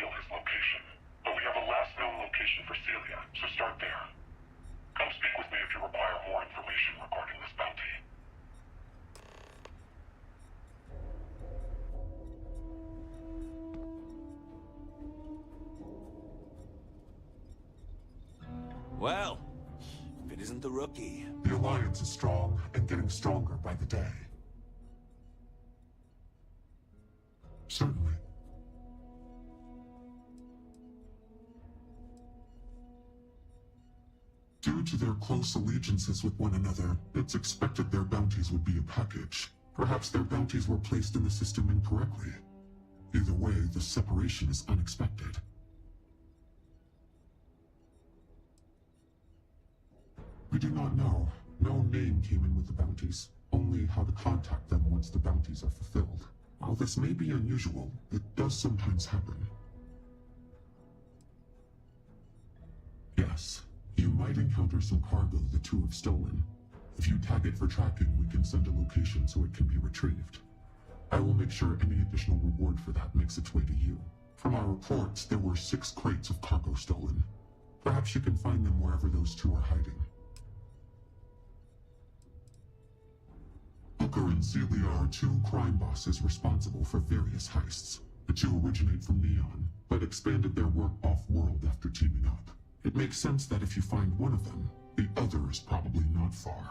reveal his location, but we have a last known location for Celia, so start there. Come speak with me if you require more information regarding this bounty. Well, if it isn't the rookie. The Alliance is strong and getting stronger by the day. Certainly. Due to their close allegiances with one another, it's expected their bounties would be a package. Perhaps their bounties were placed in the system incorrectly. Either way, the separation is unexpected. We do not know. No name came in with the bounties, only how to contact them once the bounties are fulfilled. While this may be unusual, it does sometimes happen. Yes, you might encounter some cargo the two have stolen. If you tag it for tracking, we can send a location so it can be retrieved. I will make sure any additional reward for that makes its way to you. From our reports, there were 6 crates of cargo stolen. Perhaps you can find them wherever those two are hiding. Booker and Celia are 2 crime bosses responsible for various heists. The 2 originate from Neon, but expanded their work off-world after teaming up. It makes sense that if you find one of them, the other is probably not far.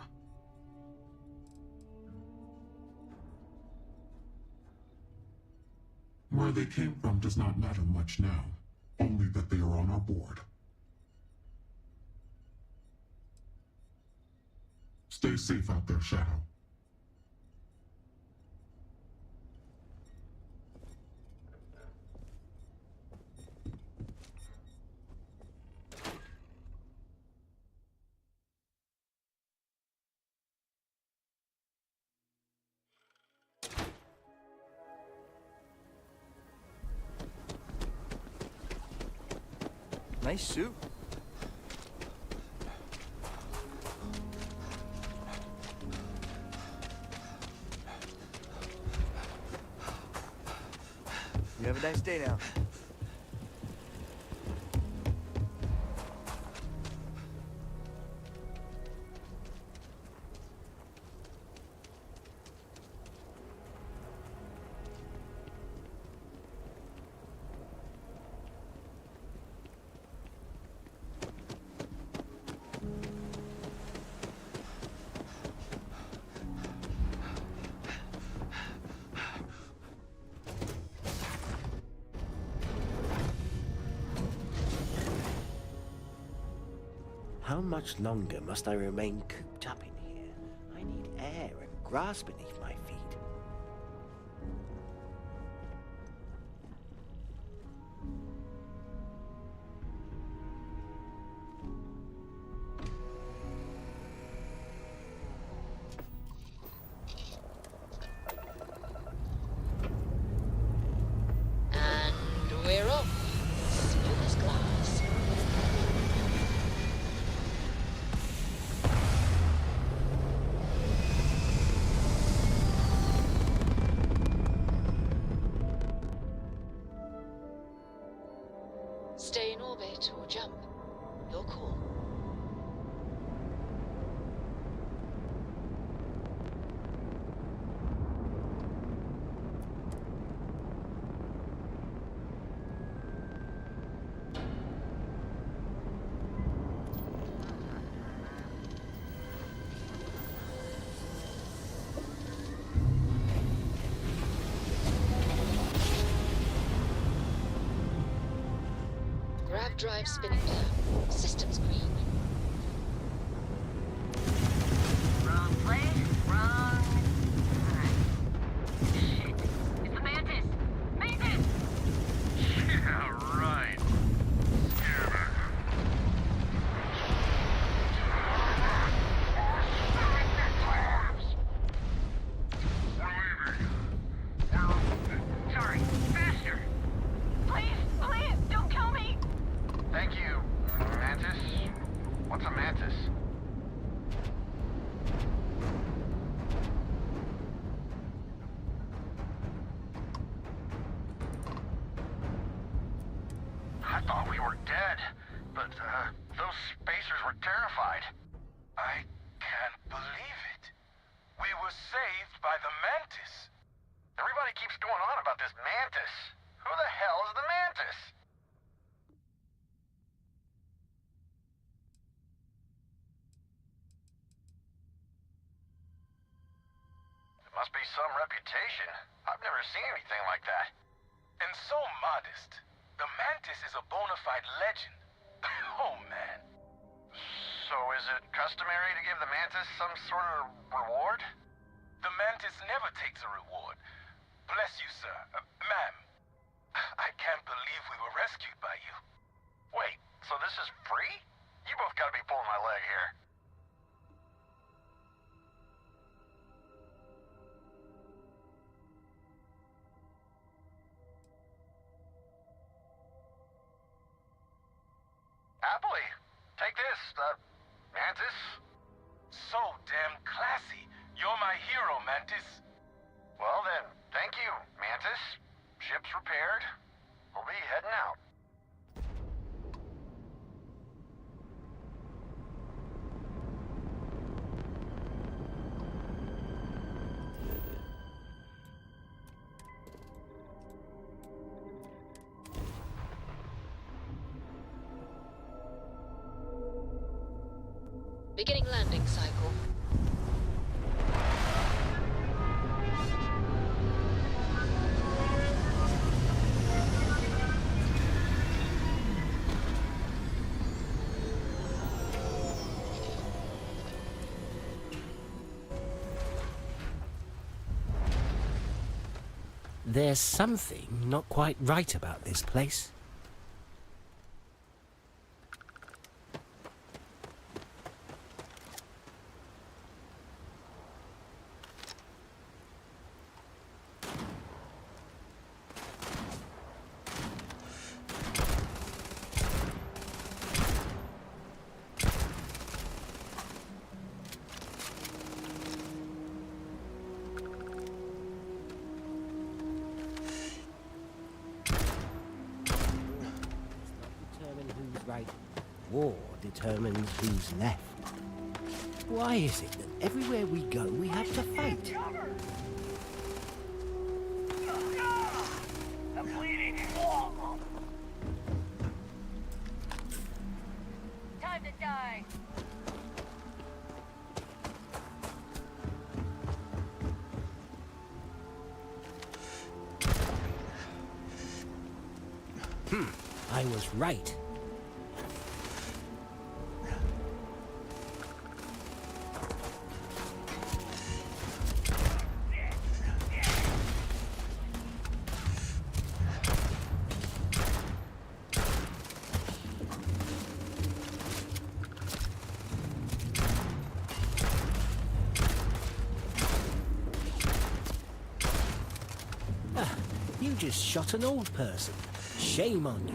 Where they came from does not matter much now, only that they are on our board. Stay safe out there, Shadow. Nice suit. You have a nice day now. How much longer must I remain cooped up in here? I need air and grass beneath my feet. And we're off. Smooth as glass. Stay in orbit or jump. Your call. Grav drive spinning down. Systems green. Wrong place, wrong time. Shit. It's the Mantis! Mantis! Yeah, right. Scammer. Sorry, faster! Please, please, don't kill me! Thank you, Mantis. I thought we were dead, but those spacers were terrified. I can't believe it. We were saved by the Mantis. Everybody keeps going on about this Mantis. Who the hell is the Mantis? It must be some reputation. I've never seen anything like that. And so modest. The Mantis is a bona fide legend. Oh, man. So is it customary to give the Mantis some sort of reward? The Mantis never takes a reward. Bless you, sir. Ma'am. I can't believe we were rescued by you. Wait, so this is free? You both gotta be pulling my leg here. Happily. Take this, Mantis. So damn classy. You're my hero, Mantis. Well then, thank you, Mantis. Ship's repaired. We'll be heading out. Beginning landing cycle. There's something not quite right about this place. Right. War determines who's left. Why is it that everywhere we go we have to fight? I'm bleeding. Time to die. I was right. You just shot an old person. Shame on you.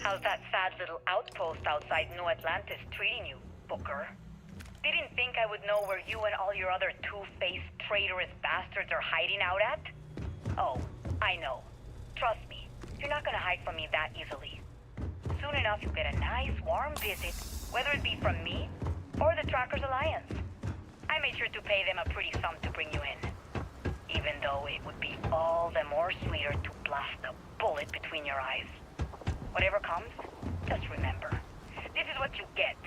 How's that sad little outpost outside New Atlantis treating you, Booker? Didn't think I would know where you and all your other two-faced traitorous bastards are hiding out at? Oh, I know. Trust me, you're not gonna hide from me that easily. Soon enough you'll get a nice, warm visit, whether it be from me or the Trackers Alliance. I made sure to pay them a pretty sum to bring you in. Even though it would be all the more sweeter to blast a bullet between your eyes. Whatever comes, just remember, this is what you get.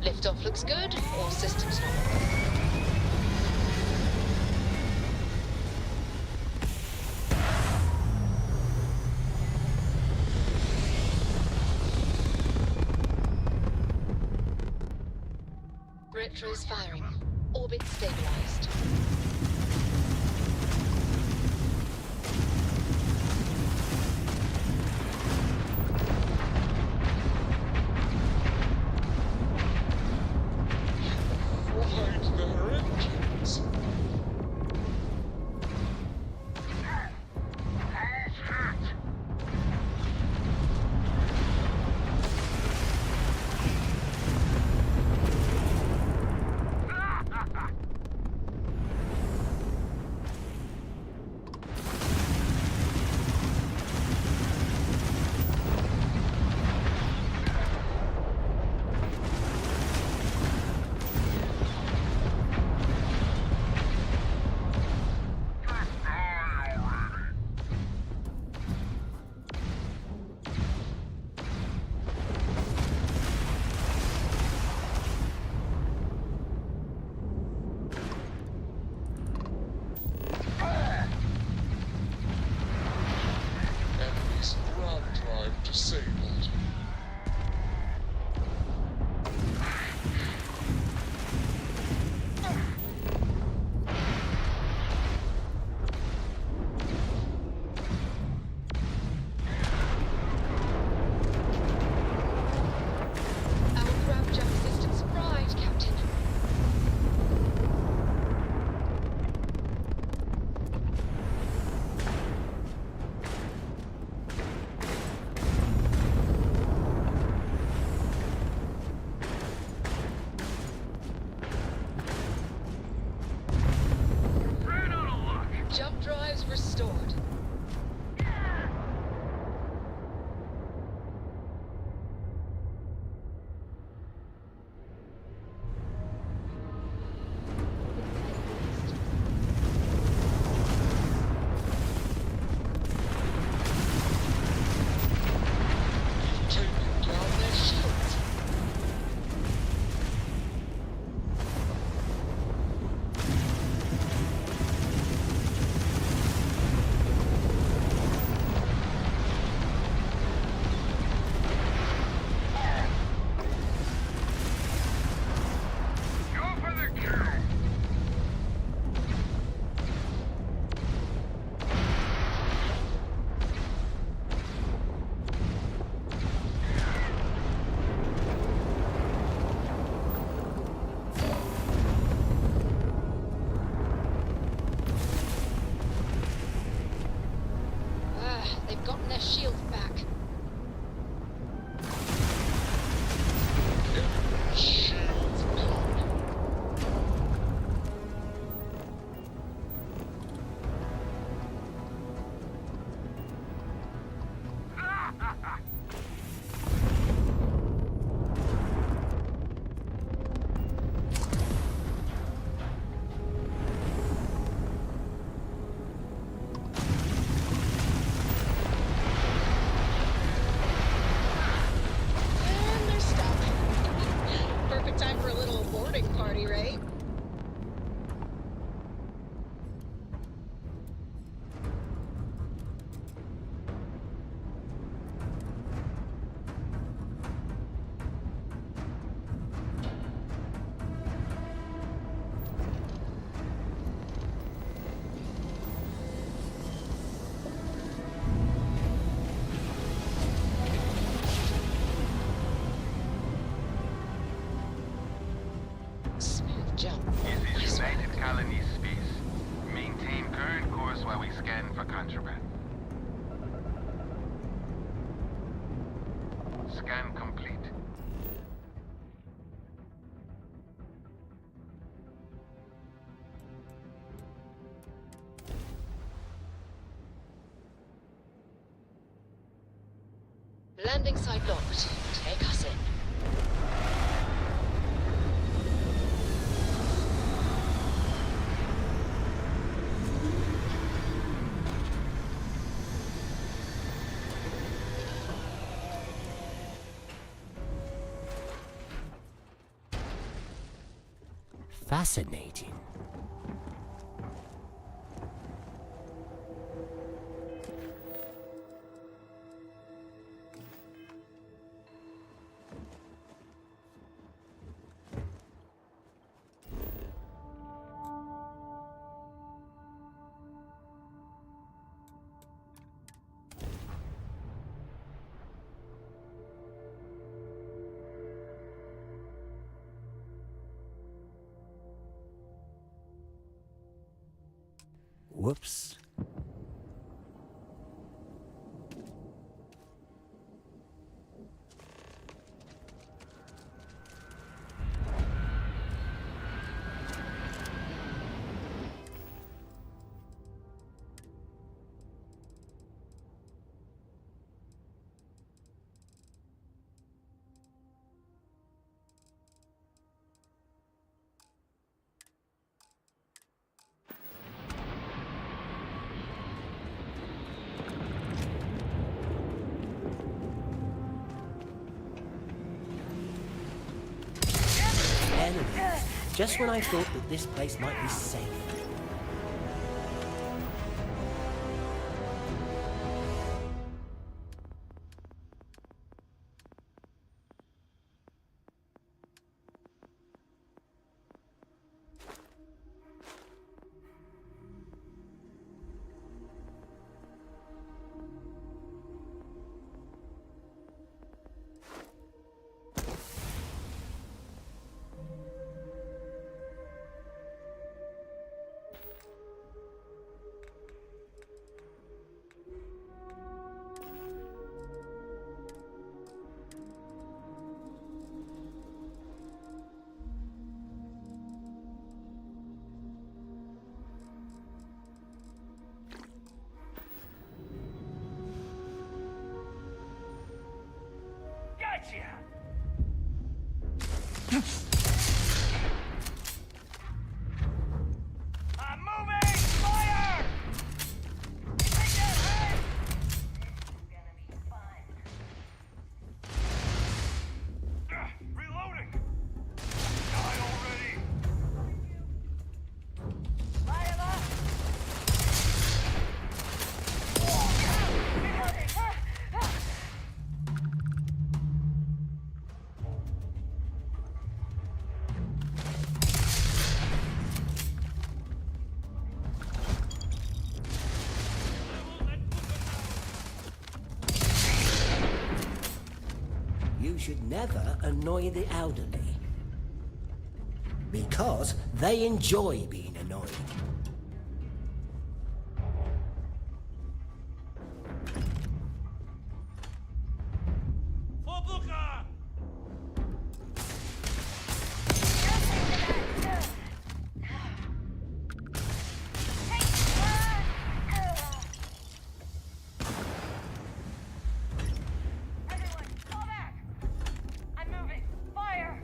Liftoff looks good, all systems normal. Retro's firing. Orbit stabilized. Restored. Scan complete. Landing site locked. Take us in. Fascinating. Whoops. Enemies. Just when I thought that this place might be safe. I'm moving! Fire! Take that head! It's gonna be fun. Reloading! Die already! Fire up! Reloading! You should never annoy the elderly. Because they enjoy being annoyed. Everyone, fall back! I'm moving! Fire!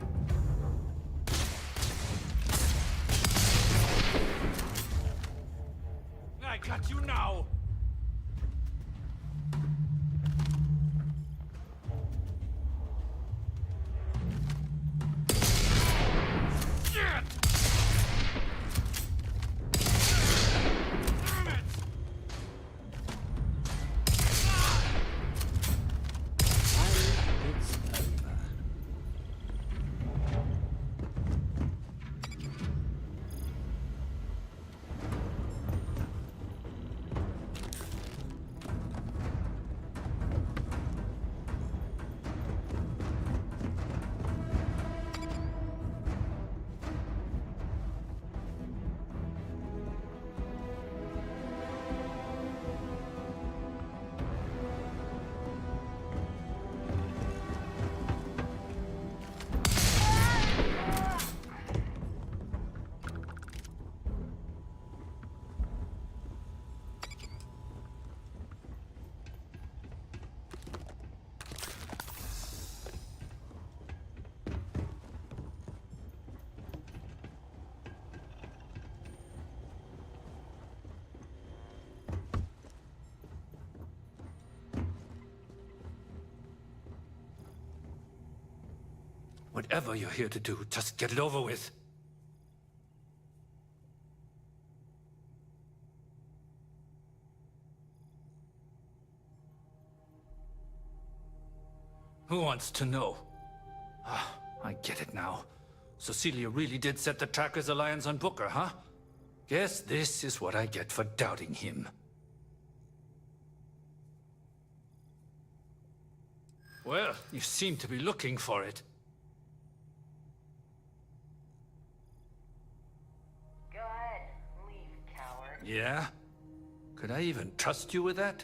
Whatever you're here to do, just get it over with. Who wants to know? Ah, I get it now. Cecilia really did set the Trackers Alliance on Booker, huh? Guess this is what I get for doubting him. Well, you seem to be looking for it. Go ahead, leave, coward. Yeah? Could I even trust you with that?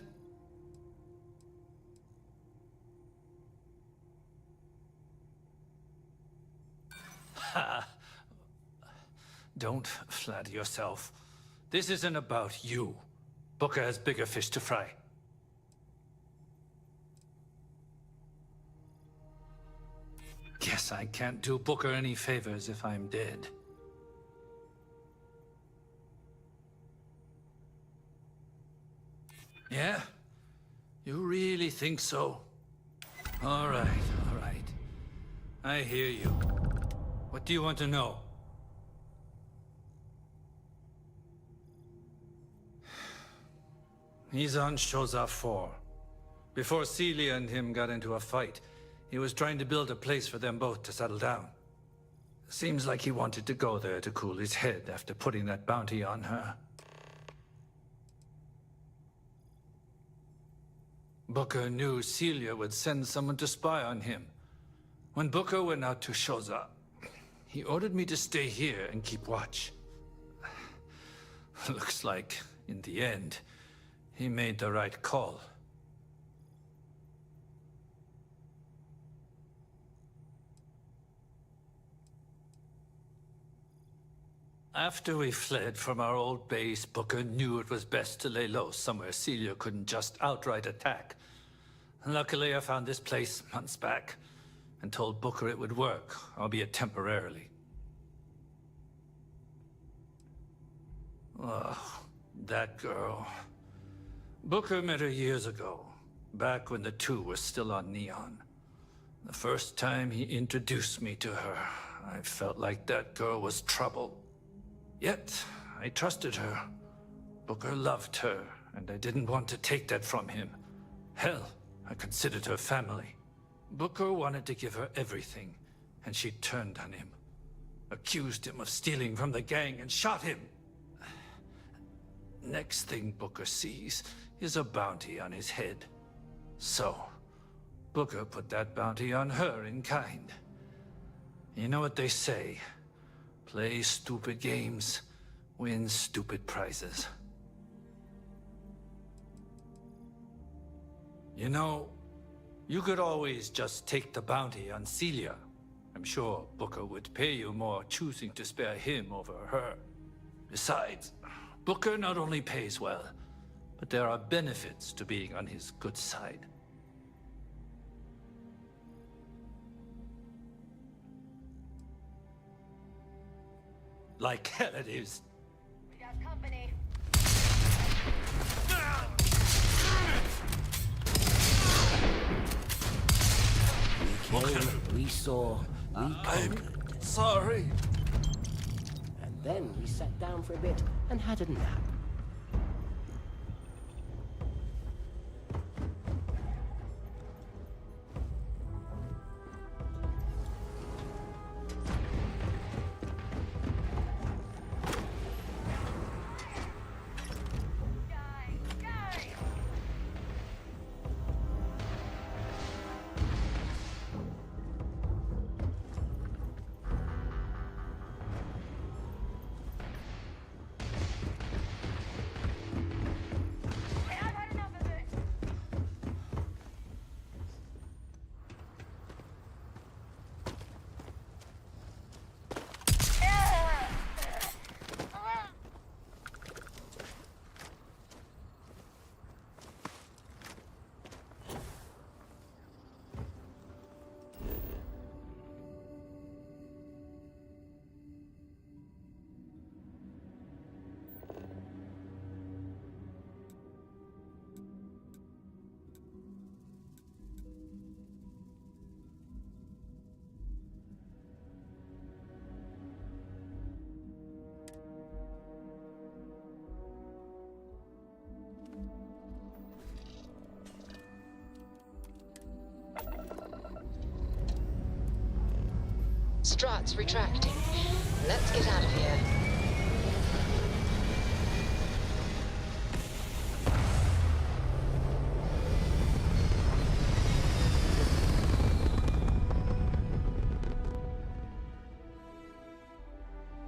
Ha! Don't flatter yourself. This isn't about you. Booker has bigger fish to fry. Guess I can't do Booker any favors if I'm dead. Yeah? You really think so? All right. I hear you. What do you want to know? He's on Shoza 4. Before Celia and him got into a fight, he was trying to build a place for them both to settle down. Seems like he wanted to go there to cool his head after putting that bounty on her. Booker knew Celia would send someone to spy on him. When Booker went out to Shoza, he ordered me to stay here and keep watch. Looks like, in the end, he made the right call. After we fled from our old base, Booker knew it was best to lay low somewhere Celia couldn't just outright attack. Luckily, I found this place months back and told Booker it would work, albeit temporarily. Oh, that girl. Booker met her years ago, back when the two were still on Neon. The first time he introduced me to her, I felt like that girl was trouble. Yet, I trusted her. Booker loved her, and I didn't want to take that from him. Hell, I considered her family. Booker wanted to give her everything, and she turned on him. Accused him of stealing from the gang and shot him. Next thing Booker sees is a bounty on his head. So, Booker put that bounty on her in kind. You know what they say? Play stupid games, win stupid prizes. You know, you could always just take the bounty on Celia. I'm sure Booker would pay you more choosing to spare him over her. Besides, Booker not only pays well, but there are benefits to being on his good side. Like hell it is. We got company. We came, we saw, we conquered. Sorry. And then we sat down for a bit and had a nap. Strat's retracting. Let's get out of here.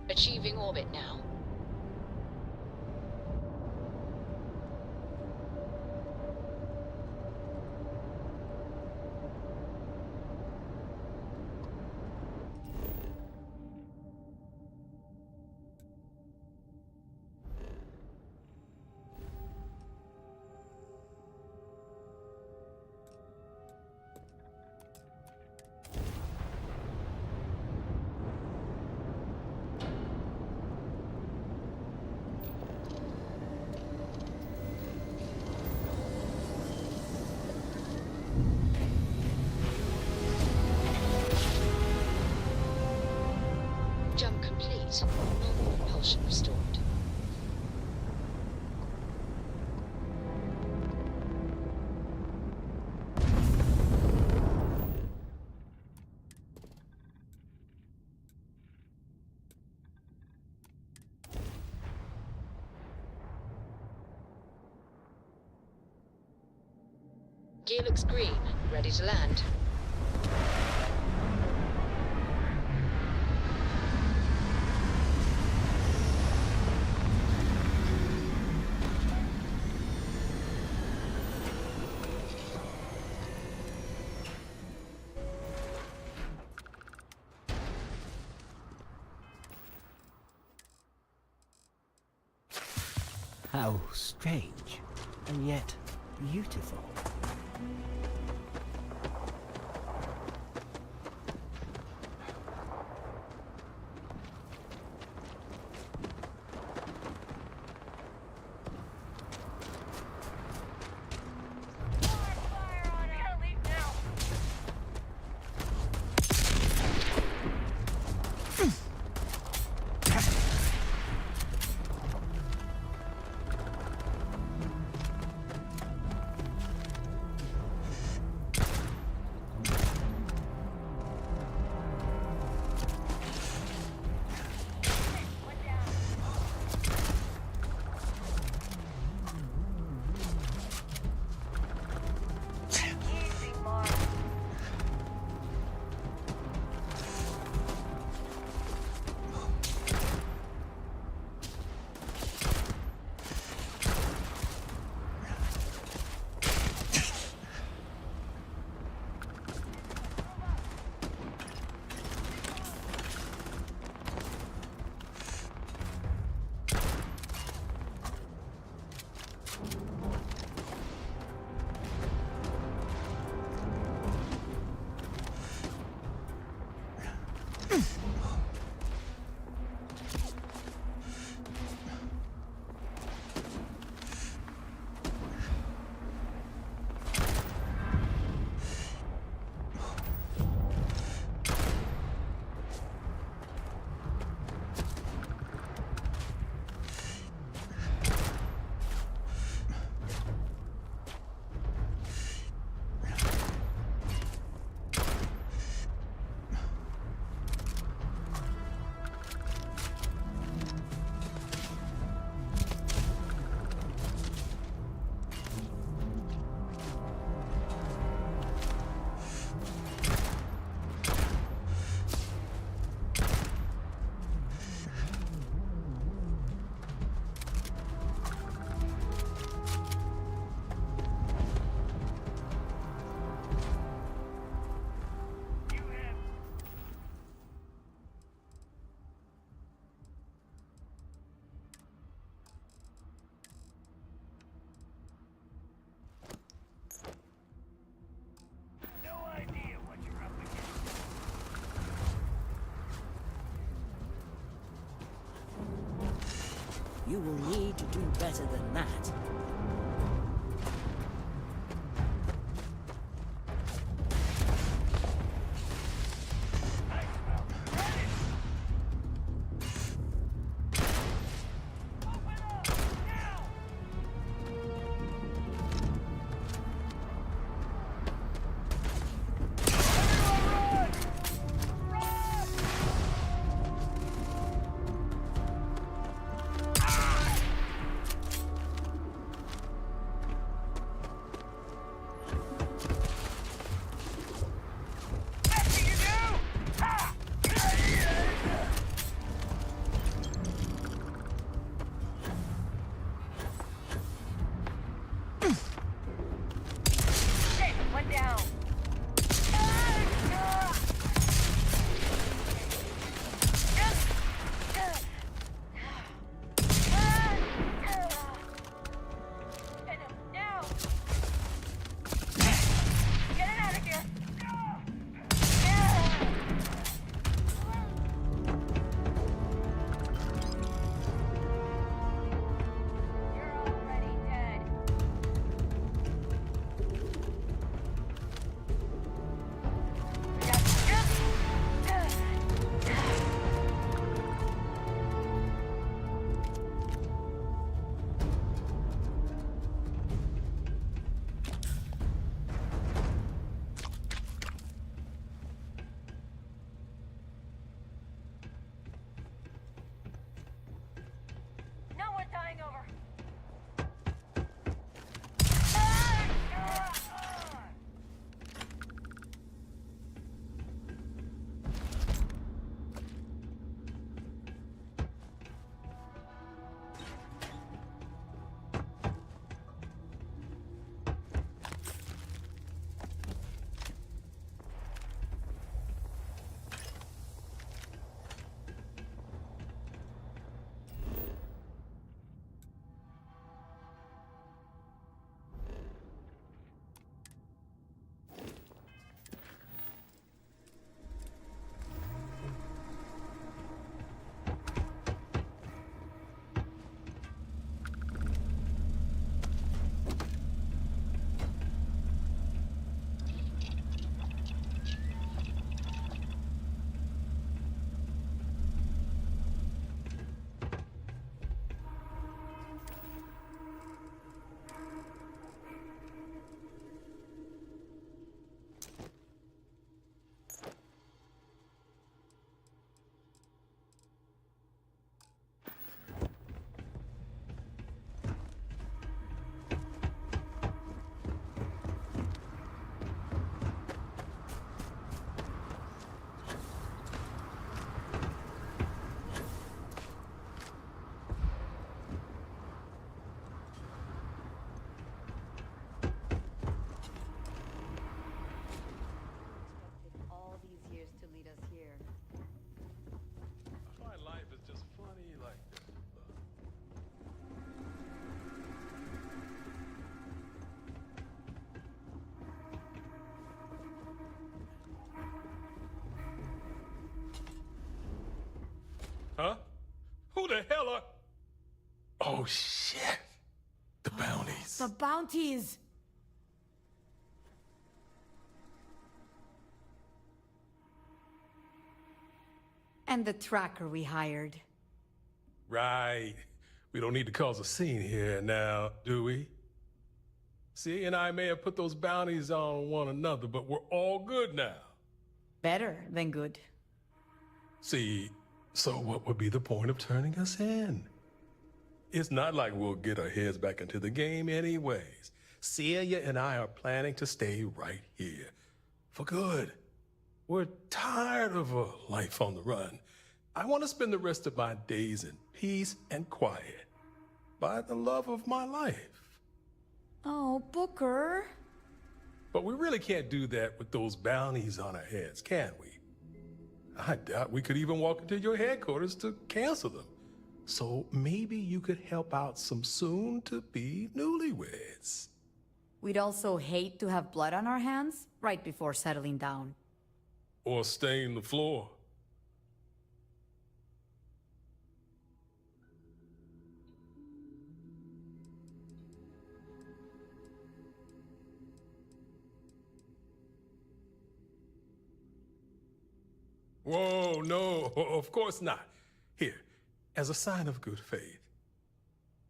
Achieving orbit now. Jump complete. Normal propulsion restored. Gear looks green. Ready to land. How strange, and yet beautiful. Fire on heli now. Easy, Mark. No idea what you're up against. You will need to do better than that. Open up now. Everyone run! Run! the hell are... Oh, shit. The bounties. The bounties! And the tracker we hired. Right. We don't need to cause a scene here now, do we? See, and I may have put those bounties on one another, but we're all good now. Better than good. See, so what would be the point of turning us in? It's not like we'll get our heads back into the game anyways. Celia and I are planning to stay right here. For good. We're tired of a life on the run. I want to spend the rest of my days in peace and quiet. By the love of my life. Oh, Booker. But we really can't do that with those bounties on our heads, can we? I doubt we could even walk into your headquarters to cancel them. So maybe you could help out some soon-to-be newlyweds. We'd also hate to have blood on our hands right before settling down. Or stain the floor. Whoa, no, of course not. Here, as a sign of good faith.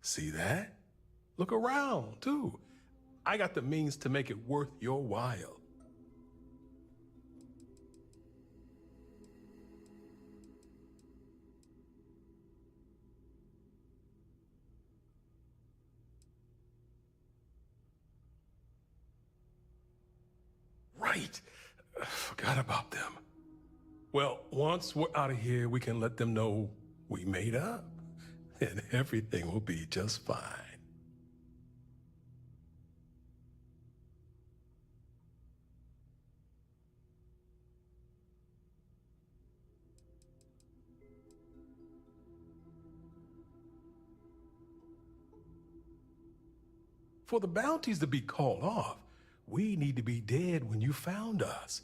See that? Look around, too. I got the means to make it worth your while. Right. Forgot about them. Well, once we're out of here, we can let them know we made up, and everything will be just fine. For the bounties to be called off, we need to be dead when you found us.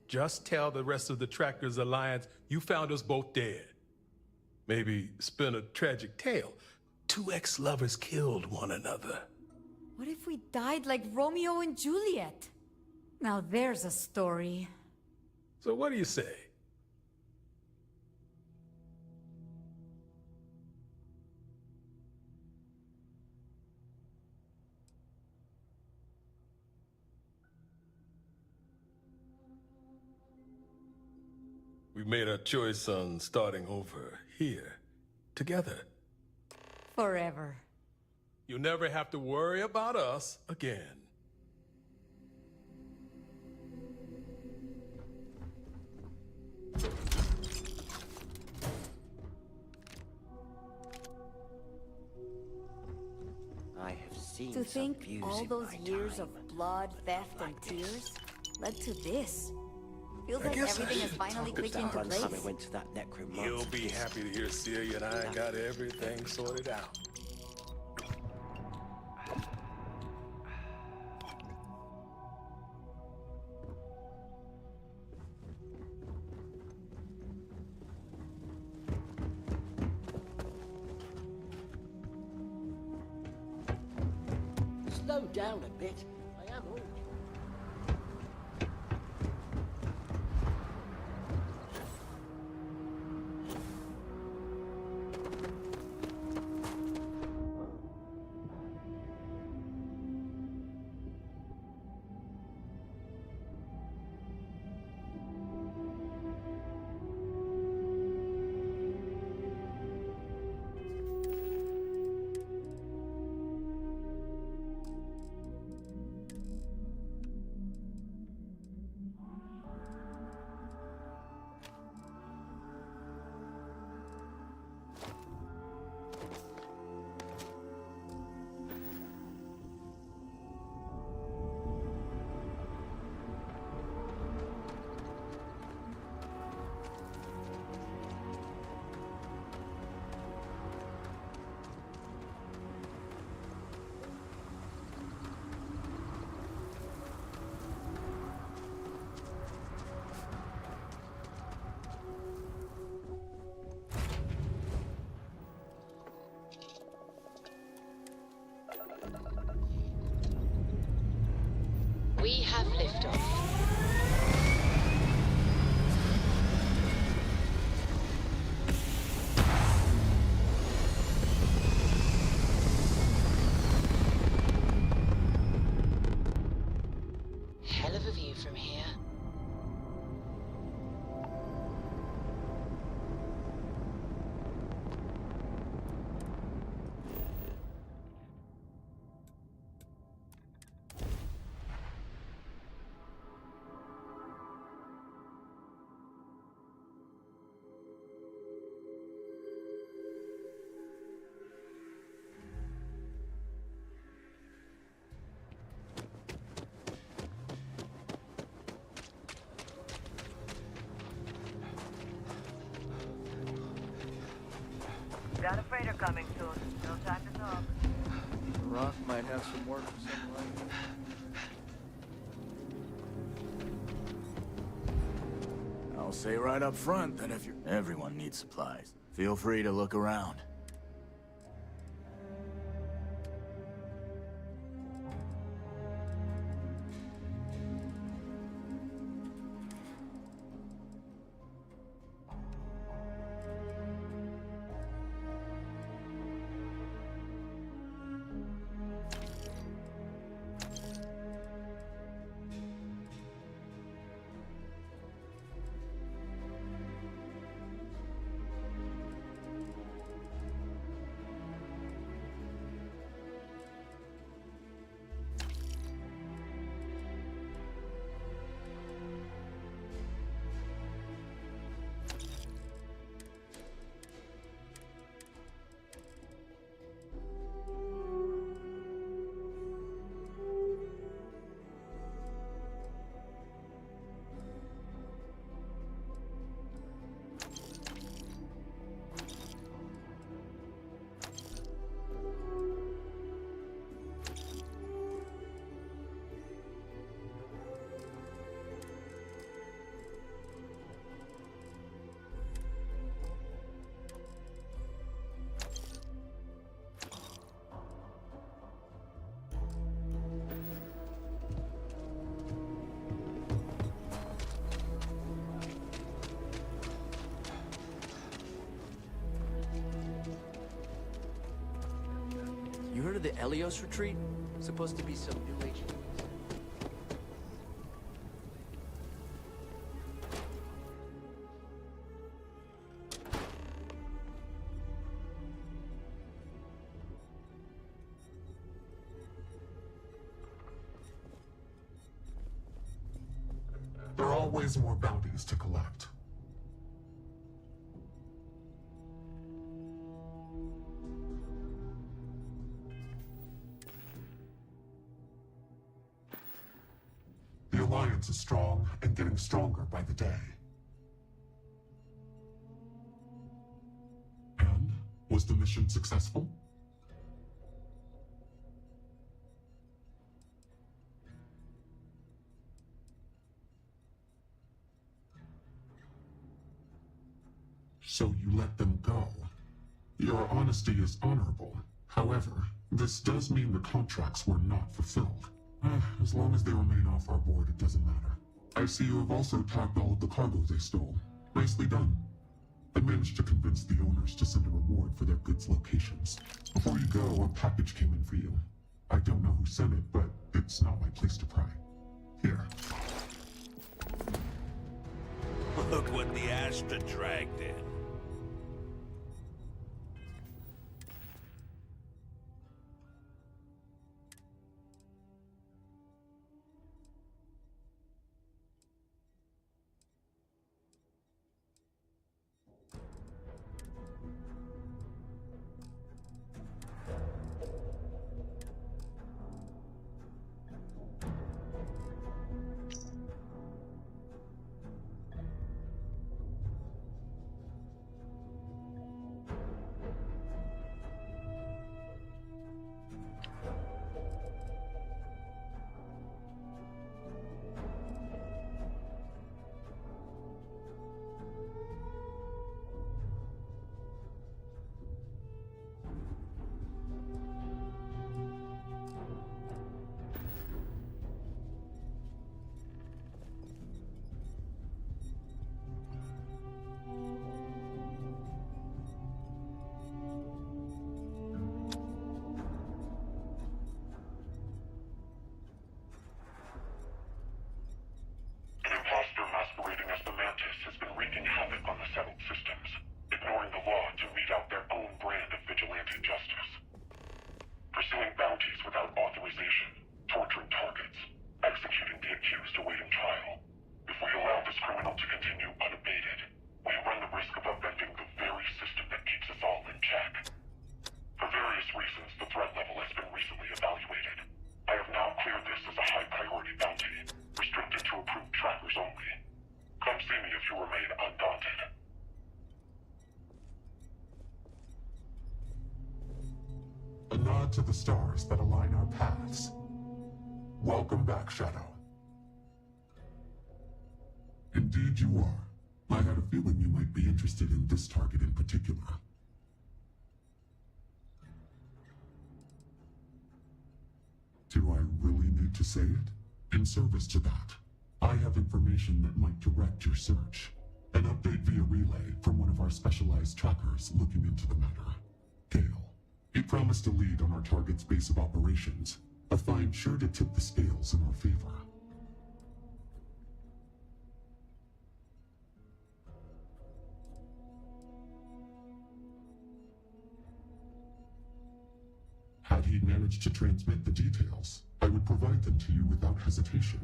Just tell the rest of the Trackers Alliance you found us both dead. Maybe spin a tragic tale. 2 ex-lovers killed one another. What if we died like Romeo and Juliet? Now there's a story. So what do you say? We made our choice on starting over here, together. Forever. You'll never have to worry about us again. I have seen To some think views all in those my years time, of blood, theft, and tears led to this. Feels I like guess I everything is should finally talk it clicking into down. place. Time I went to that necromancer. You'll be happy to hear Celia and I got everything sorted out. Slow down a bit. I am old. liftoff. Hell of a view from here. Got a freighter coming soon. No time to talk. The Rock might have some work for someone. I'll say right up front that if everyone needs supplies, feel free to look around. You heard of the Elios retreat? Supposed to be some new age. There are always more bounties to collect. The Alliance is strong and getting stronger by the day. And was the mission successful? So you let them go. Your honesty is honorable. However, this does mean the contracts were not fulfilled. As long as they remain off our board, it doesn't matter. I see you have also tagged all of the cargo they stole. Nicely done. I managed to convince the owners to send a reward for their goods locations. Before you go, a package came in for you. I don't know who sent it, but it's not my place to pry. Here. Look what the Astra dragged in. out to the stars that align our paths. Welcome back, Shadow. Indeed you are. I had a feeling you might be interested in this target in particular. Do I really need to say it? In service to that, I have information that might direct your search. An update via relay from one of our specialized trackers looking into the matter. Gale. He promised a lead on our target's base of operations, a find sure to tip the scales in our favor. Had he managed to transmit the details, I would provide them to you without hesitation.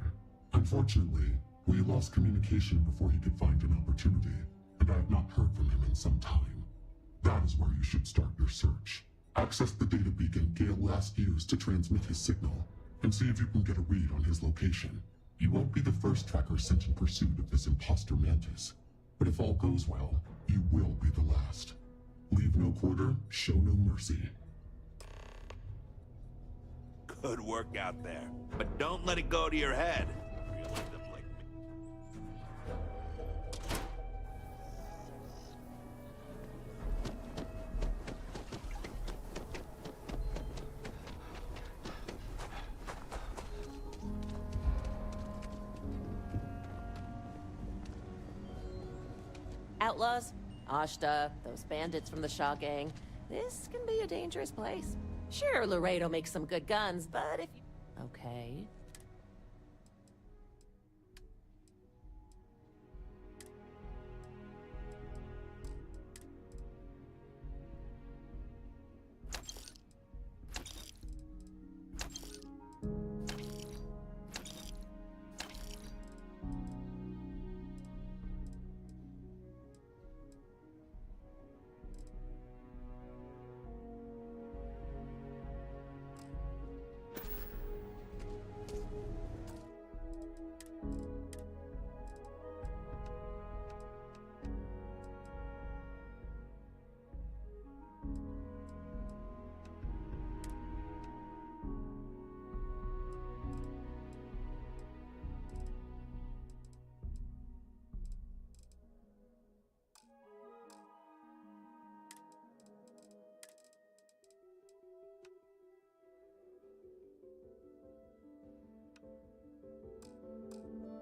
Unfortunately, we lost communication before he could find an opportunity, and I have not heard from him in some time. That is where you should start your search. Access the data beacon Gale last used to transmit his signal, and see if you can get a read on his location. You won't be the first tracker sent in pursuit of this imposter Mantis, but if all goes well, you will be the last. Leave no quarter, show no mercy. Good work out there. But don't let it go to your head. You'll end up like me. Outlaws, Ashta, those bandits from the Shaw gang. This can be a dangerous place. Sure, Laredo makes some good guns, but if you... Okay.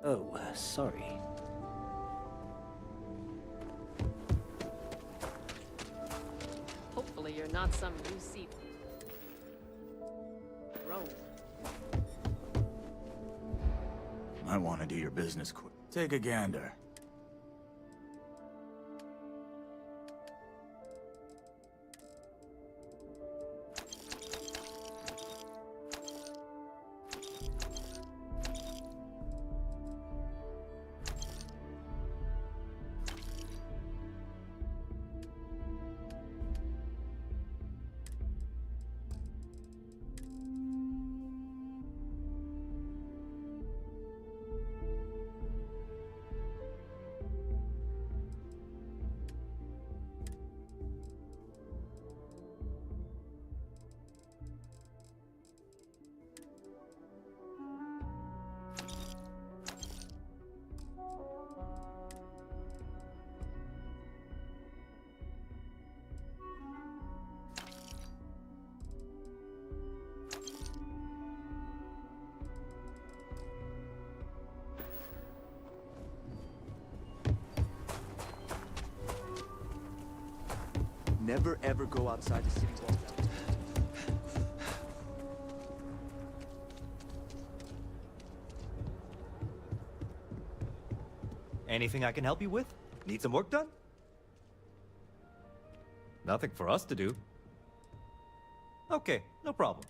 Oh, sorry. Hopefully you're not some UC... Rome. I want to do your business quick. Take a gander. Never ever go outside the city walls. Anything I can help you with? Need some work done? Nothing for us to do. Okay, no problem.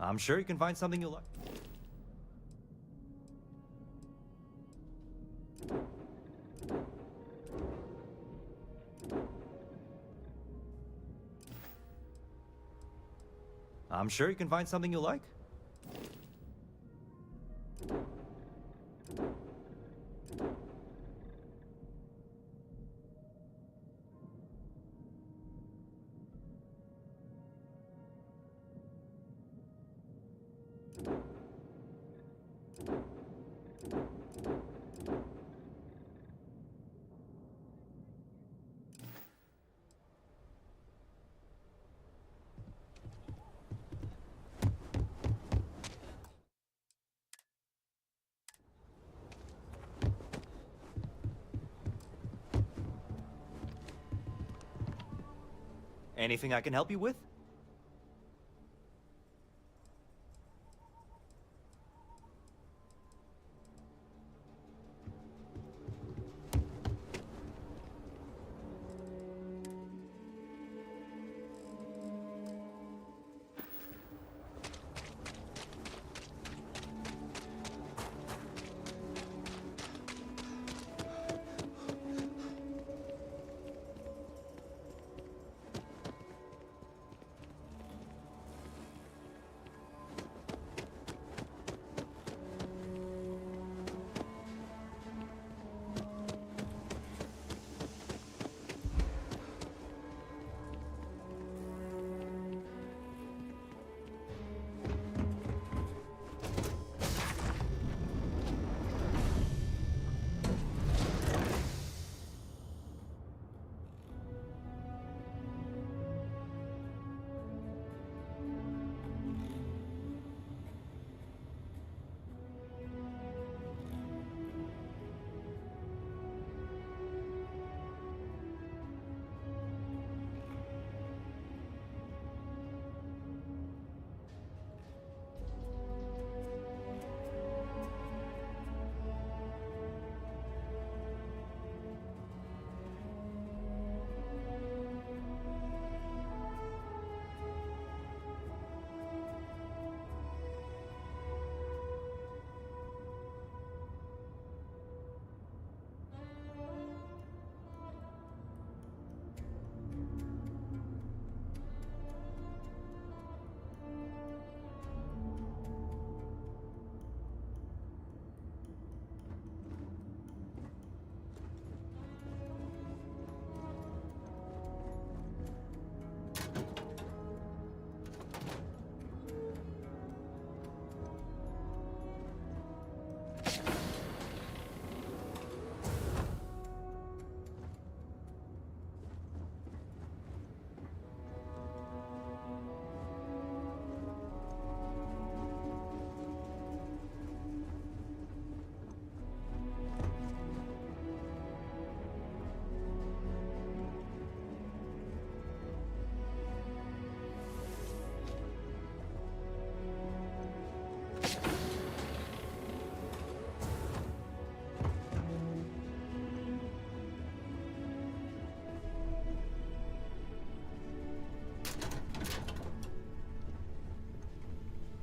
I'm sure you can find something you like. I'm sure you can find something you like. Anything I can help you with?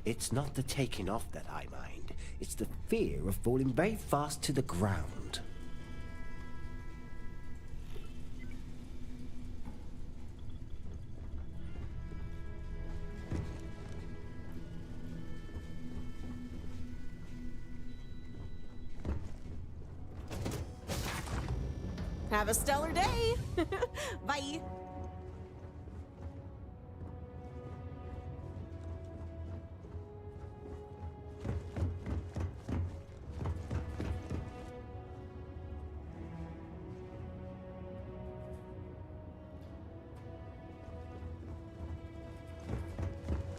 It's not the taking off that I mind. It's the fear of falling very fast to the ground. Have a stellar day. Bye.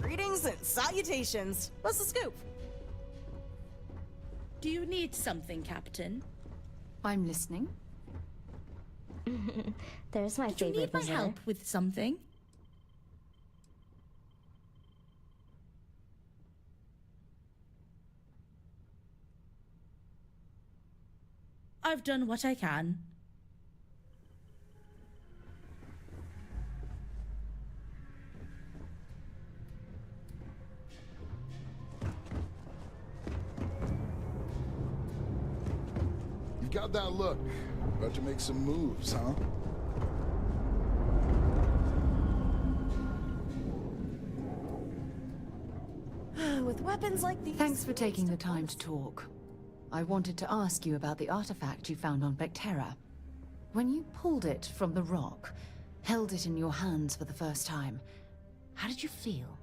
Greetings and salutations. What's the scoop? Do you need something, Captain? I'm listening. There's my favorite. Do you need my help with something? I've done what I can. got that look. About to make some moves, huh? With weapons like these... Thanks for taking the time to talk. I wanted to ask you about the artifact you found on Vectera. When you pulled it from the rock, held it in your hands for the first time, how did you feel?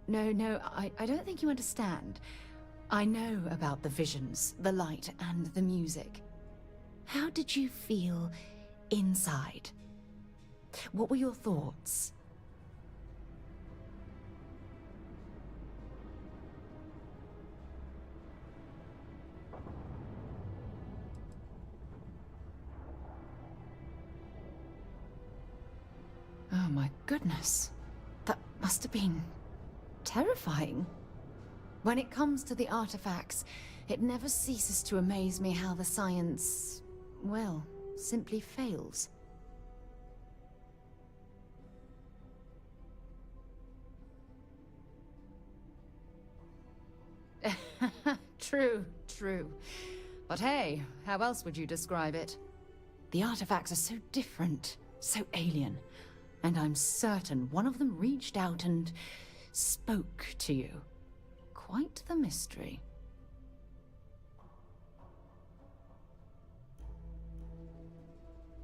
No, I don't think you understand. I know about the visions, the light, and the music. How did you feel inside? What were your thoughts? Oh my goodness. That must have been terrifying. When it comes to the artifacts, it never ceases to amaze me how the science, well, simply fails. True. But hey, how else would you describe it? The artifacts are so different, so alien, and I'm certain one of them reached out and spoke to you. Quite the mystery.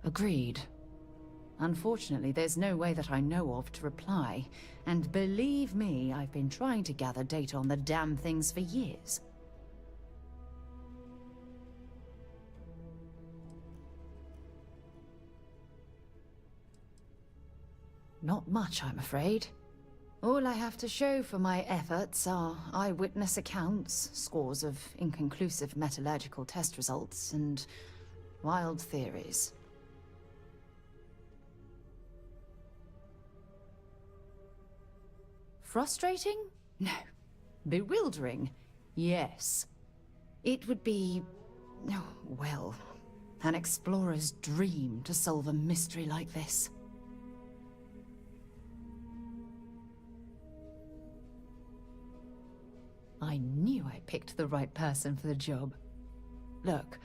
Agreed. Unfortunately, there's no way that I know of to reply. And believe me, I've been trying to gather data on the damn things for years. Not much, I'm afraid. All I have to show for my efforts are eyewitness accounts, scores of inconclusive metallurgical test results, and wild theories. Frustrating? No. Bewildering? Yes. It would be, oh, well, an explorer's dream to solve a mystery like this. I knew I picked the right person for the job. Look,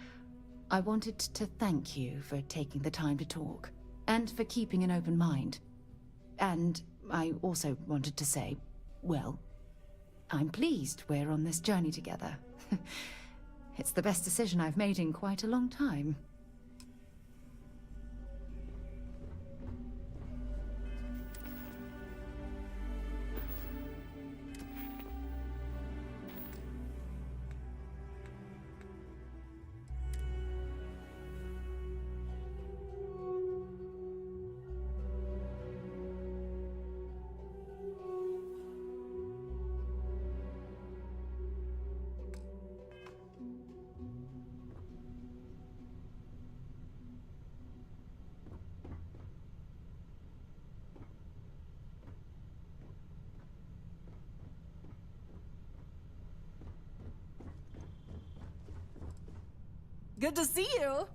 I wanted to thank you for taking the time to talk, and for keeping an open mind. And I also wanted to say, well, I'm pleased we're on this journey together. It's the best decision I've made in quite a long time. Good to see you!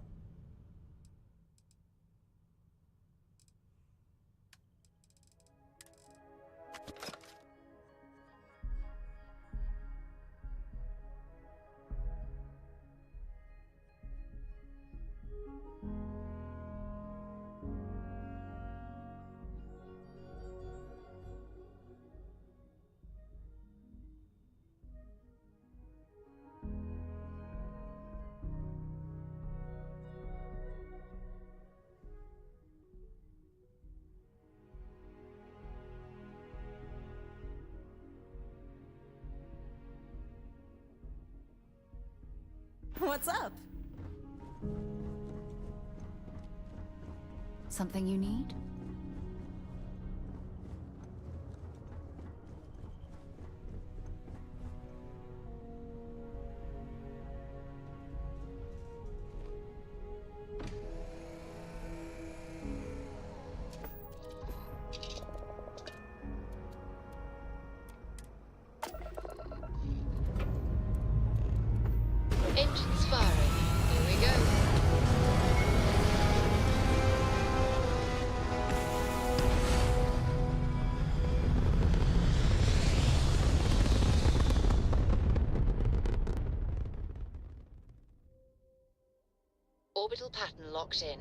What's up? Something you need? Engines firing. Here we go. orbital pattern locked in.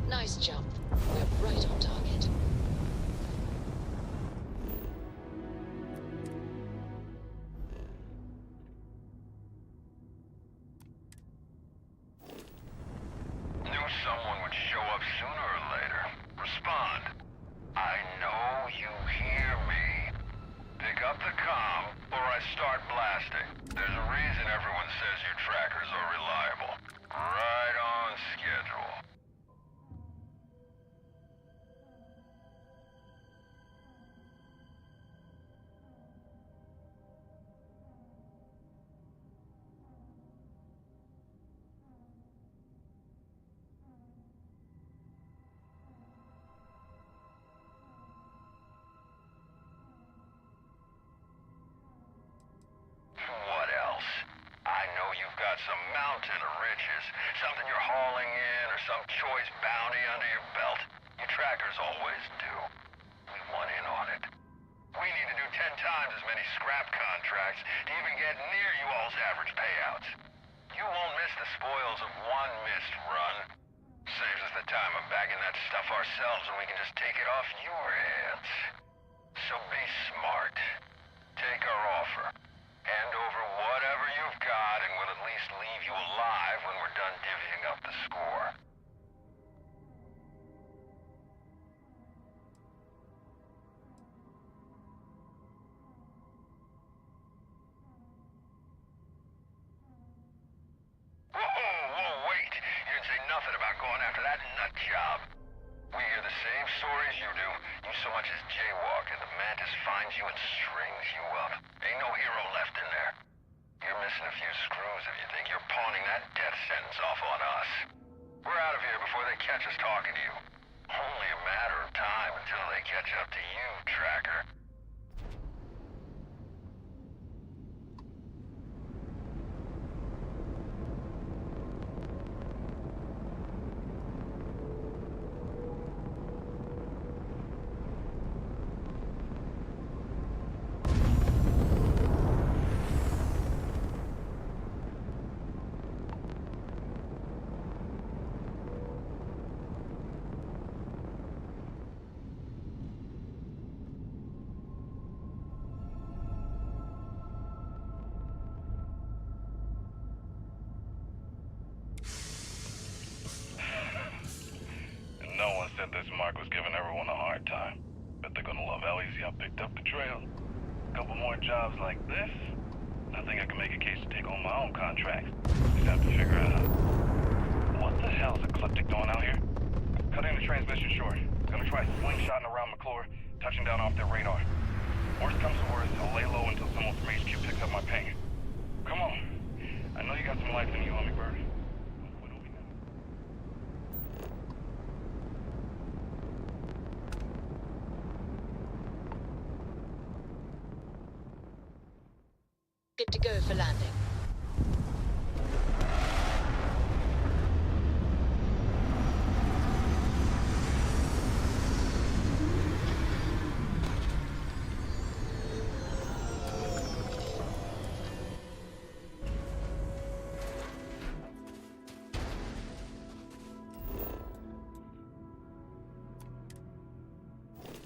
Nice jump. We're right on target. Knew someone would show up sooner or later. Respond. I know you hear me. Pick up the comm, or I start blasting. There's a reason everyone says your trackers are reliable. Right on schedule. What else? I know you've got some mountain of riches, something you're hauling in, or some choice bounty under your belt. Your trackers always do. We want in on it. We need to do 10 times as many scrap contracts to even get near you all's average payouts. You won't miss the spoils of one missed run. Saves us the time of bagging that stuff ourselves, and we can just take it off your hands. So be smart. Take our offer. Hand over whatever you've got, and we'll at least leave you alive when we're done divvying up the score. Whoa, wait! You didn't say nothing about going after that nut job. We hear the same stories you do. You so much as jaywalk, and the Mantis finds you and strings you up. Ain't no hero left in there. You're missing a few screws if you think you're pawning that death sentence off on us. We're out of here before they catch us talking to you. Only a matter of time until they catch up to you, Tracker. No one said this Mark was giving everyone a hard time. Bet they're gonna love how easy I picked up the trail. Couple more jobs like this, I think I can make a case to take on my own contracts. Just have to figure out what the hell is Ecliptic doing out here? Cutting the transmission short. Gonna try slingshotting around McClure, touching down off their radar. Worst comes to worst, I'll lay low until someone from HQ picks up my ping. Come on. I know you got some life in you, Hummingbird. Good to go for landing.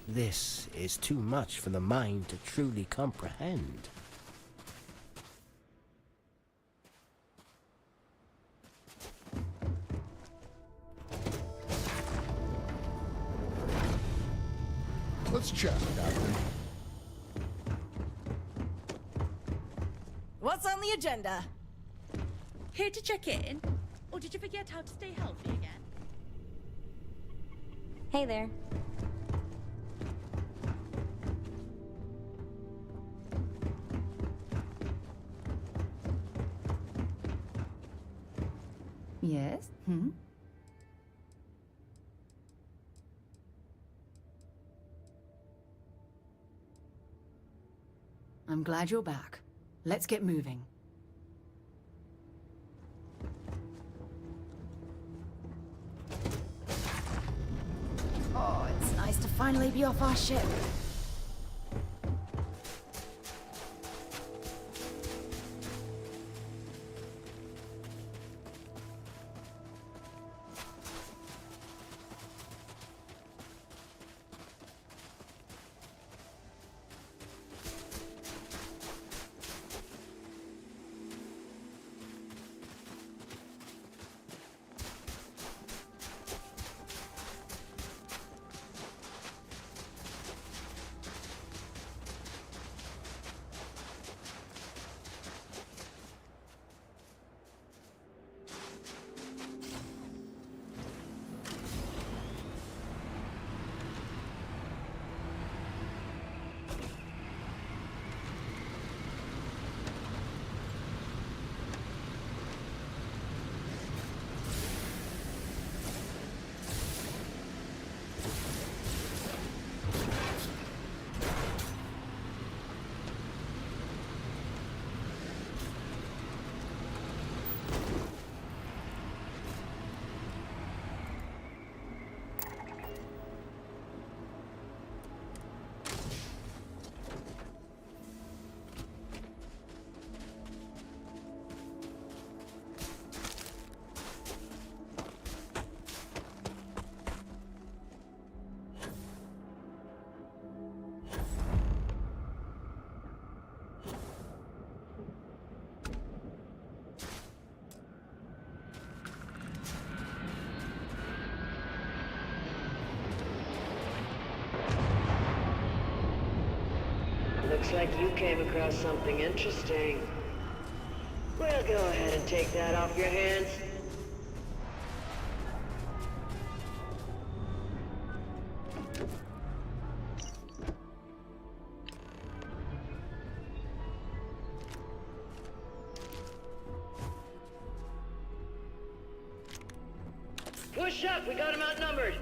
This is too much for the mind to truly comprehend. Let's chat, Captain. What's on the agenda? Here to check in? Or did you forget how to stay healthy again? Hey there. Yes? Hmm? I'm glad you're back. Let's get moving. Oh, it's nice to finally be off our ship. Looks like you came across something interesting. Well, go ahead and take that off your hands. Push up, we got him outnumbered.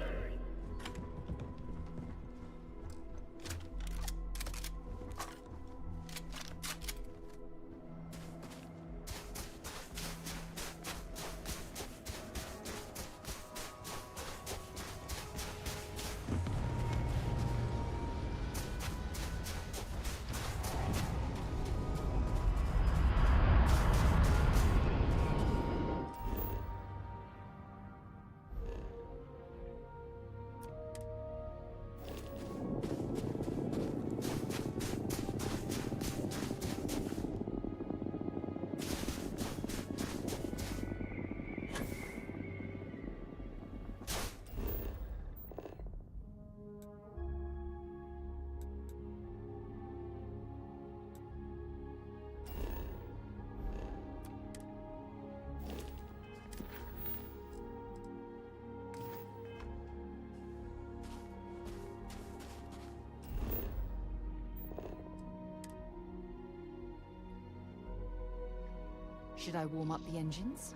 Should I warm up the engines?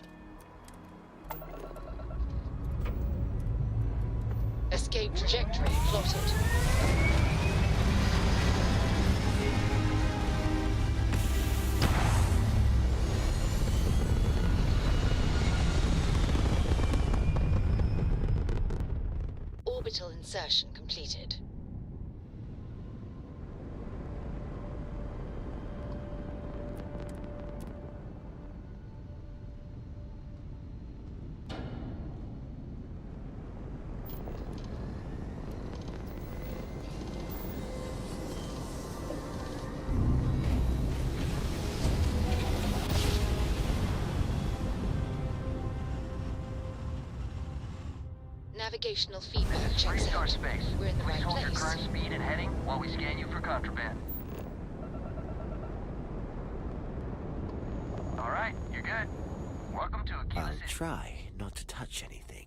Escape trajectory plotted. Orbital insertion completed. navigational feedback checks Restore out. space. We're in the right Please hold your place. current speed and heading while we scan you for contraband. All right, you're good. Welcome to Aquila I'll City. try not to touch anything.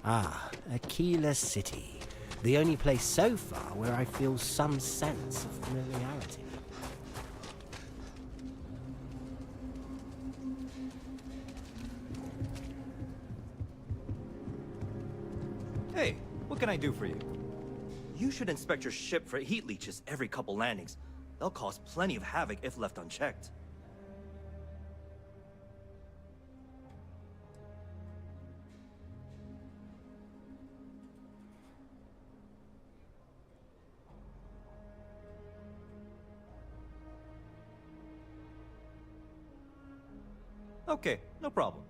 Ah, Aquila City. The only place so far where I feel some sense of familiarity. Hey, what can I do for you? You should inspect your ship for heat leeches every couple landings. They'll cause plenty of havoc if left unchecked. Okay, no problem.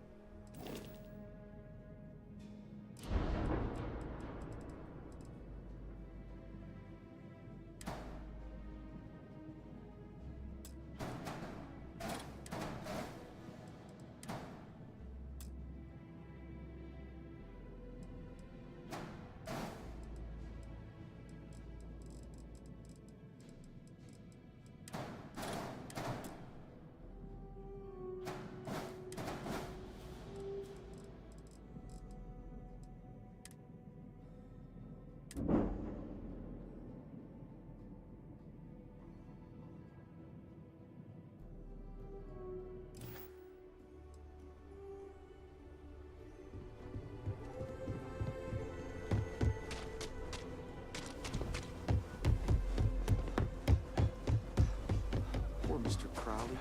Poor Mr. Crowley.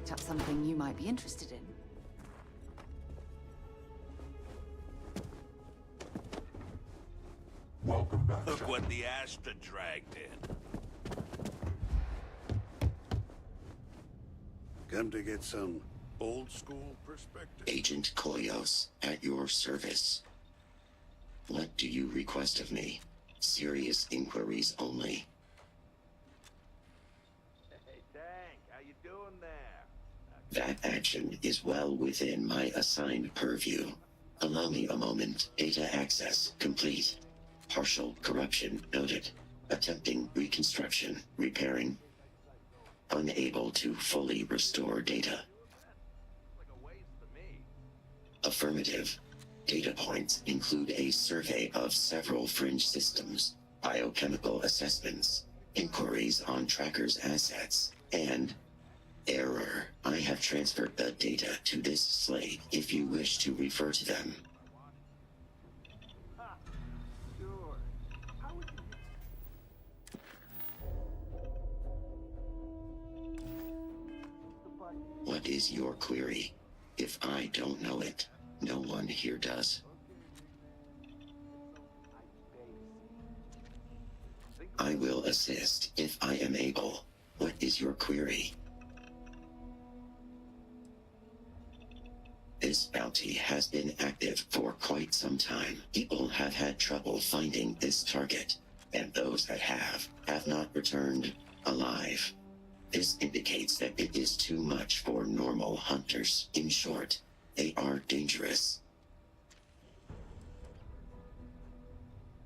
That's something you might be interested in. Welcome back, Look Jack. what the Astra dragged in. Come to get some old school perspective. Agent Koyos, at your service. What do you request of me? Serious inquiries only. Hey, Tank, how you doing there? That action is well within my assigned purview. Allow me a moment. Data access complete. Partial corruption noted. Attempting reconstruction. Repairing. Unable to fully restore data. Affirmative. Data points include a survey of several fringe systems, biochemical assessments, inquiries on trackers' assets, and error. I have transferred the data to this slate if you wish to refer to them. What is your query? If I don't know it, no one here does. I will assist if I am able. What is your query? This bounty has been active for quite some time. People have had trouble finding this target, and those that have not returned alive. This indicates that it is too much for normal hunters. In short, they are dangerous.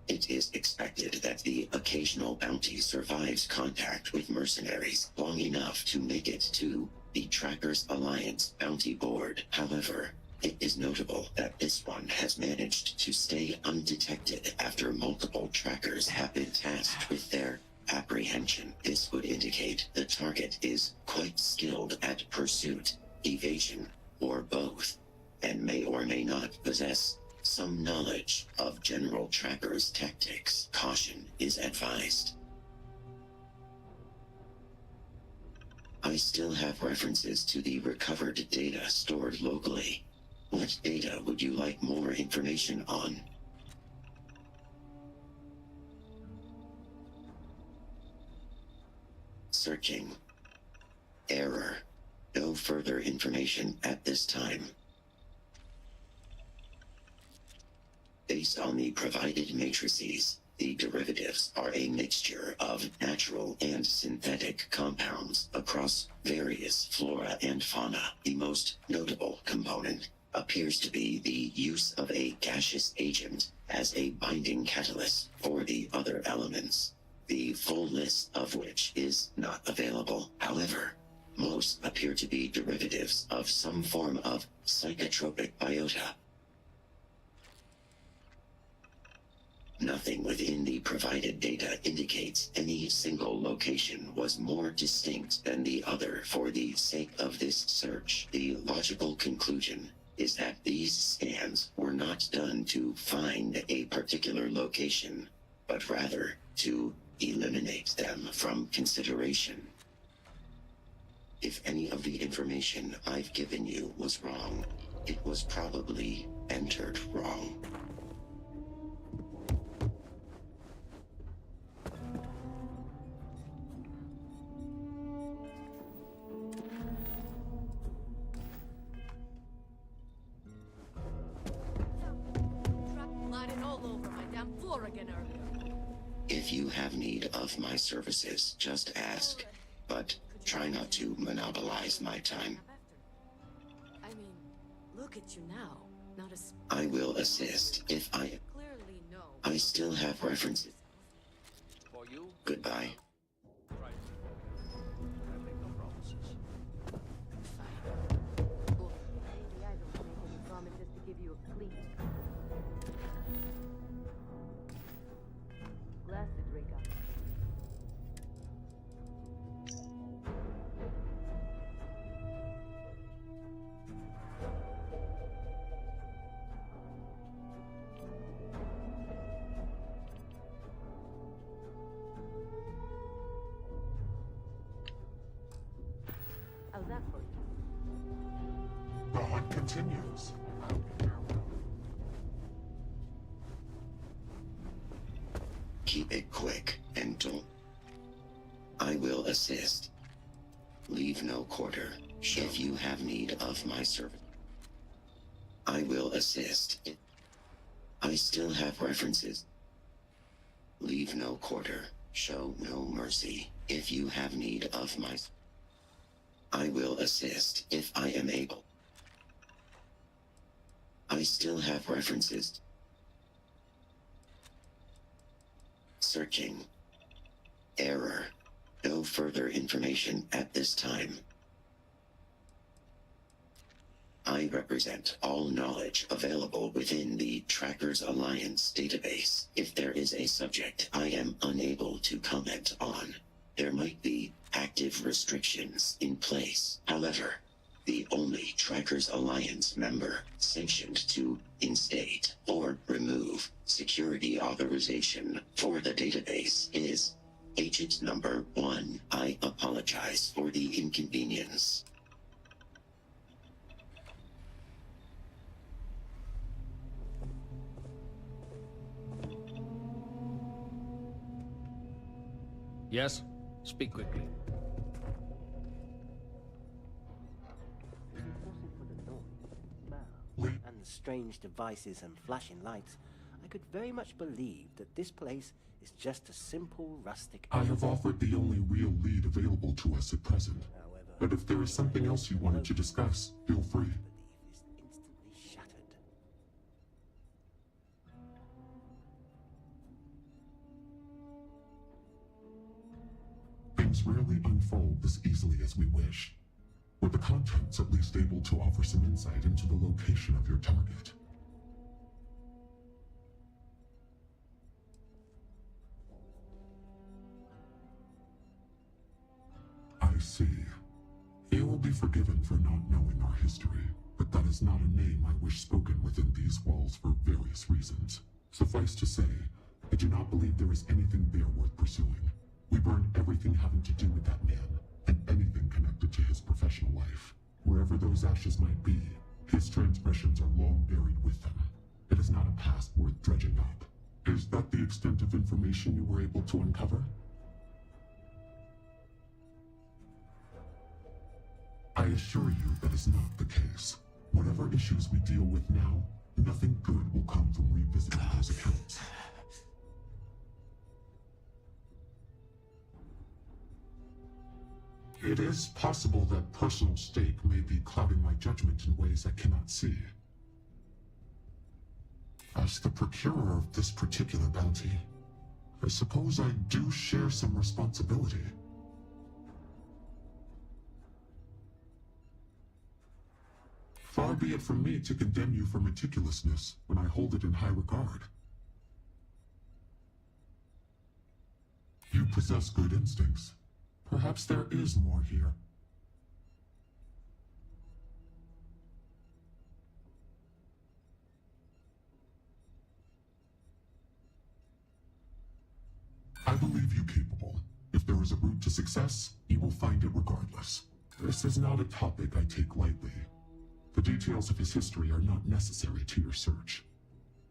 It is expected that the occasional bounty survives contact with mercenaries long enough to make it to the Trackers Alliance bounty board. However, it is notable that this one has managed to stay undetected after multiple trackers have been tasked with their apprehension. This would indicate the target is quite skilled at pursuit, evasion, or both, and may or may not possess some knowledge of general trackers' tactics. Caution is advised. I still have references to the recovered data stored locally. What data would you like more information on? Searching. Error. No further information at this time. Based on the provided matrices, the derivatives are a mixture of natural and synthetic compounds across various flora and fauna. The most notable component appears to be the use of a gaseous agent as a binding catalyst for the other elements, the full list of which is not available. However, most appear to be derivatives of some form of psychotropic biota. Nothing within the provided data indicates any single location was more distinct than the other. For the sake of this search, the logical conclusion is that these scans were not done to find a particular location, but rather to eliminate them from consideration. If any of the information I've given you was wrong, it was probably entered wrong. If you have need of my services, just ask, but try not to monopolize my time. I mean, look at you now. Not as I will assist if I... clearly know. I still have references. For you, Goodbye. right. I make no promises. Maybe I don't make any promises to give you a clean. Glass to drink up. How's that for you? The hunt continues. Keep it quick and don't... I will assist. Leave no quarter. If you have need of my service, I will assist. I still have references. Leave no quarter. Show no mercy. If you have need of my... I will assist if I am able. I still have references. Searching. Error. No further information at this time. I represent all knowledge available within the Trackers Alliance database. If there is a subject I am unable to comment on, there might be active restrictions in place. However, the only Trackers Alliance member sanctioned to instate or remove security authorization for the database is Agent Number 1. I apologize for the inconvenience. Yes? Speak quickly. If it wasn't for the noise, smell, and the strange devices and flashing lights, I could very much believe that this place is just a simple rustic... I have offered the only real lead available to us at present. But if there is something else you wanted to discuss, feel free. ...belief is instantly shattered. Things rarely unfold this easily as we wish. Were the contents at least able to offer some insight into the location of your target? I see. You will be forgiven for not knowing our history, but that is not a name I wish spoken within these walls for various reasons. Suffice to say, I do not believe there is anything there worth pursuing. We burned everything having to do with that man, and anything connected to his professional life. Wherever those ashes might be, His transgressions are long buried with them. It is not a past worth dredging up. Is that the extent of information you were able to uncover? I assure you that is not the case. Whatever issues we deal with now, nothing good will come from revisiting those accounts. It is possible that personal stake may be clouding my judgment in ways I cannot see. As the procurer of this particular bounty, I suppose I do share some responsibility. Far be it from me to condemn you for meticulousness when I hold it in high regard. You possess good instincts. Perhaps there is more here. I believe you capable. If there is a route to success, you will find it regardless. This is not a topic I take lightly. The details of his history are not necessary to your search.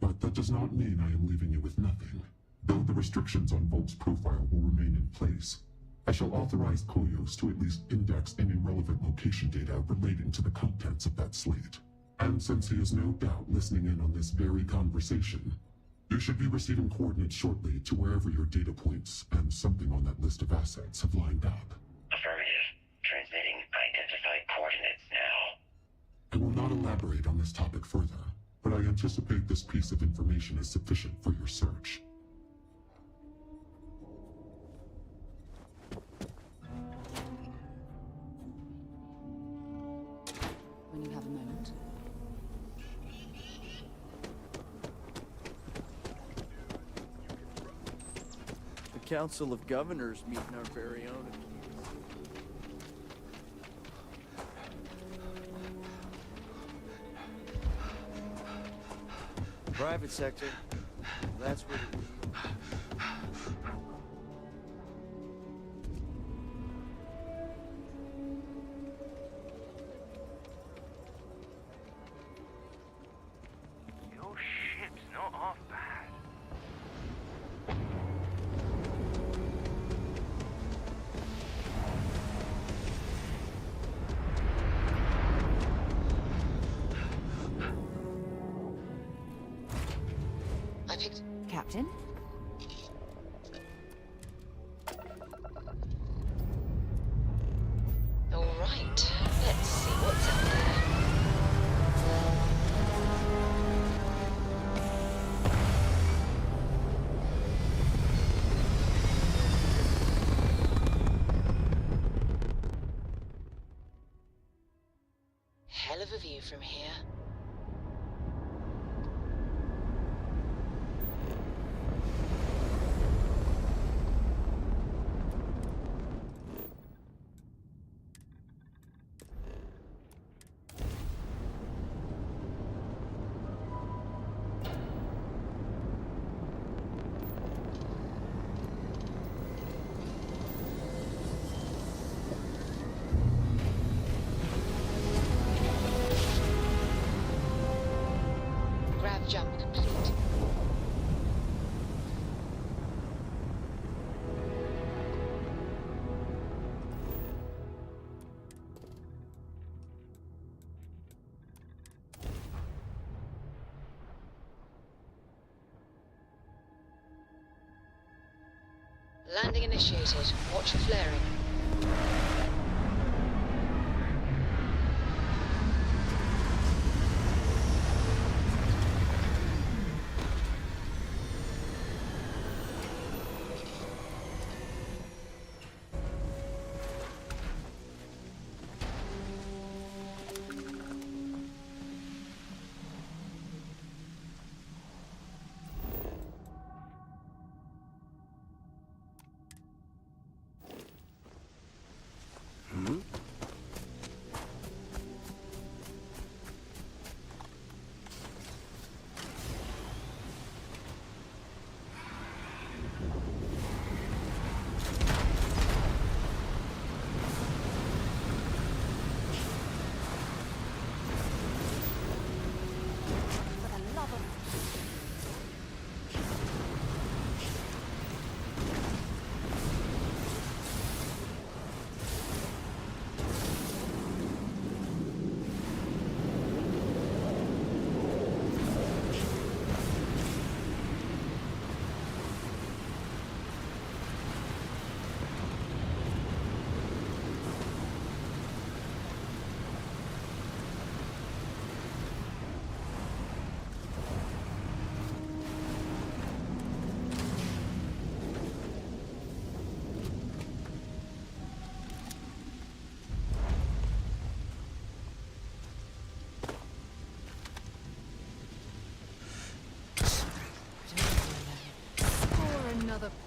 But that does not mean I am leaving you with nothing. Though the restrictions on Volk's profile will remain in place, I shall authorize Koyos to at least index any relevant location data relating to the contents of that slate. And since he is no doubt listening in on this very conversation, you should be receiving coordinates shortly to wherever your data points and something on that list of assets have lined up. Affirmative. Transmitting identified coordinates now. I will not elaborate on this topic further, but I anticipate this piece of information is sufficient for your search. When you have a moment. The Council of Governors meeting our very own. Private sector. That's where the... Your ship's not half bad. I picked... Captain? All right. Let's see what's out there. Hell of a view from here. Grav jump complete. Landing initiated. Watch for flaring.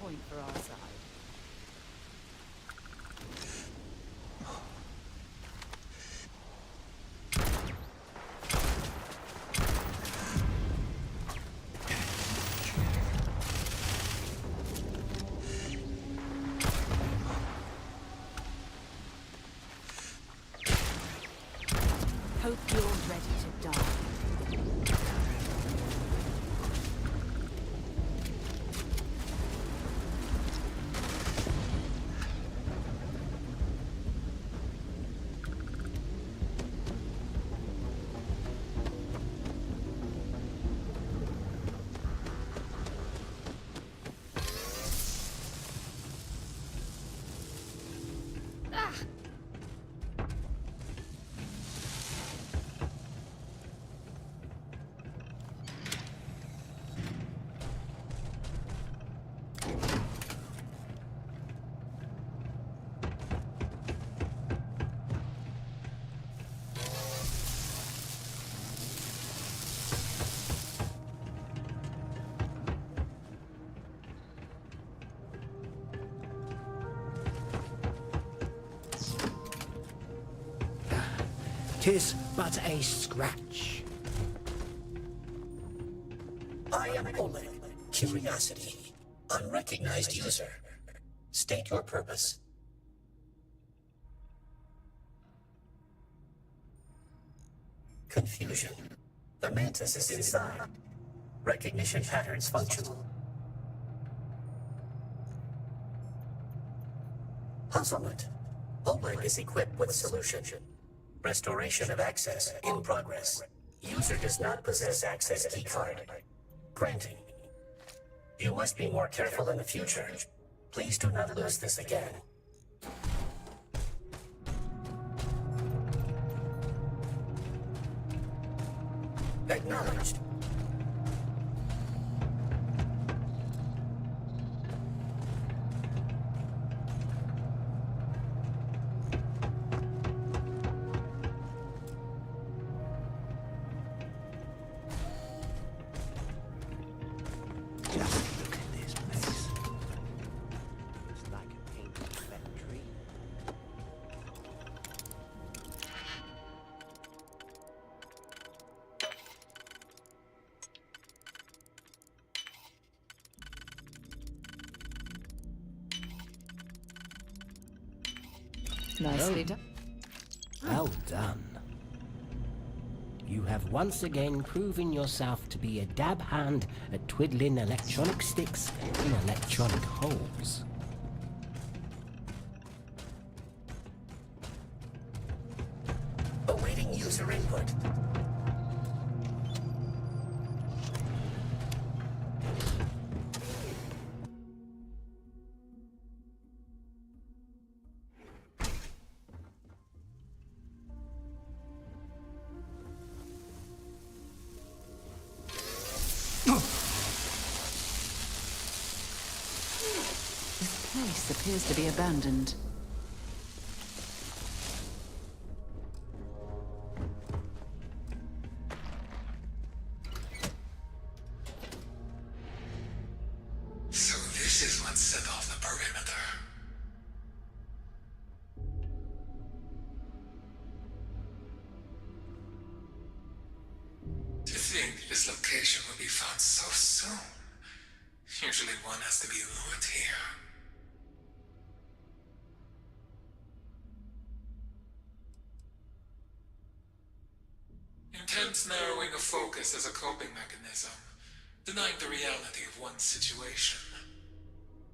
point for our side. Hope you're ready to die. Tis but a scratch. I am Oleg, Curiosity, unrecognized user. State your purpose. Confusion. The Mantis is inside. Recognition patterns functional. Puzzlement. Oleg is equipped with solution. Restoration of access in progress. User does not possess access keycard. Granting. You must be more careful in the future. Please do not lose this again. Acknowledged. Just look at this place. It's like a painted factory. Nicely done. Well done. You have once again proven yourself to be a dab hand at twiddling electronic sticks in electronic holes. Awaiting user input. This place appears to be abandoned. So this is what set off the perimeter. To think this location will be found so soon. Usually one has to be lured here. Intense narrowing of focus as a coping mechanism, denying the reality of one's situation.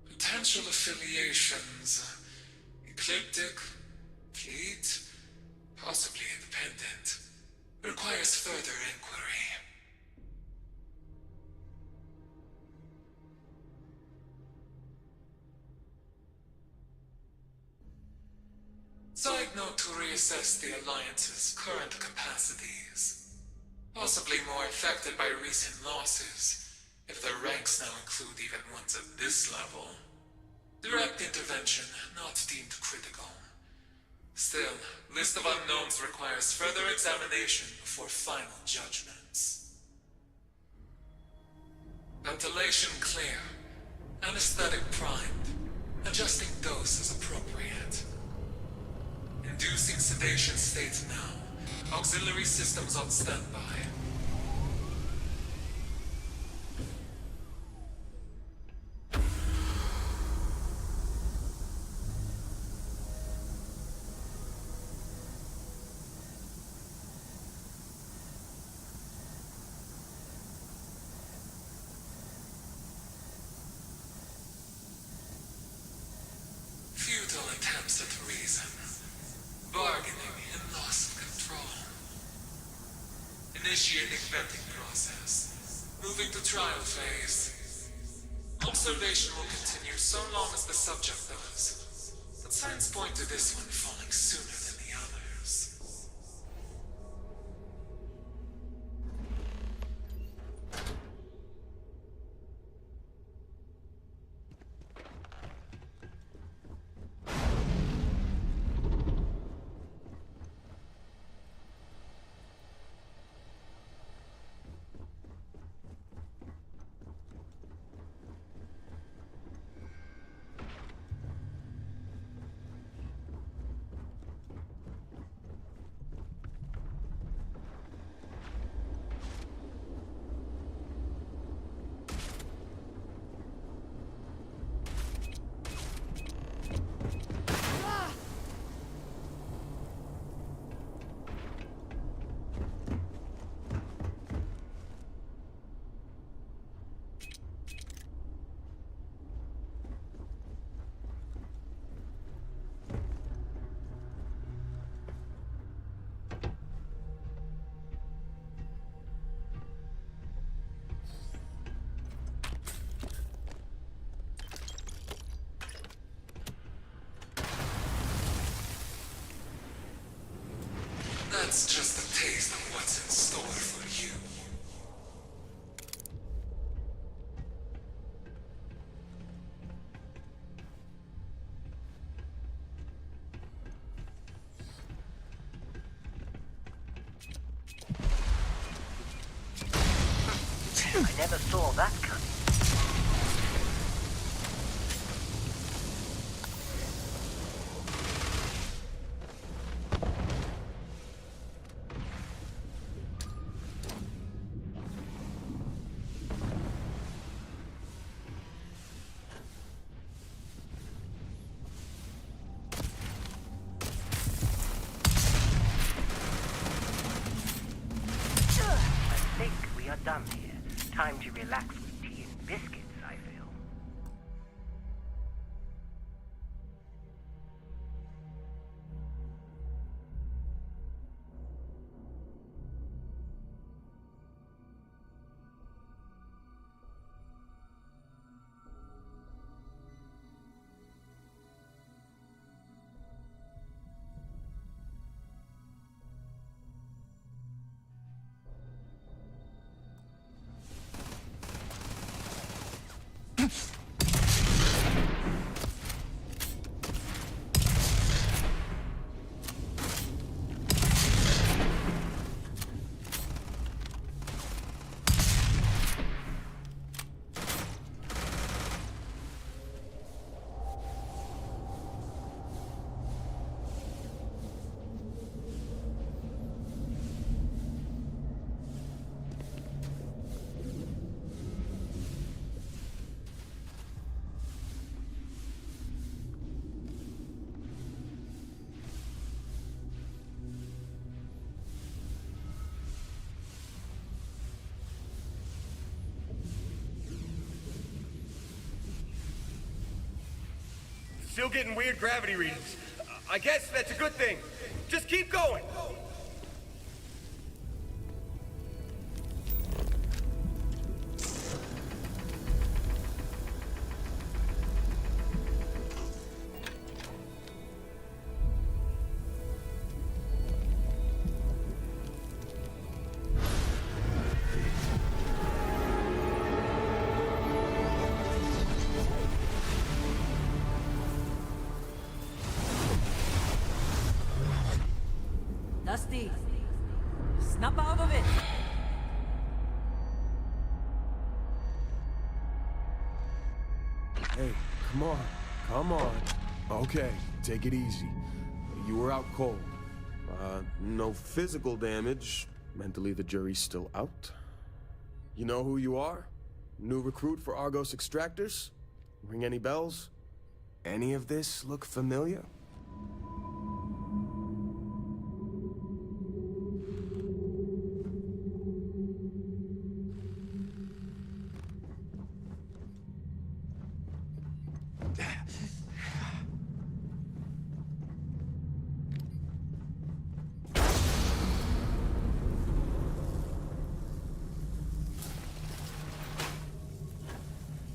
Potential affiliations, ecliptic, fleet, possibly independent, requires further inquiry. Side note to reassess the Alliance's current capacities. Possibly more affected by recent losses, if their ranks now include even ones at this level. Direct intervention not deemed critical. Still, list of unknowns requires further examination before final judgments. Ventilation clear. Anesthetic primed. Adjusting dose as appropriate. Inducing sedation state now. Auxiliary systems on standby. Futile attempts at reason. Bargaining and loss of control. Initiating vetting process. Moving to trial phase. Observation will continue so long as the subject does. But signs point to this one falling sooner than the others. That's just a taste of what's in store for you. I never saw that coming. Done here. Time to relax with tea and biscuits, I feel. Still getting weird gravity readings. I guess that's a good thing. Just keep going. Dusty, snap out of it! Hey, come on. Come on. Okay, take it easy. You were out cold. No physical damage. Mentally, the jury's still out. You know who you are? New recruit for Argos Extractors? Ring any bells? Any of this look familiar?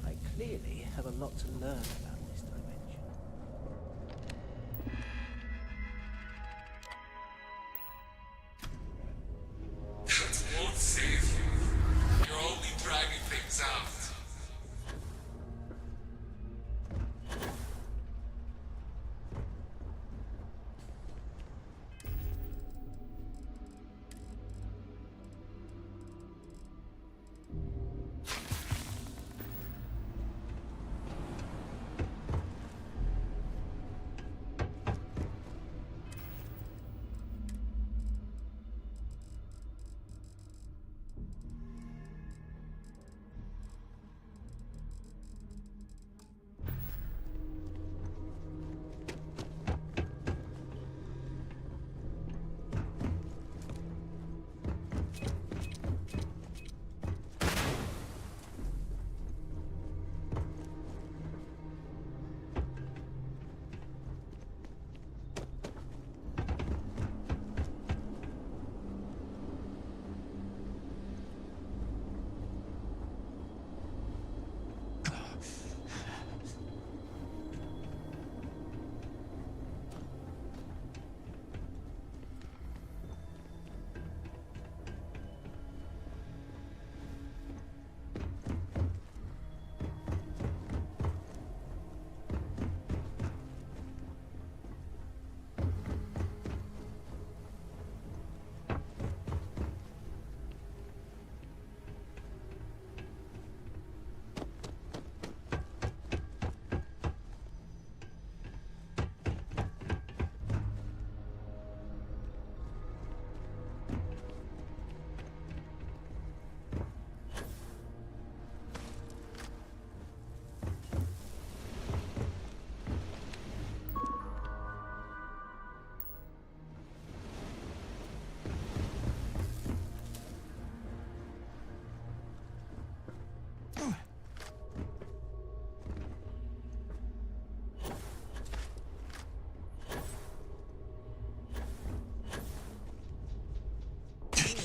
I clearly have a lot to learn about this dimension. That won't save you. You're only dragging things out.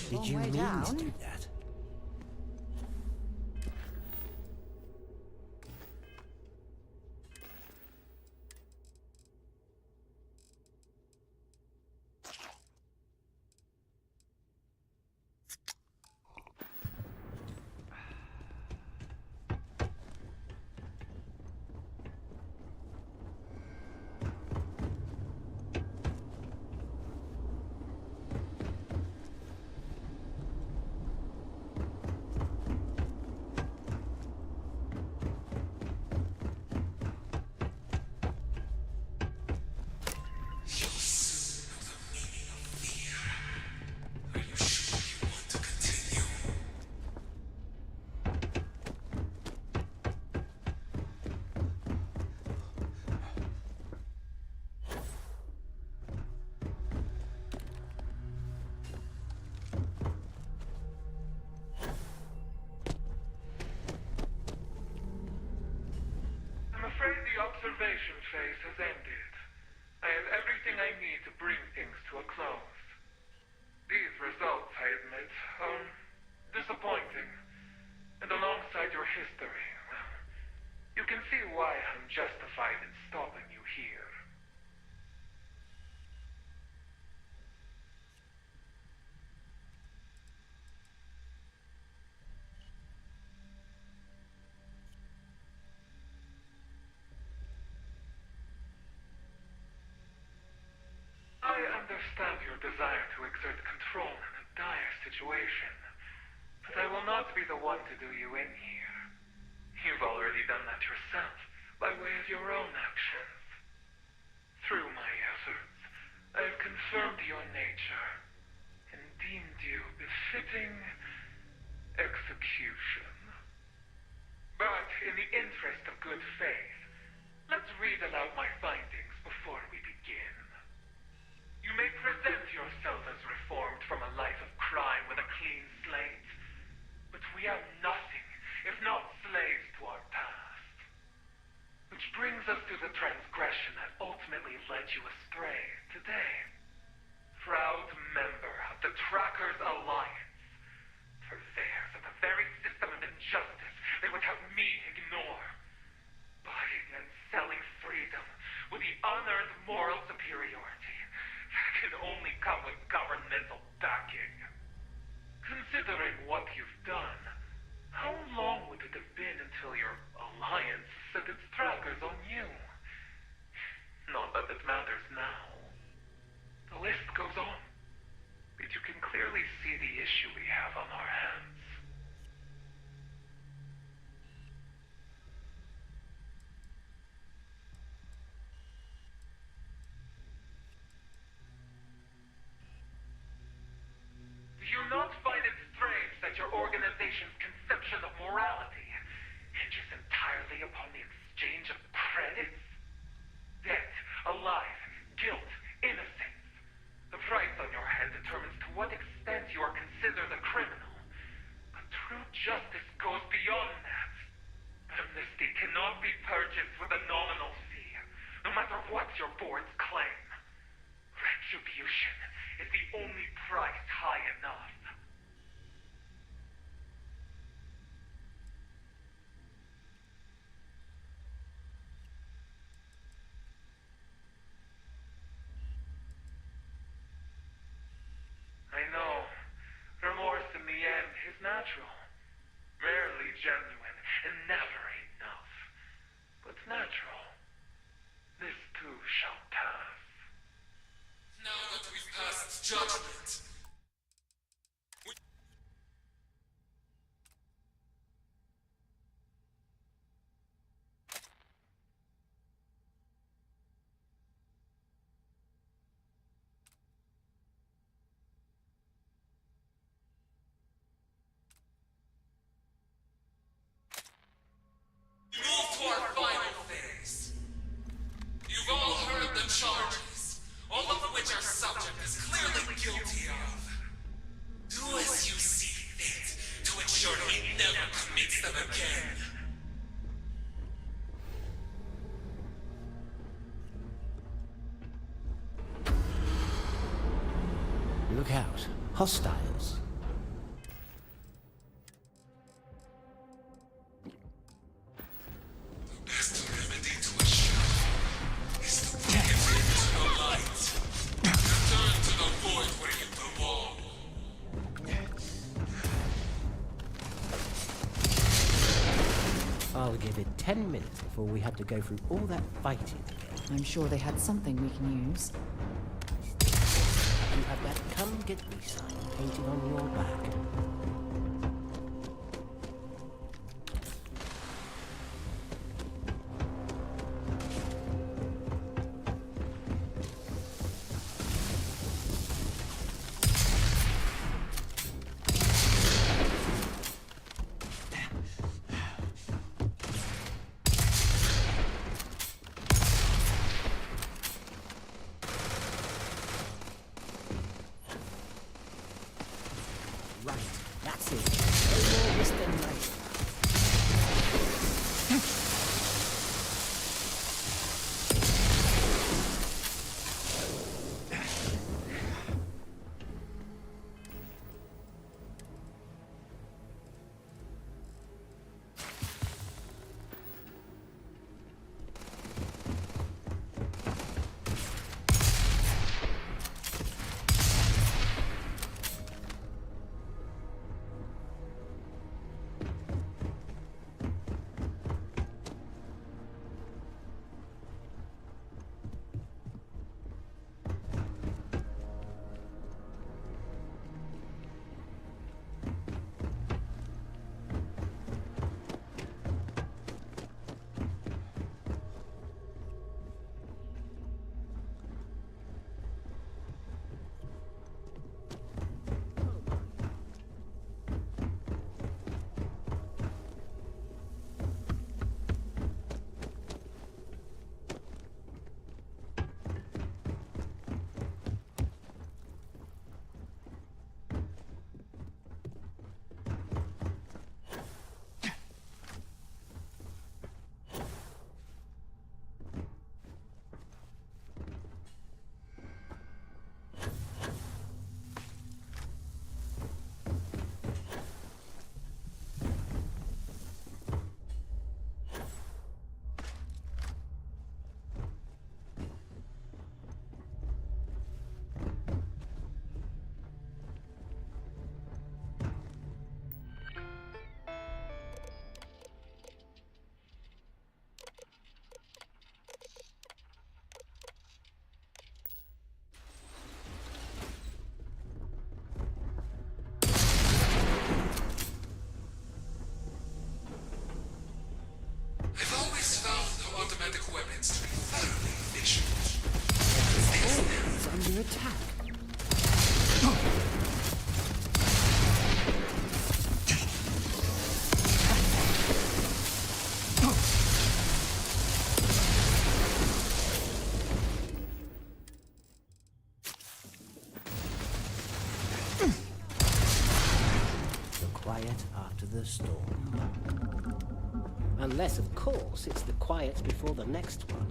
Did you mean to do that? Observation phase has ended. I have everything I need to bring things to a close. These results, I admit, are disappointing. And alongside your history, well, you can see why I'm justified in stopping you here. I understand your desire to exert control in a dire situation, but I will not be the one to do you in here. You've already done that yourself by way of your own actions. Through my efforts, I have confirmed your nature and deemed you befitting execution. But in the interest of good faith, let's read aloud my findings before we begin. You may present yourself as reformed from a life of crime with a clean slate, but we are nothing if not slaves to our past. Which brings us to the transgression that ultimately led you astray today. Proud member of the Trackers Alliance, purveyors of the very system of injustice they would have me ignore. Buying and selling freedom with the unearned moral superiority that can only come with governmental backing. Considering what you've done, how long would it have been until your alliance set its trackers on you? Not that it matters now. The list goes on, but you can clearly see the issue we have on our hands. Do you not find it strange that your organization's conception of morality hinges entirely upon the exchange of credits? Debt, alive, guilt, innocence. The price on your head determines to what extent you are considered a criminal. But true justice goes beyond that. Amnesty cannot be purchased with a nominal fee, no matter what your boards claim. Retribution is the only price high enough. I know. Remorse in the end is natural. Rarely genuine and never enough. But natural. This too shall pass. Now that we've passed judgment, we move to our final phase. You've all heard the charges, all of which our subject is clearly guilty of. Do as you see fit to ensure he never commits them again. Look out. Hostiles. The best remedy to a shadow is to give it to the light. Return to the void where you belong. I'll give it 10 minutes before we have to go through all that fighting again. I'm sure they had something we can use. You have that "Come Get Me" sign painted on your back. Right, now attack. The quiet after the storm. Unless, of course, it's the quiet before the next one.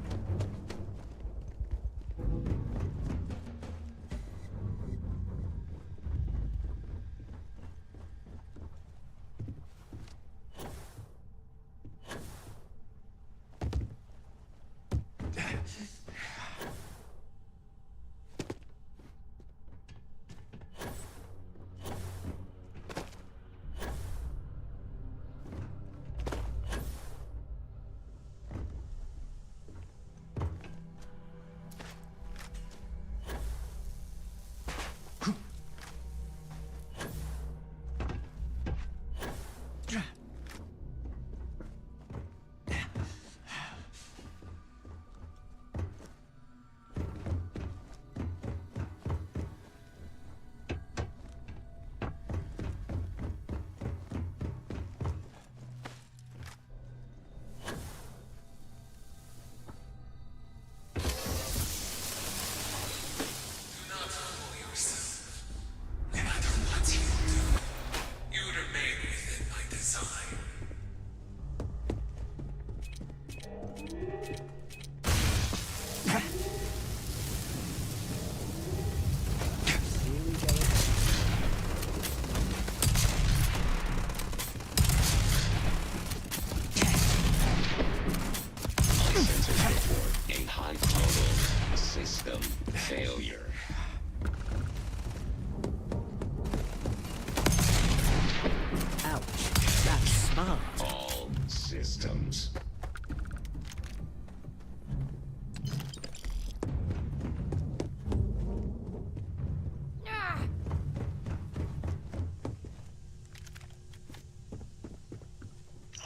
Failure. Ouch, that's smart. All systems.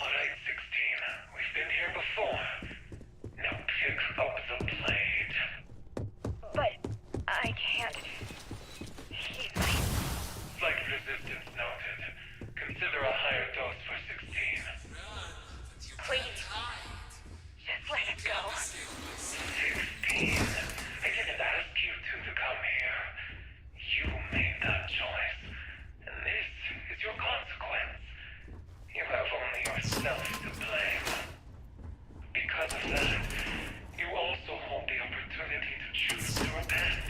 Alright, 16. We've been here before. Now pick up the blade. But I can't. He might. Slight resistance noted. Consider a higher dose for 16. Please. Just let it go. 16. I didn't ask you two to come here. You made that choice. And this is your consequence. You have only yourself to blame. Because of that, you also hold the opportunity to choose to repent.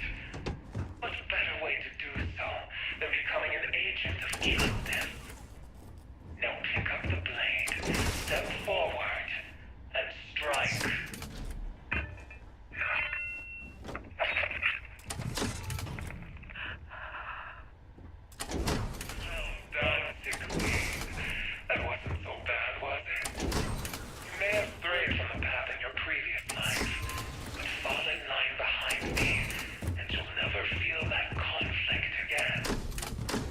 What better way to do so than becoming an agent of justice? Now pick up the blade, step forward, and strike. Done, 16. That wasn't so bad, was it? You may have strayed from the path in your previous life, but fall in line behind me, and you'll never feel that conflict again.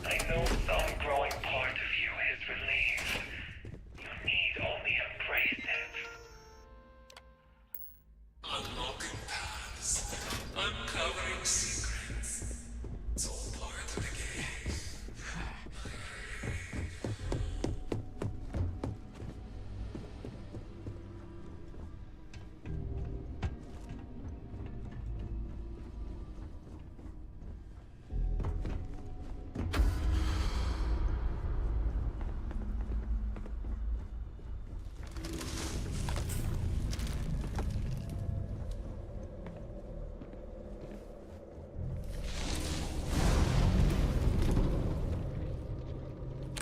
I know some growing part of you is relieved. You need only embrace it. Unlocking paths, uncovering secrets. It's all part of the game.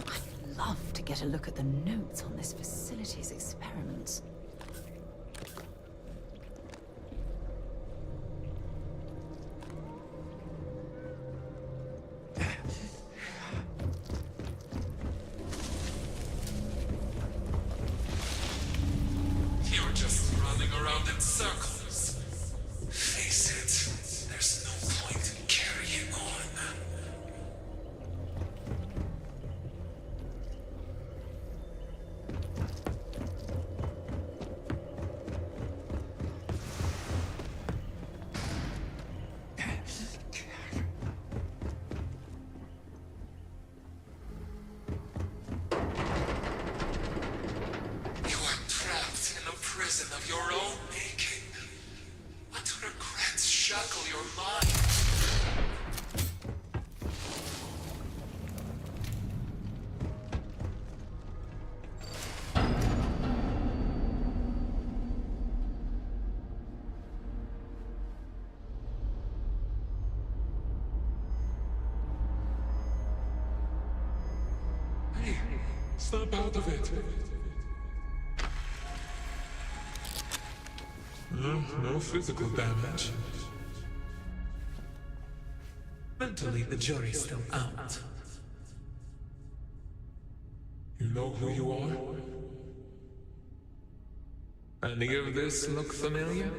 I'd love to get a look at the notes on this facility's experiments. You're just running around in circles. Face it, there's no point in carrying on. Hey, snap out of it. No physical damage. Mentally, the jury's still out. You know who you are? Any of this look familiar?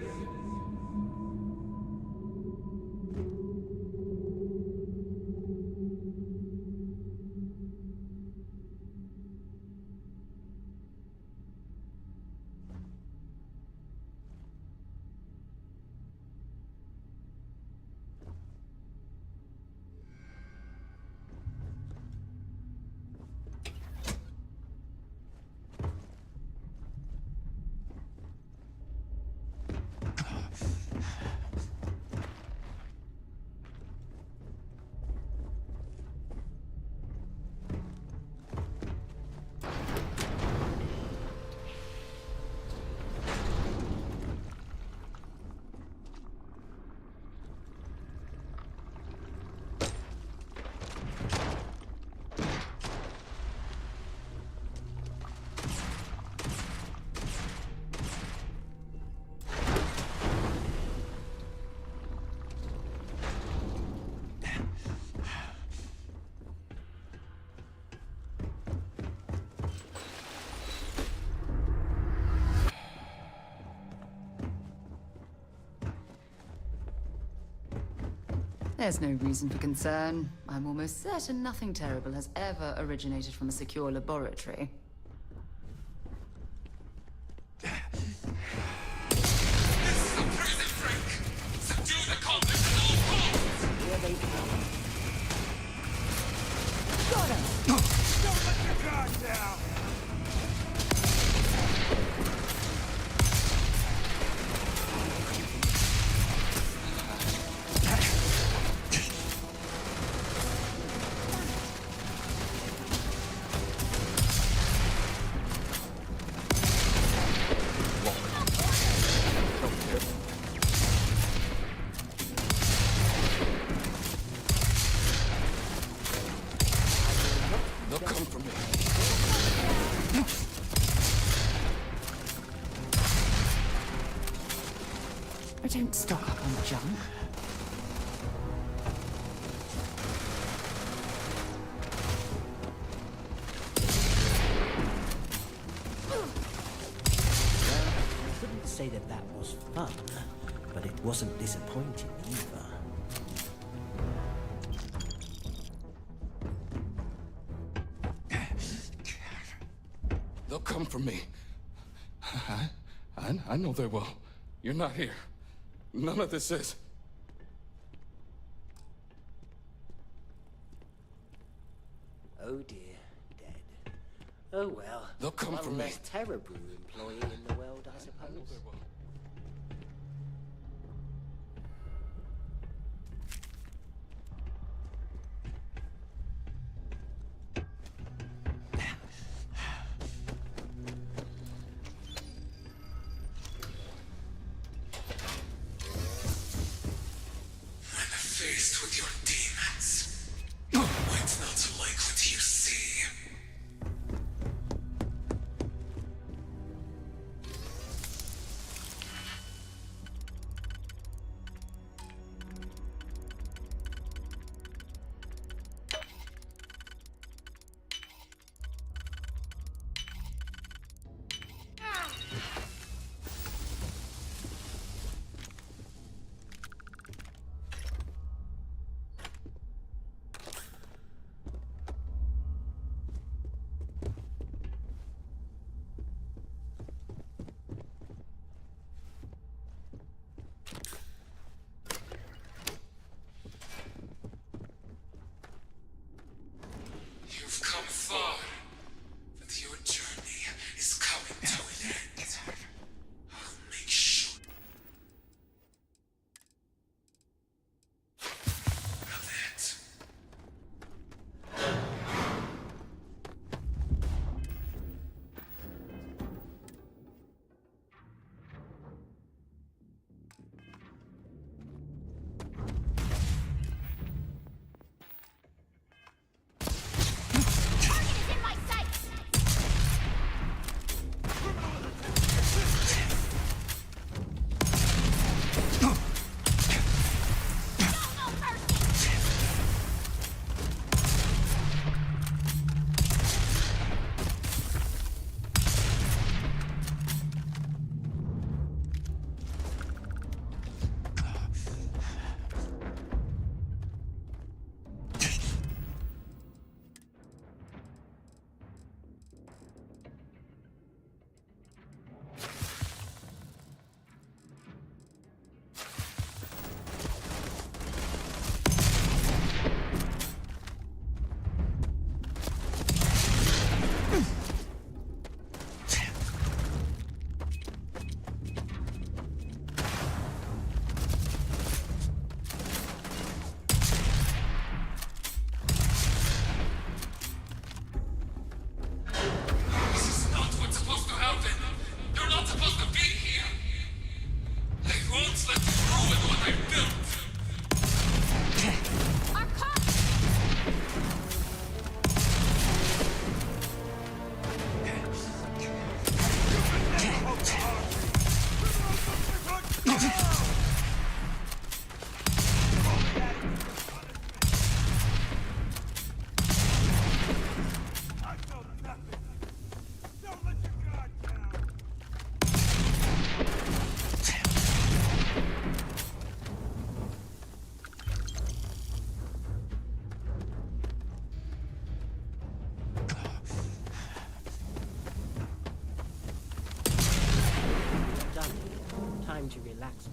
There's no reason for concern. I'm almost certain nothing terrible has ever originated from a secure laboratory. This is a prison break! Subdue the cultists at all costs! Here they come. Got him! Don't let your guard down! They'll come for me. I don't stock up on junk. I couldn't say that that was fun, but it wasn't disappointing either. They'll come for me. I know they will. You're not here. None of this is. Oh dear, dead. Oh well. They'll come for One me. less Terror Brew employee in the world, I suppose. Faced with your demons, might not like what you see. Time to relax.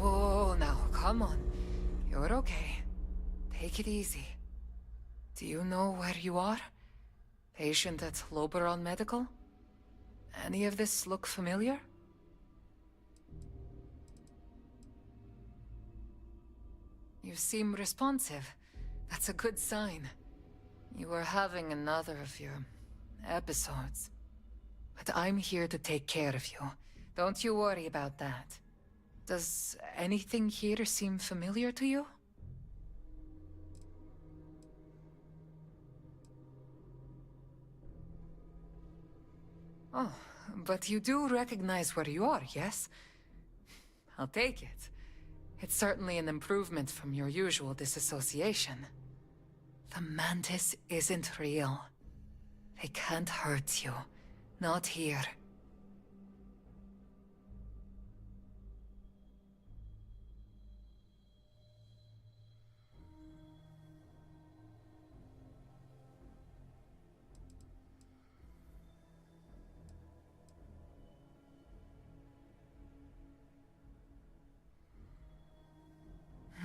Oh, now, come on. You're okay. Take it easy. Do you know where you are? Patient at Loberon Medical? Any of this look familiar? You seem responsive. That's a good sign. You were having another of your episodes. But I'm here to take care of you. Don't you worry about that. Does anything here seem familiar to you? Oh, but you do recognize where you are, yes? I'll take it. It's certainly an improvement from your usual disassociation. The Mantis isn't real. They can't hurt you. Not here.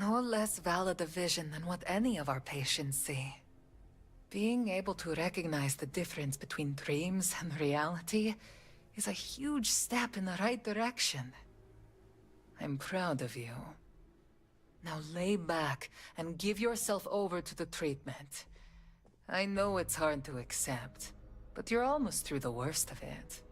No less valid a vision than what any of our patients see. Being able to recognize the difference between dreams and reality is a huge step in the right direction. I'm proud of you. Now lay back and give yourself over to the treatment. I know it's hard to accept, but you're almost through the worst of it.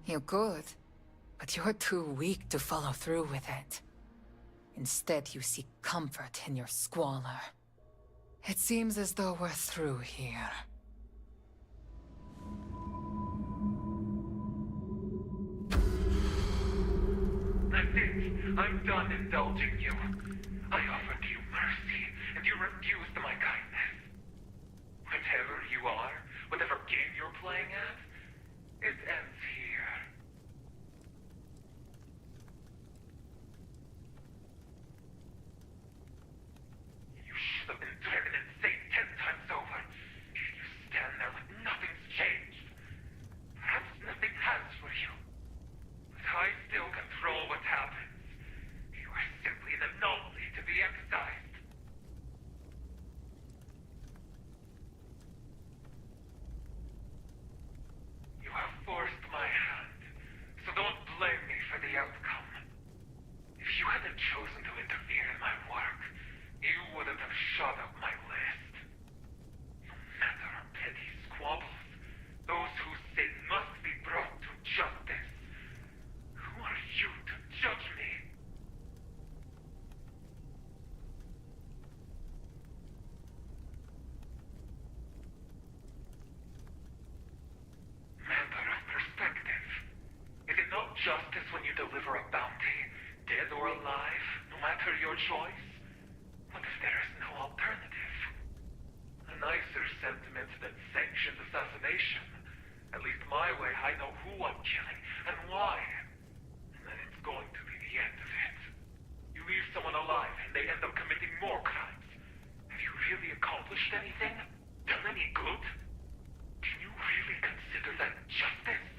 You're good, but you're too weak to follow through with it. Instead, you seek comfort in your squalor. It seems as though we're through here. That's it. I'm done indulging you. I offered you mercy, and you refused my kindness. Whatever you are, whatever game you're playing at, it ends here. You should have been driven insane 10 times over. You stand there like nothing's changed. Perhaps nothing has for you. But I still control what happens. You are simply an anomaly to be excised. You have forced my hand, so don't blame me for the outcome. If you hadn't chosen to interfere in my work, you wouldn't have shot up my list. No matter our petty squabbles, those who sin must be brought to justice. Who are you to judge me? Matter of perspective. Is it not justice when you deliver a bounty, dead or alive, no matter your choice? What if there is no alternative? A nicer sentiment than sanctioned assassination. At least my way, I know who I'm killing and why. And then it's going to be the end of it. You leave someone alive and they end up committing more crimes. Have you really accomplished anything? Done any good? Can you really consider that justice?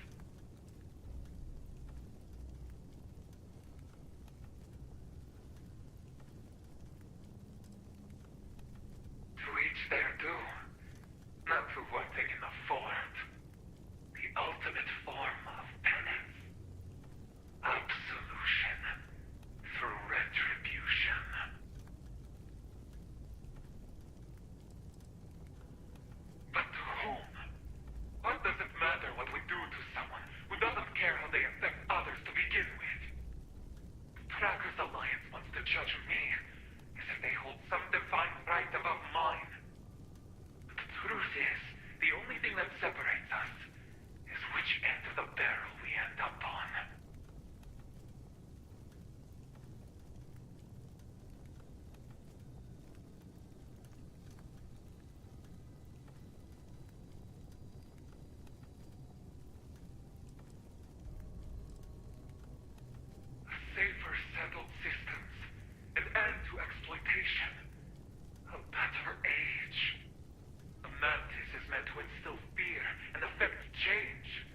change.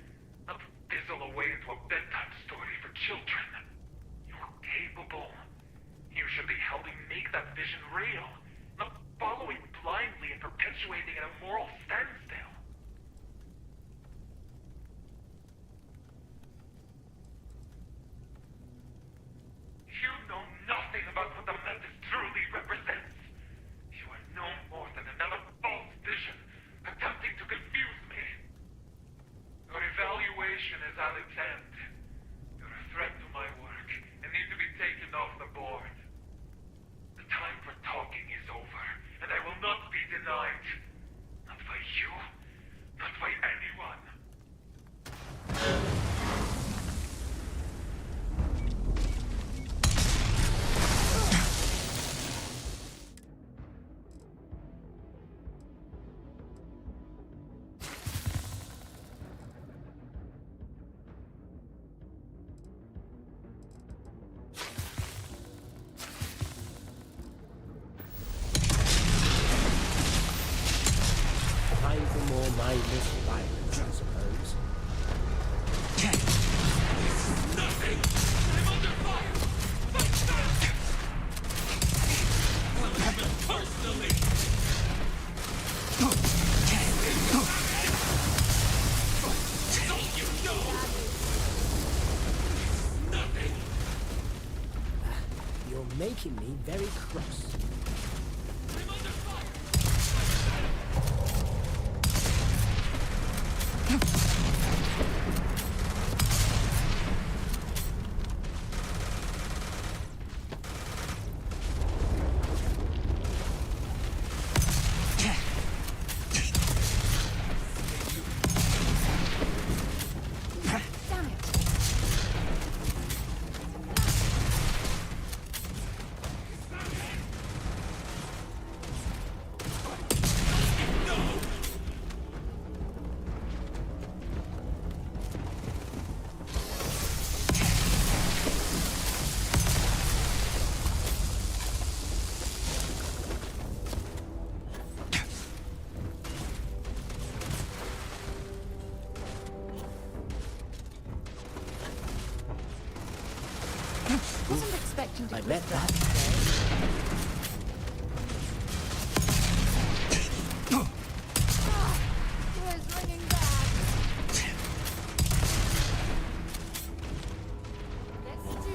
Not fizzle away into a bedtime story for children. You're capable. You should be helping make that vision real, not following blindly and perpetuating an immoral standstill. You know nothing about what the Mantis truly represents. You are no more than another false vision, attempting to confuse me. Your evaluation is at its end. You're a threat to my work, and need to be taken off the board. The time for talking is over, and I will not be denied. Not by you, not by anyone. Time for more mindless violence, I suppose. Nothing! I'm under fire! Fight back! Well, personally! Don't you know? Nothing! You're making me very cross. I'm under fire! Wasn't expecting to I get bet that. Ears ringing back. Let's do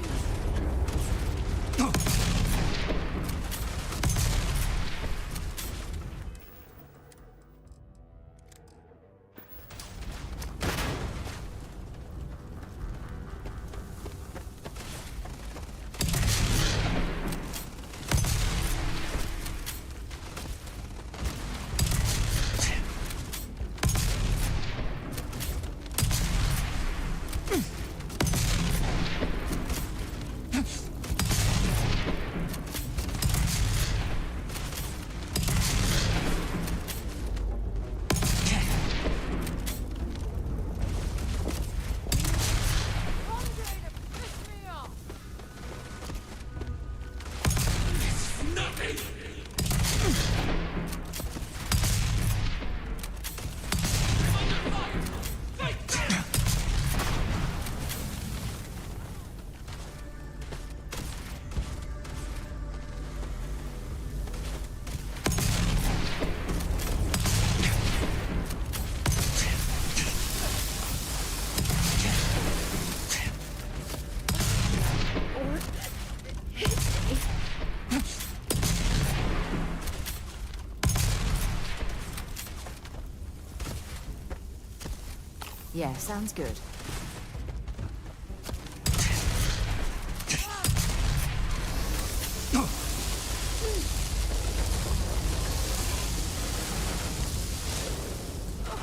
Yeah, sounds good.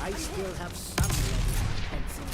I still have some level of pencil.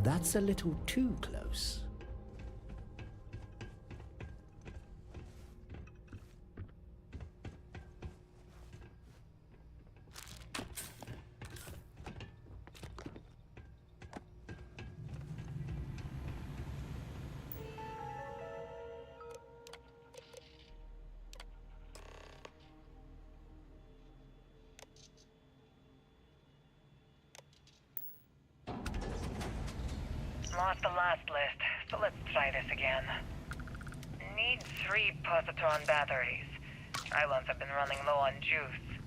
That's a little too close. Lost the last list, so let's try this again. Need 3 positron batteries. Islands have been running low on juice.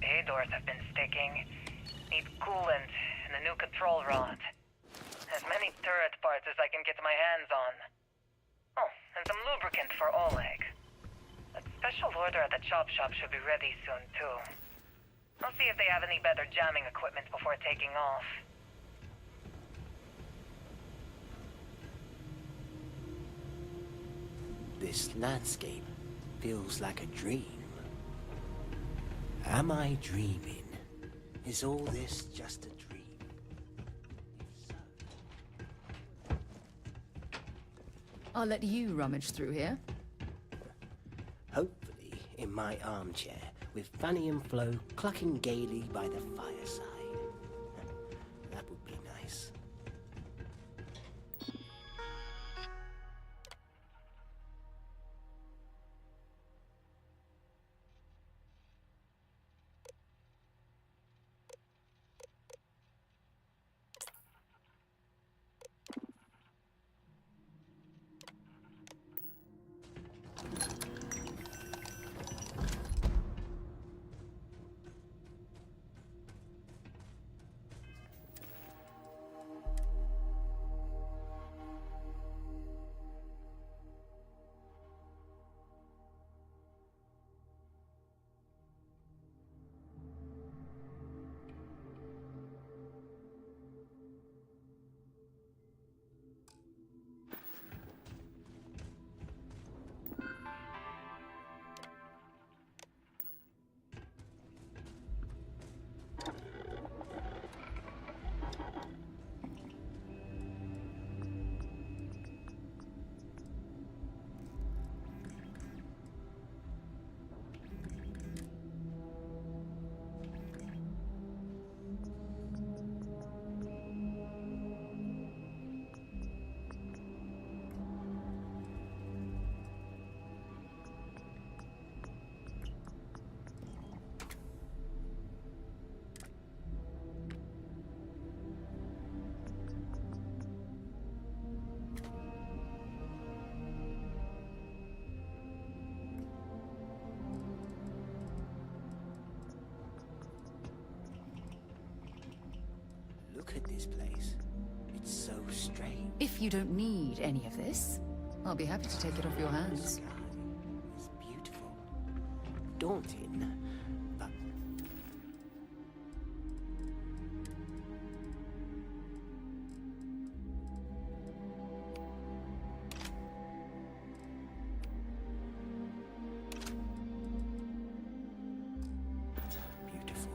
Bay doors have been sticking. Need coolant and a new control rod. As many turret parts as I can get my hands on. Oh, and some lubricant for Oleg. That special order at the chop shop should be ready soon, too. I'll see if they have any better jamming equipment before taking off. This landscape feels like a dream. Am I dreaming? Is all this just a dream? I'll let you rummage through here. Hopefully in my armchair, with Fanny and Flo clucking gaily by the fireside. That would be nice. Look at this place. It's so strange. If you don't need any of this, I'll be happy to take it off your hands. It's beautiful. Daunting, but... beautiful.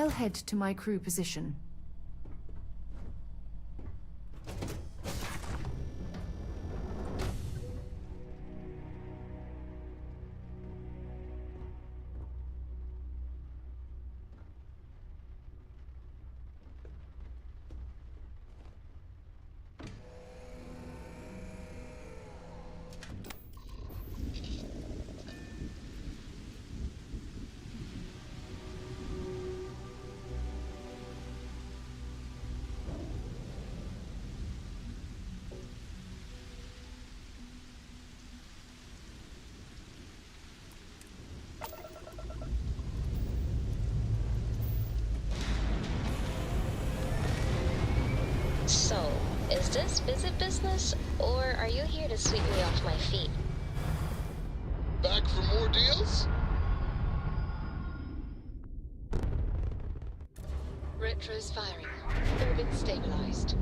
I'll head to my crew position. So, is this visit business, or are you here to sweep me off my feet? Back for more deals? Retro's firing. Orbit stabilized.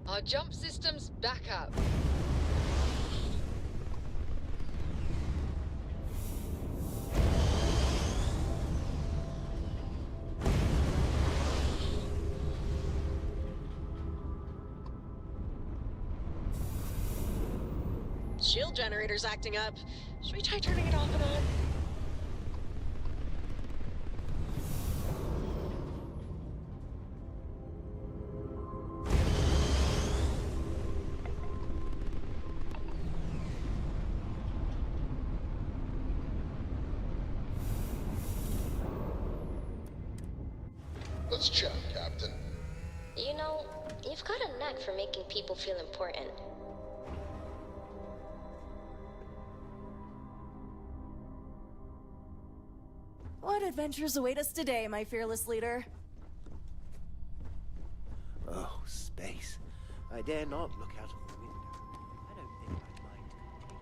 Our jump systems back up. Shield generator's acting up. Should we try turning it off and on? Let's chat, Captain. You know, you've got a knack for making people feel important. What adventures await us today, my fearless leader? Oh, space. I dare not look out of the window. I don't think I'd mind completely.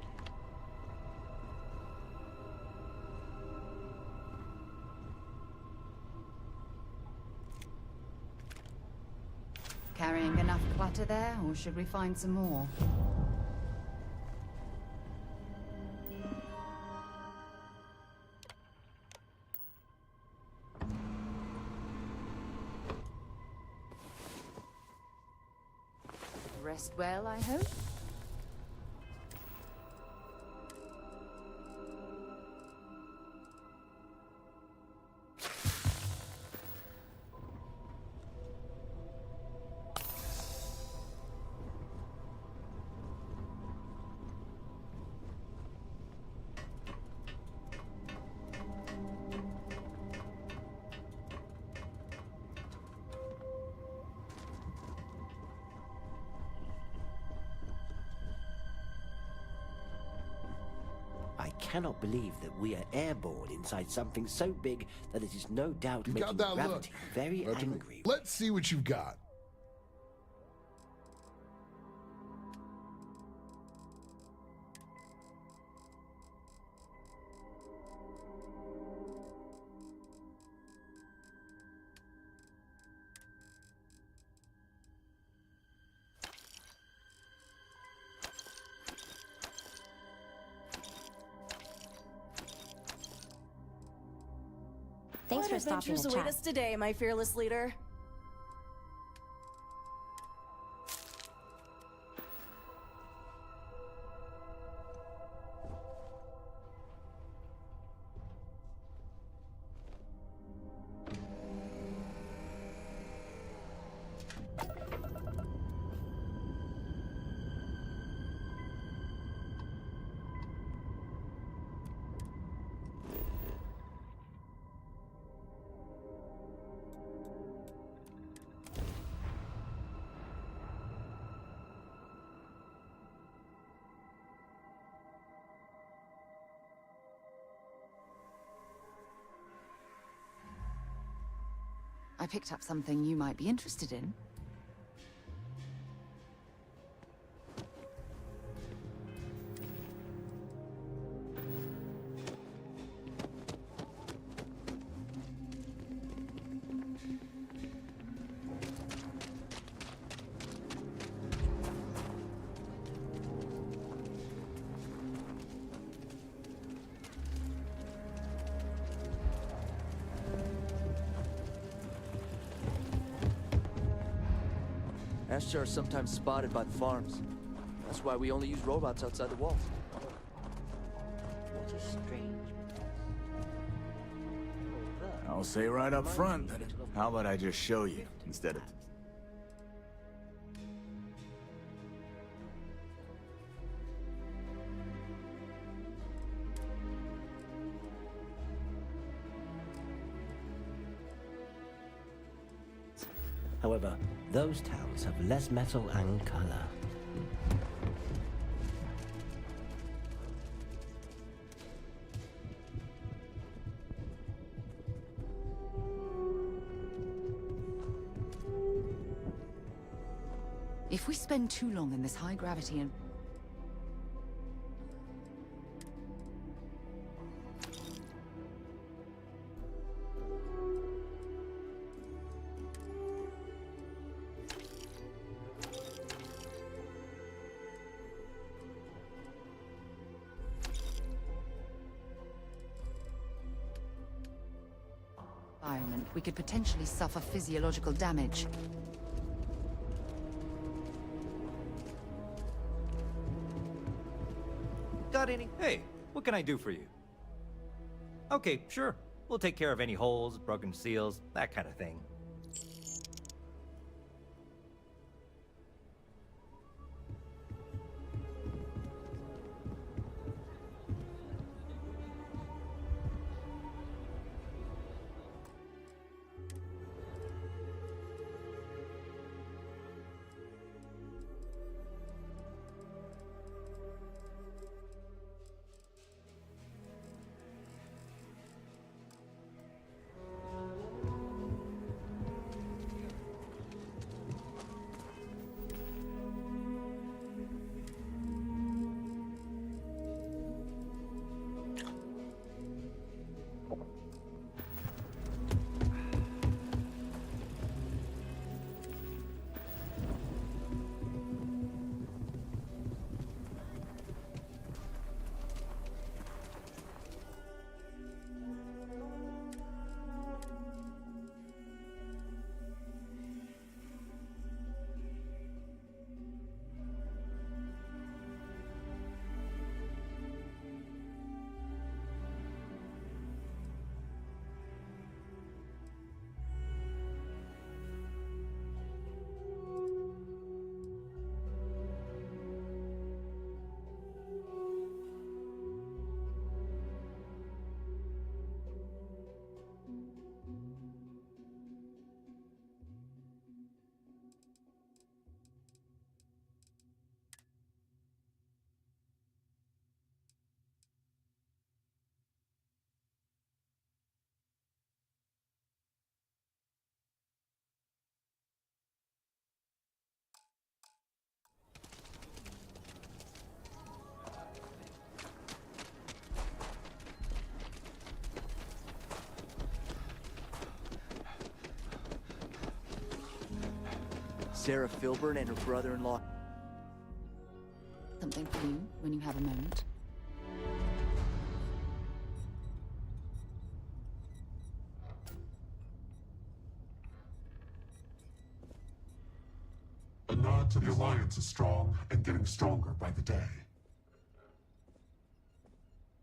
Carrying enough clutter there, or should we find some more? Rest well, I hope? cannot believe that we are airborne inside something so big that it is no doubt You making got that gravity look. very Let me- angry. Let's see what you've got. Thanks What for stopping adventures to await chat. us today, my fearless leader? I picked up something you might be interested in. Ashtar are sometimes spotted by the farms. That's why we only use robots outside the walls. What a strange I'll say right up front that how about I just show you instead of... However, those towns have less metal and color. If we spend too long in this high gravity and... environment, we could potentially suffer physiological damage. Got any? Hey, what can I do for you? Okay, sure. We'll take care of any holes, broken seals, that kind of thing. Sarah Filburn and her brother-in-law. Something for you when you have a moment. A nod to the Alliance is strong and getting stronger by the day.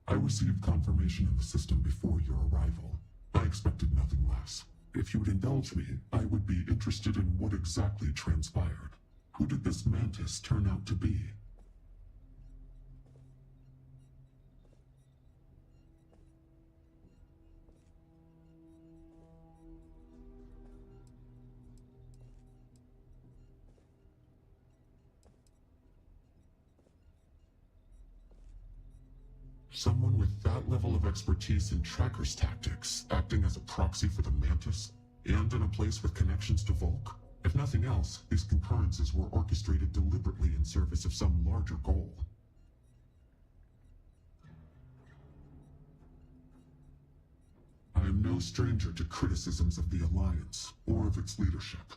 I received confirmation in the system before your arrival. I expected nothing less. If you would indulge me, I would be interested in what exactly transpired. Who did this Mantis turn out to be? Someone with that level of expertise in Tracker's tactics, acting as a proxy for the Mantis, and in a place with connections to Volk? If nothing else, these concurrences were orchestrated deliberately in service of some larger goal. I am no stranger to criticisms of the Alliance, or of its leadership.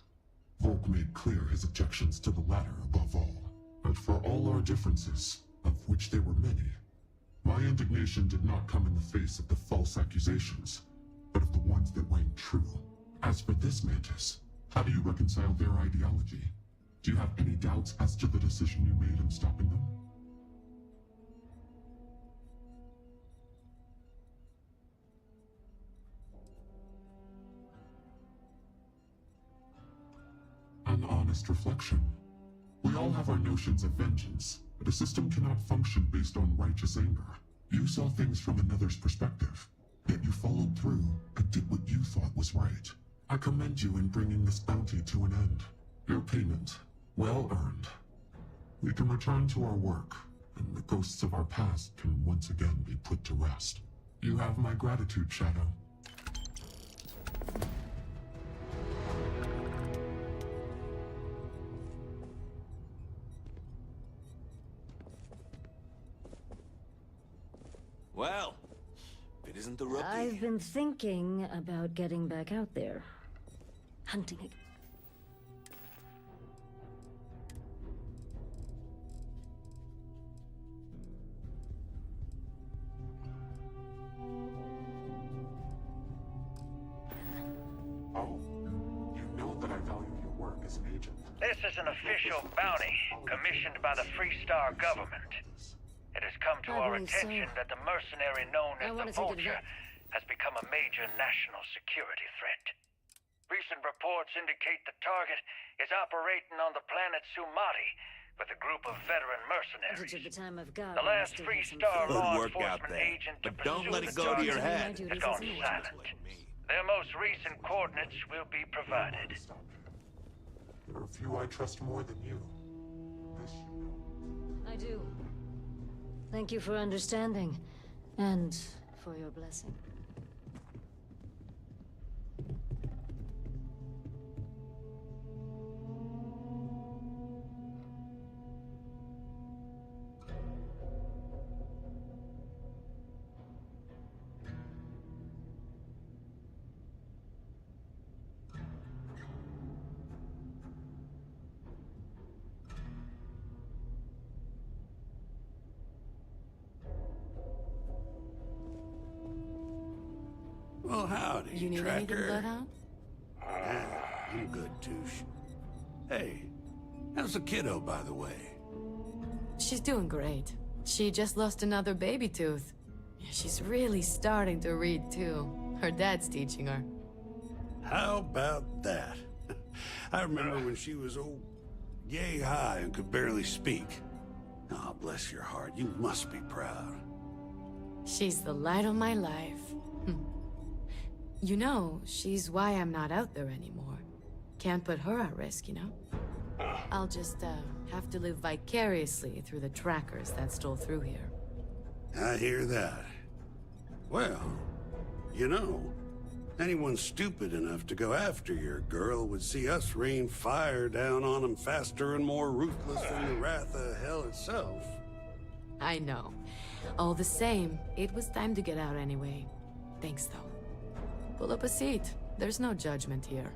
Volk made clear his objections to the latter above all. But for all our differences, of which there were many, my indignation did not come in the face of the false accusations, but of the ones that rang true. As for this Mantis, how do you reconcile their ideology? Do you have any doubts as to the decision you made in stopping them? An honest reflection. We all have our notions of vengeance, but a system cannot function based on righteous anger. You saw things from another's perspective, yet you followed through and did what you thought was right. I commend you in bringing this bounty to an end. Your payment, well earned. We can return to our work, and the ghosts of our past can once again be put to rest. You have my gratitude, Shadow. Well, if it isn't the rookie. I've been thinking about getting back out there. Hunting again. Oh, you know that I value your work as an agent. This is an official bounty commissioned by the Freestar government. It has come to our attention that the mercenary known as the Vulture has become a major national security threat. Recent reports indicate the target is operating on the planet Sumati with a group of veteran mercenaries. The last Freestar law enforcement agent to don't let it pursue the go to your target head. has gone silent. Their most recent coordinates will be provided. There are few I trust more than you. This you know. I do. Thank you for understanding, and for your blessing. Well, howdy, You need anything, Tracker. Bloodhound? Yeah, I'm good, Touche. Hey, how's the kiddo, by the way? She's doing great. She just lost another baby tooth. Yeah, she's really starting to read, too. Her dad's teaching her. How about that? I remember when she was yay high and could barely speak. Oh, bless your heart. You must be proud. She's the light of my life. You know, she's why I'm not out there anymore. Can't put her at risk, you know? I'll just, have to live vicariously through the trackers that stole through here. I hear that. Well, you know, anyone stupid enough to go after your girl would see us rain fire down on them faster and more ruthless than the wrath of hell itself. I know. All the same, it was time to get out anyway. Thanks, though. Pull up a seat. There's no judgment here.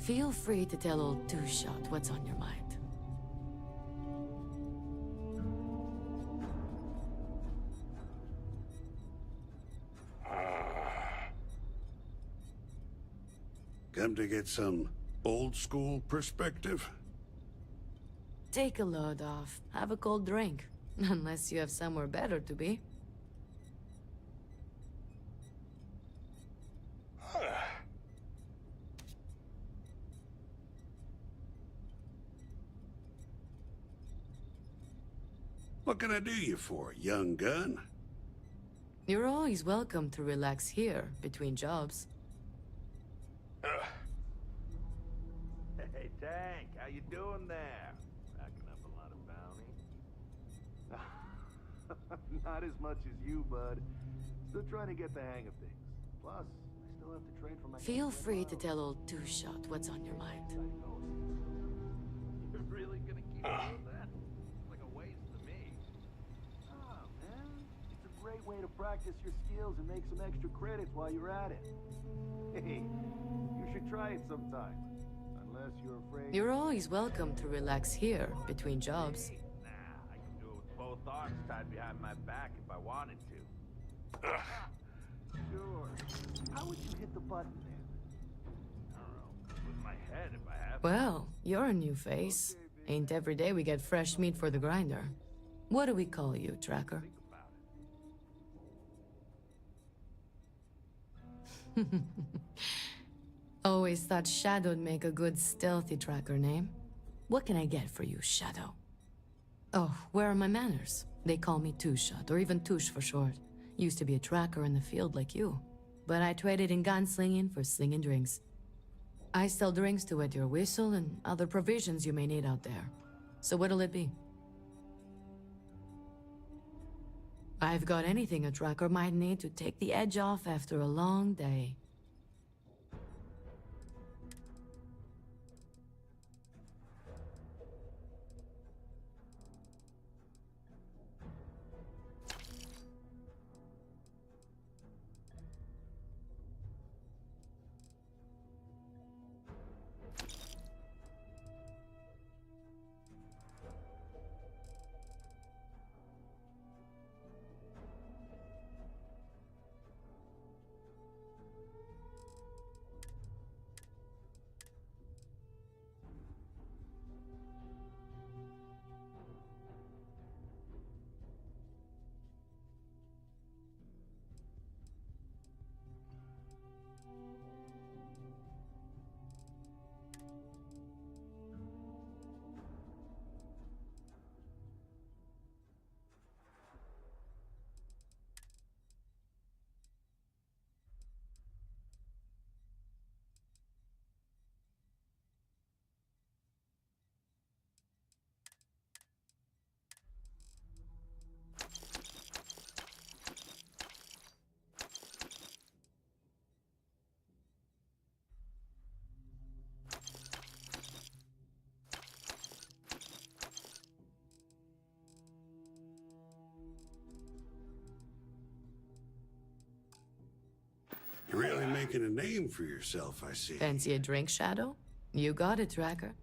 Feel free to tell old Two-Shot what's on your mind. Come to get some old school perspective? Take a load off. Have a cold drink. Unless you have somewhere better to be. What can I do you for, young gun? You're always welcome to relax here, between jobs. Hey, Tank, how you doing there? Racking up a lot of bounty? Not as much as you, bud. Still trying to get the hang of things. Plus, I still have to trade for my... Feel free to tell old Two-Shot what's on your mind. You're really gonna keep doing that? Like a waste to me. Ah, man. It's a great way to practice your skills and make some extra credits while you're at it. Hey, you should try it sometime. Unless you're afraid... You're always welcome to relax here, between jobs. Nah, I can do it with both arms tied behind my back if I wanted to. Sure. How would you hit the button then? I don't know. With my head if I have to. Well, you're a new face. Ain't every day we get fresh meat for the grinder. What do we call you, Tracker? Always thought Shadow'd make a good stealthy tracker name. What can I get for you, Shadow? Oh, where are my manners? They call me Two-Shot, or even Touche for short. Used to be a tracker in the field like you. But I traded in gunslinging for slinging drinks. I sell drinks to wet your whistle and other provisions you may need out there. So what'll it be? I've got anything a tracker might need to take the edge off after a long day. You're really making a name for yourself, I see. Fancy a drink, Shadow? You got it, Tracker.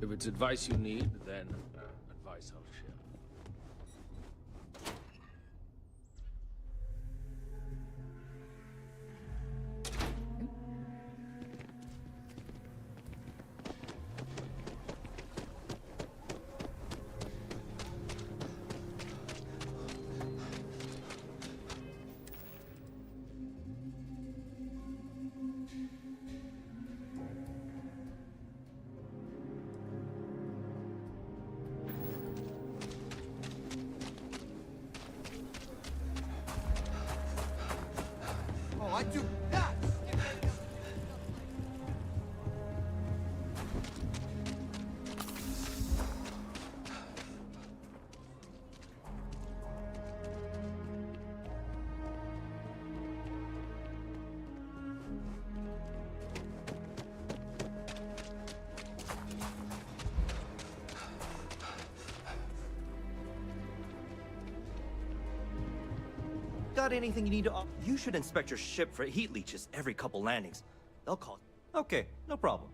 If it's advice you need, then advice I'll share. I do not! Got anything you need to... You should inspect your ship for heat leeches every couple landings. They'll call... Okay, no problem.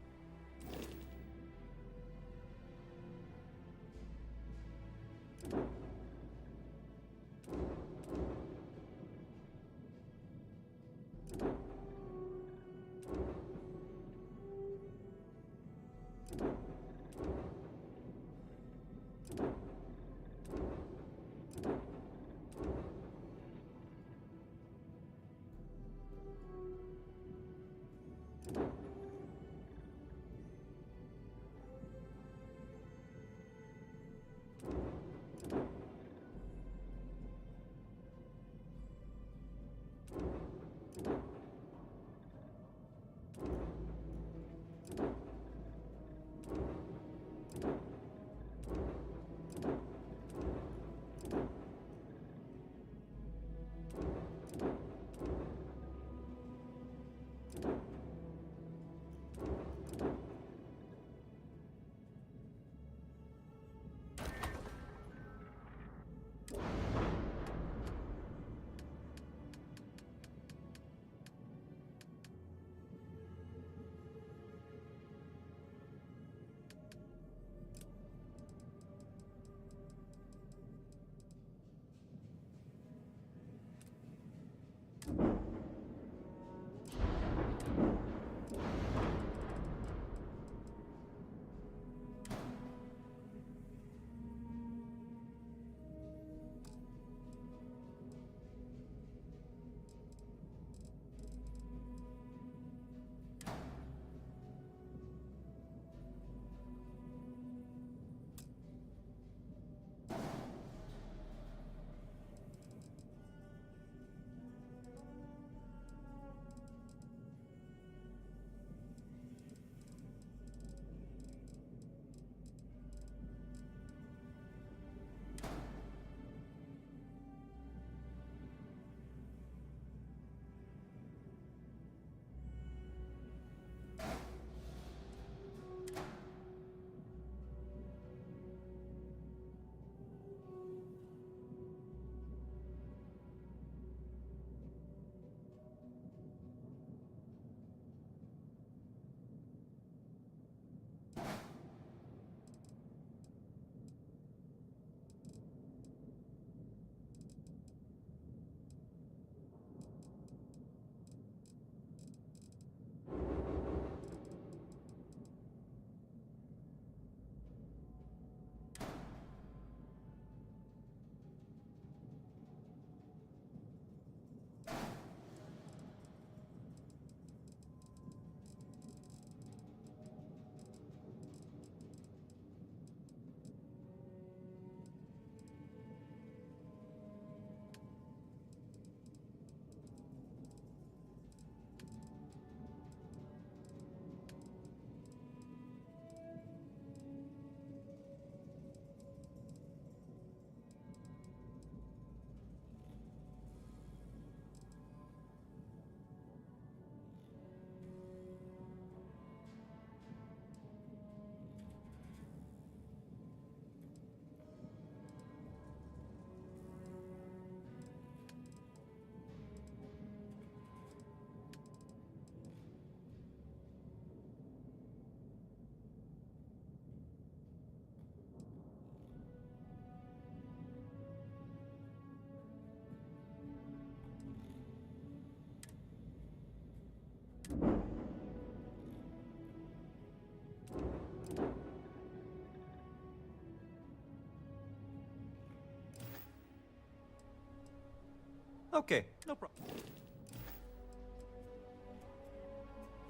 Okay, no problem.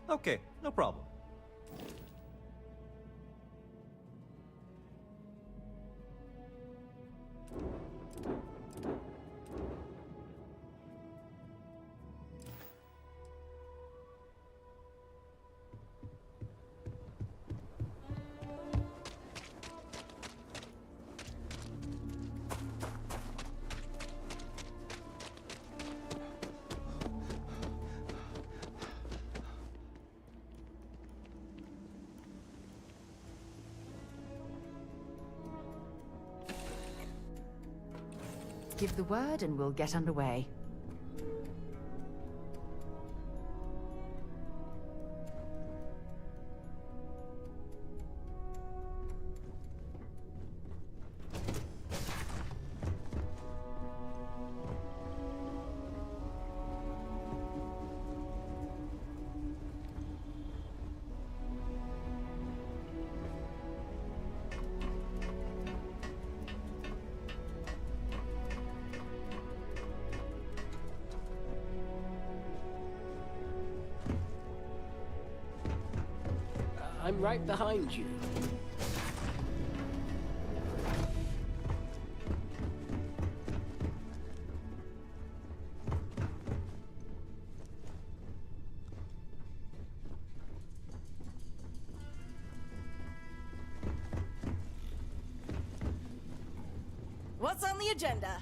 Okay, no problem. Give the word and we'll get underway. I'm right behind you. What's on the agenda?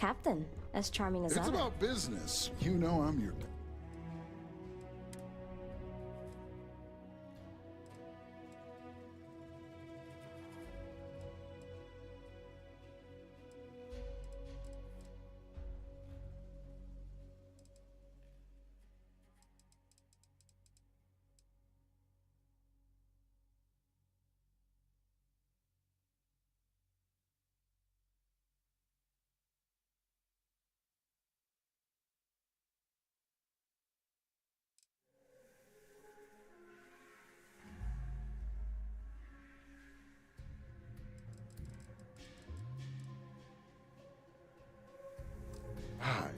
Captain, as charming as It's ever. about business. You know I'm your... Hi.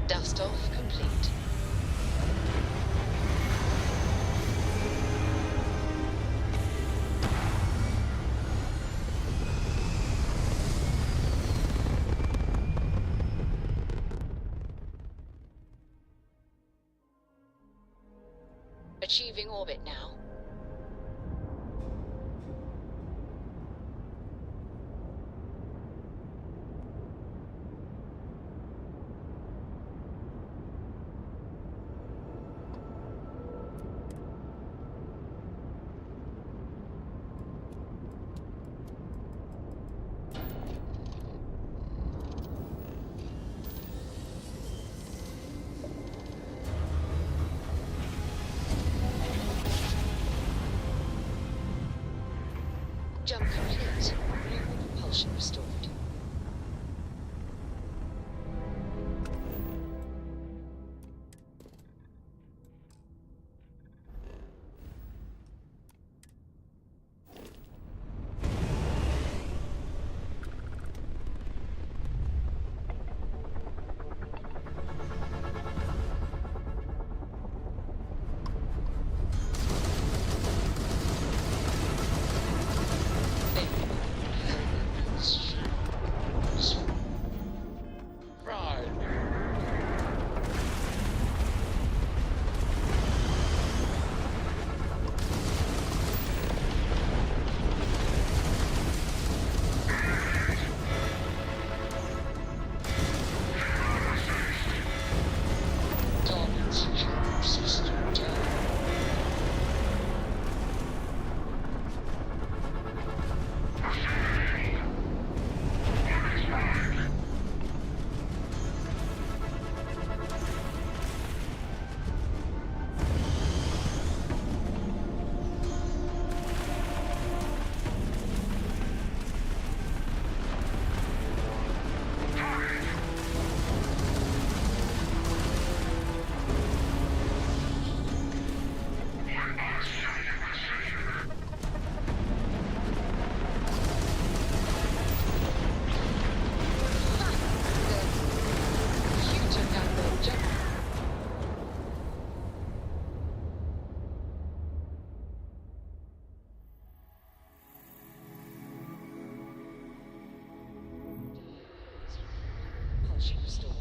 Dust off complete. Achieving orbit now. Jump complete. Normal propulsion restored. Propulsion restored.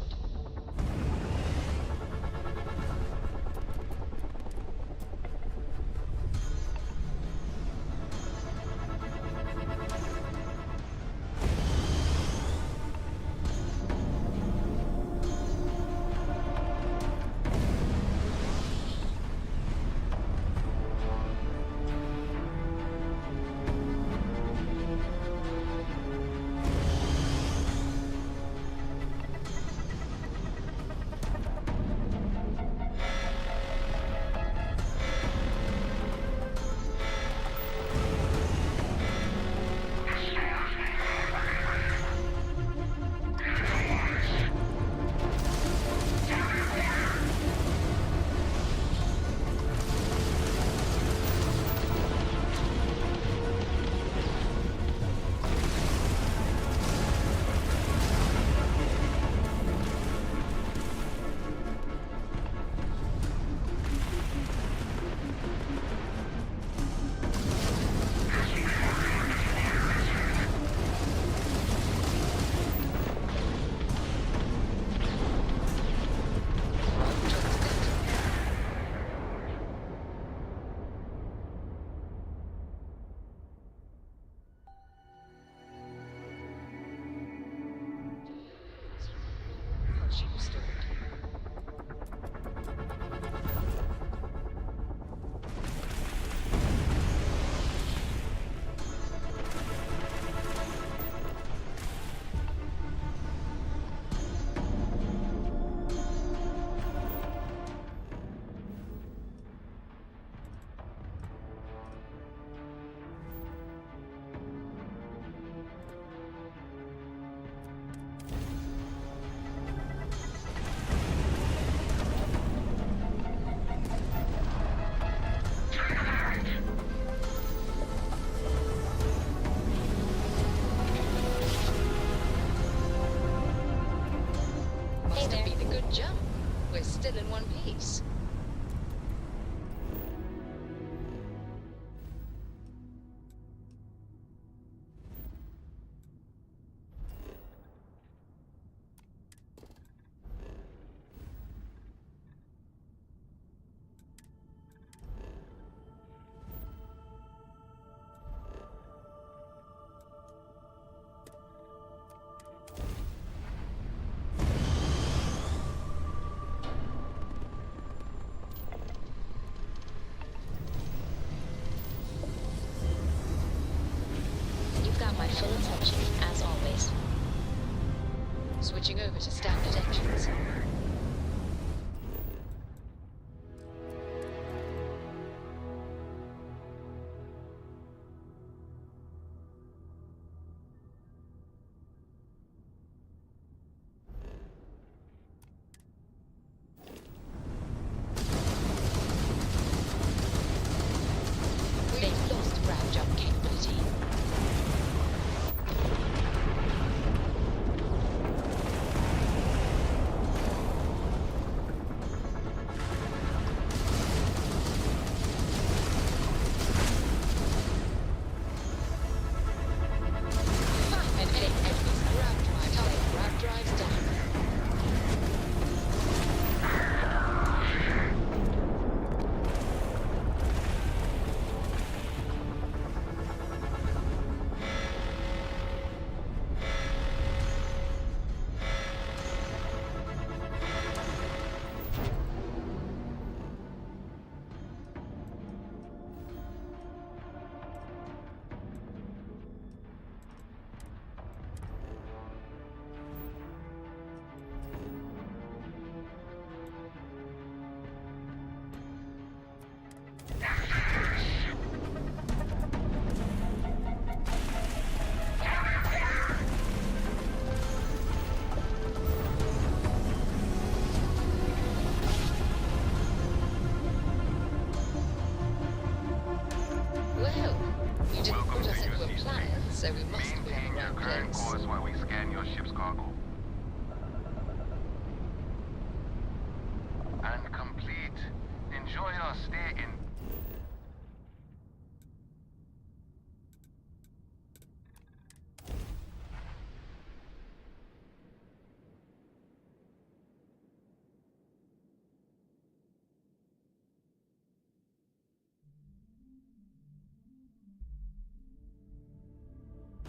Propulsion restored. Must have been a good jump. We're still in one piece. You've got my full attention, as always. Switching over to standard engines. They've lost ground jump capability. so we must be in the right place. Course while we scan your ship's cargo. And complete. Enjoy your stay in...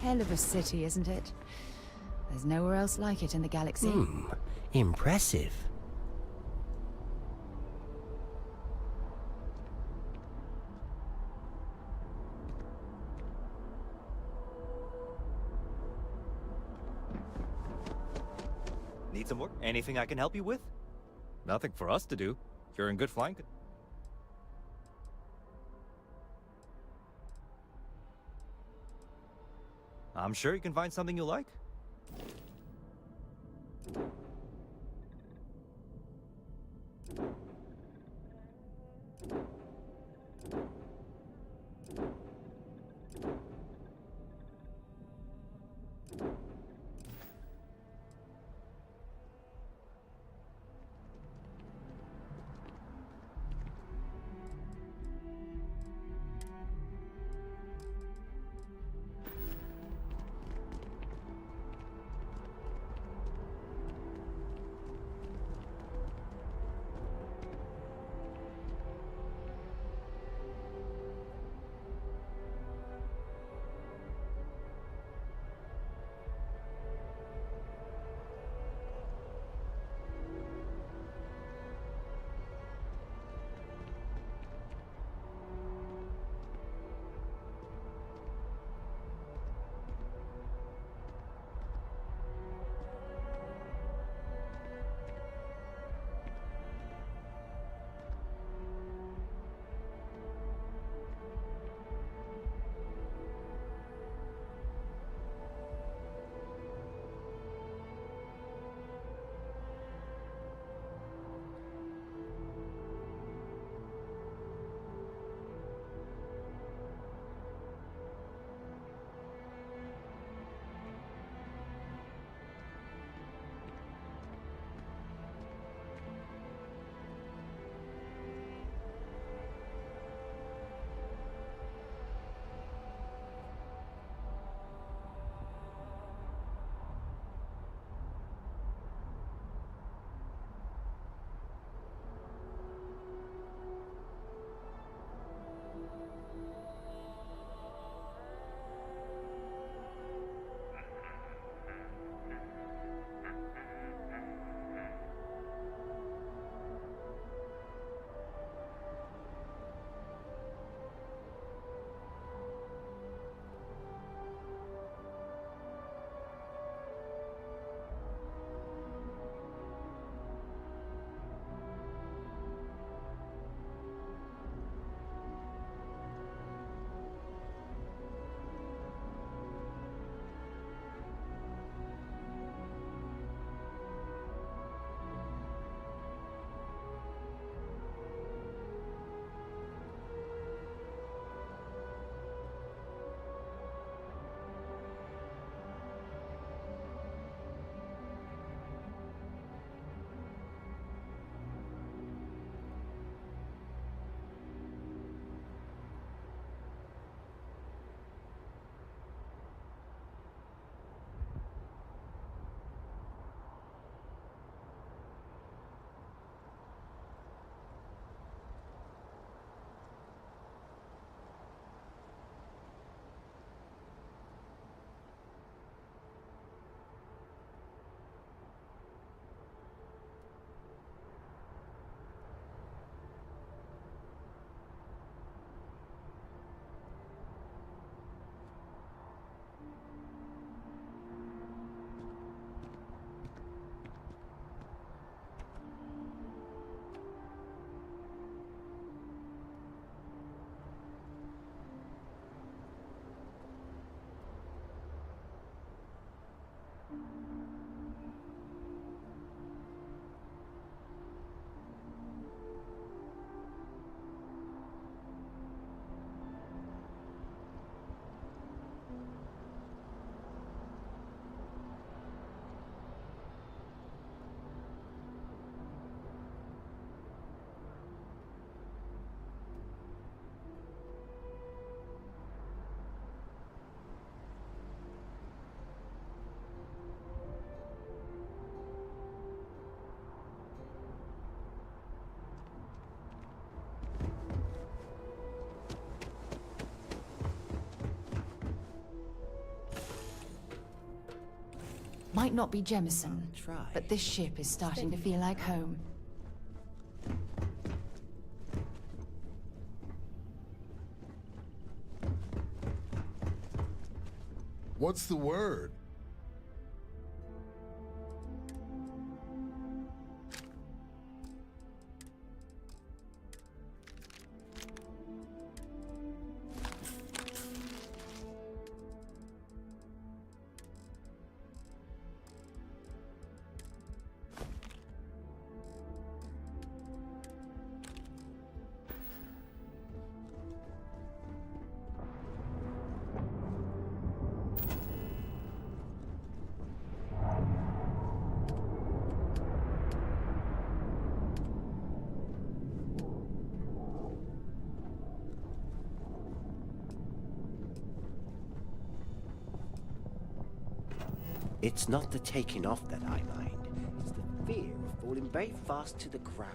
Hell of a city, isn't it? There's nowhere else like it in the galaxy. Impressive. Need some work? Anything I can help you with? Nothing for us to do. You're in good flying. I'm sure you can find something you like. Might not be Jemison, but this ship is starting to feel like home. What's the word? It's not the taking off that I mind. It's the fear of falling very fast to the ground.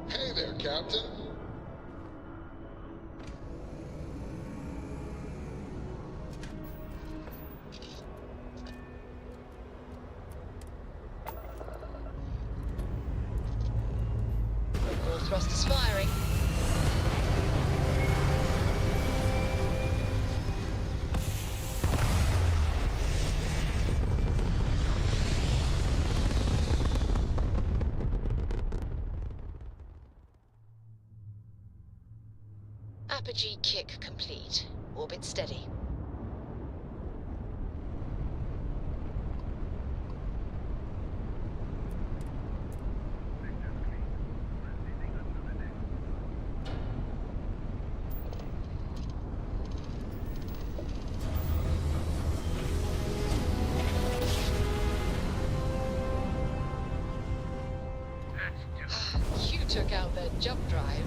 Hey there, Captain. All thrusters firing. Apogee kick complete. Orbit steady. You took out their jump drive.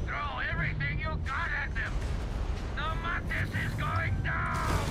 Throw everything you got at them! The Mantis is going down!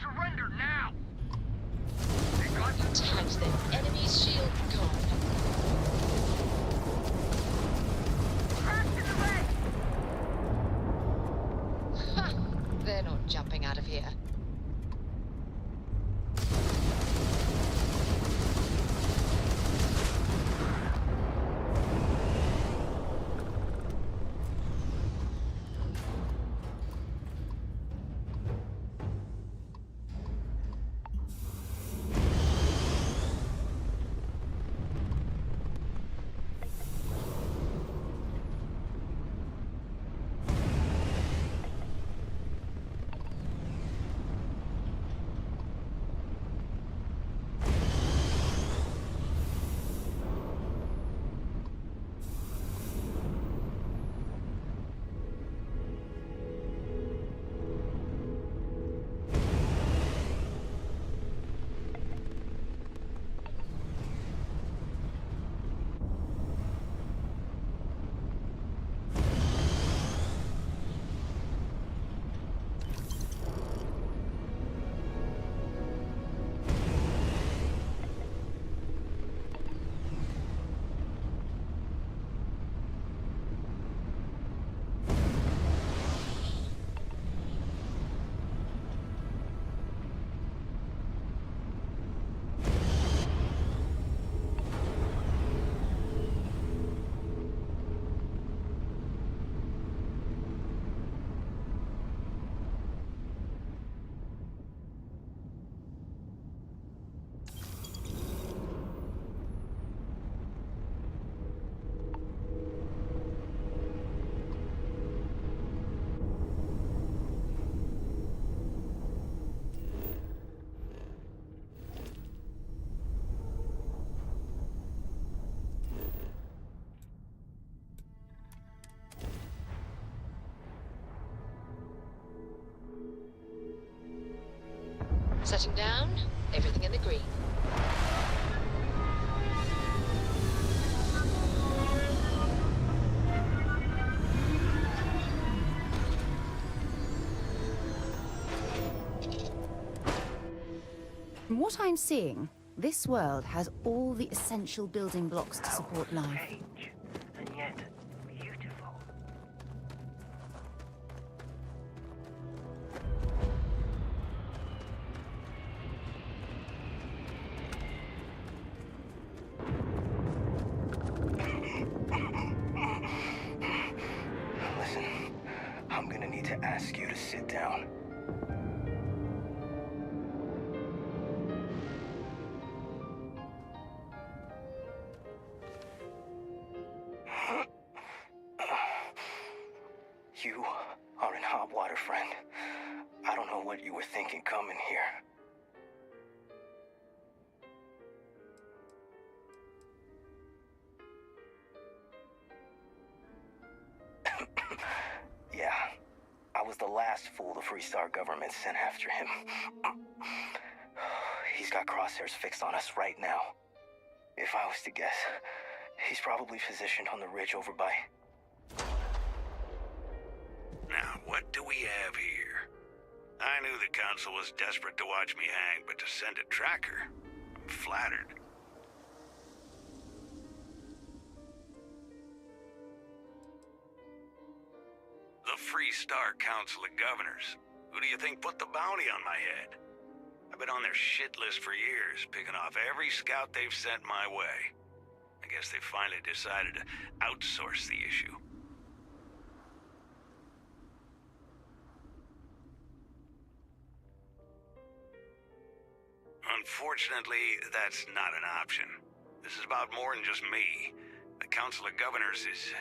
Surrender now! Tagged them. Enemy's shield gone. Crash in the way! Ha! They're not jumping out of here. Setting down, everything in the green. From what I'm seeing, this world has all the essential building blocks to support life. Strange, and yet beautiful. Listen, I'm gonna need to ask you to sit down. You are in hot water, friend. I don't know what you were thinking coming here. Yeah, I was the last fool the Freestar government sent after him. He's got crosshairs fixed on us right now. If I was to guess, he's probably positioned on the ridge over by... Now, what do we have here? I knew the Council was desperate to watch me hang, but to send a tracker? I'm flattered. The Freestar Council of Governors. Who do you think put the bounty on my head? I've been on their shit list for years, picking off every scout they've sent my way. I guess they finally decided to outsource the issue. Unfortunately, that's not an option. This is about more than just me. The Council of Governors is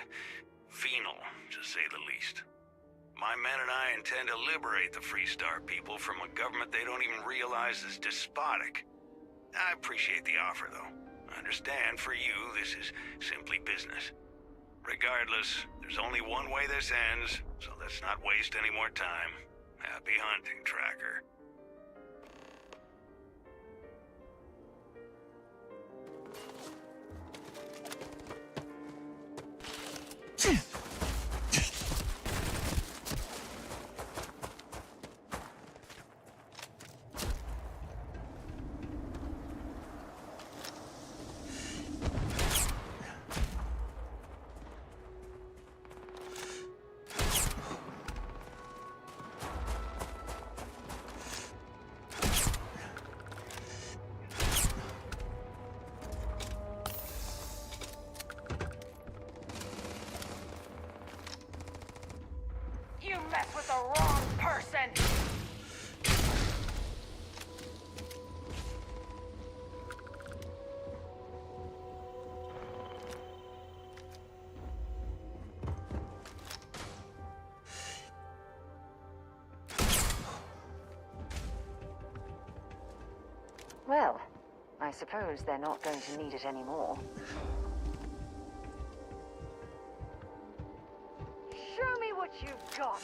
venal, to say the least. My men and I intend to liberate the Freestar people from a government they don't even realize is despotic. I appreciate the offer, though. I understand for you, this is simply business. Regardless, there's only one way this ends, so let's not waste any more time. Happy hunting, Tracker. You mess with the wrong person! Well, I suppose they're not going to need it anymore. Show me what you've got!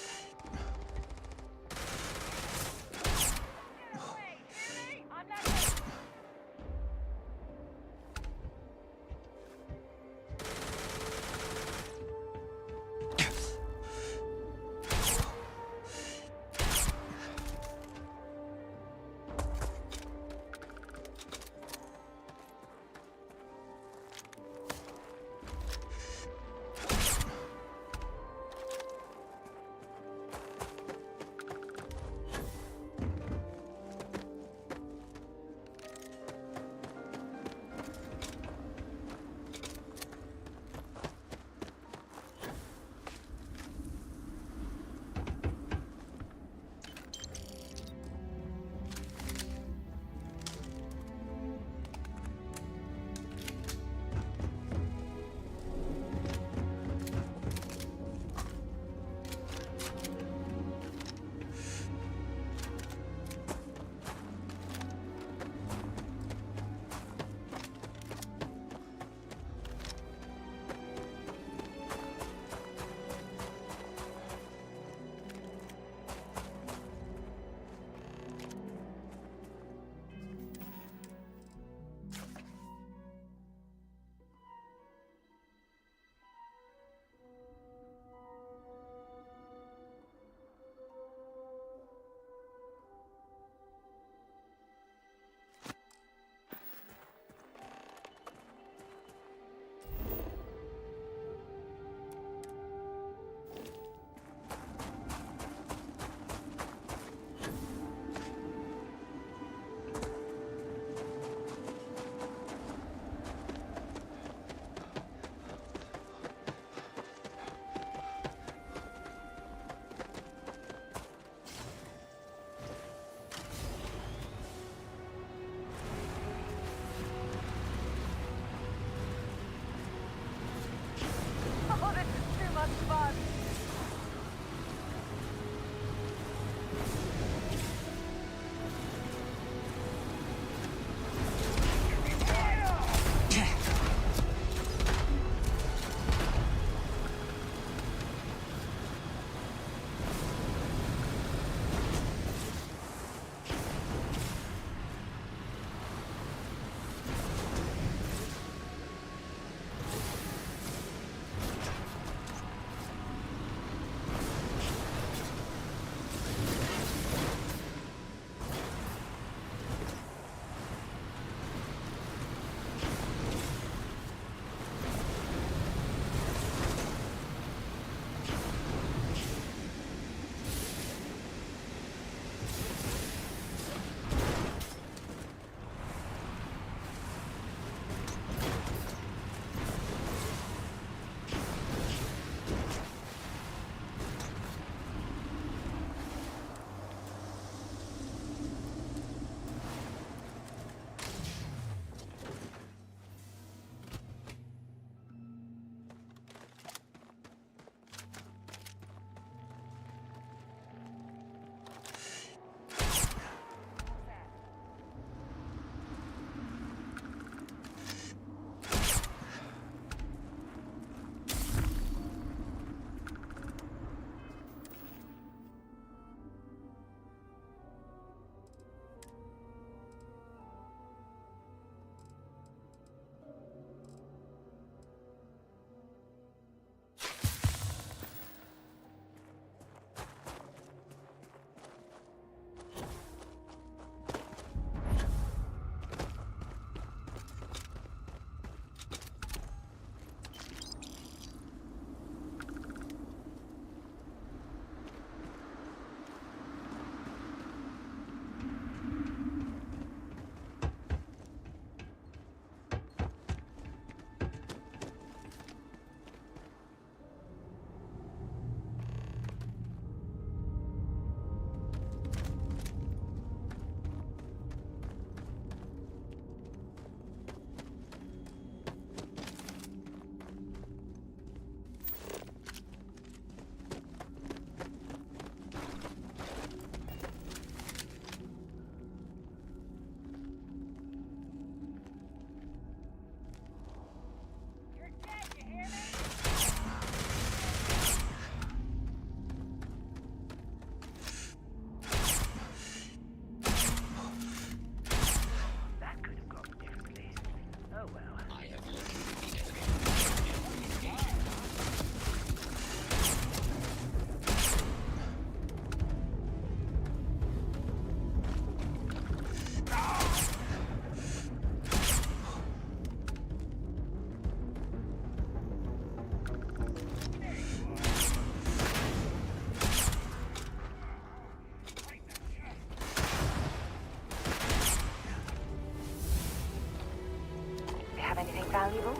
valuable?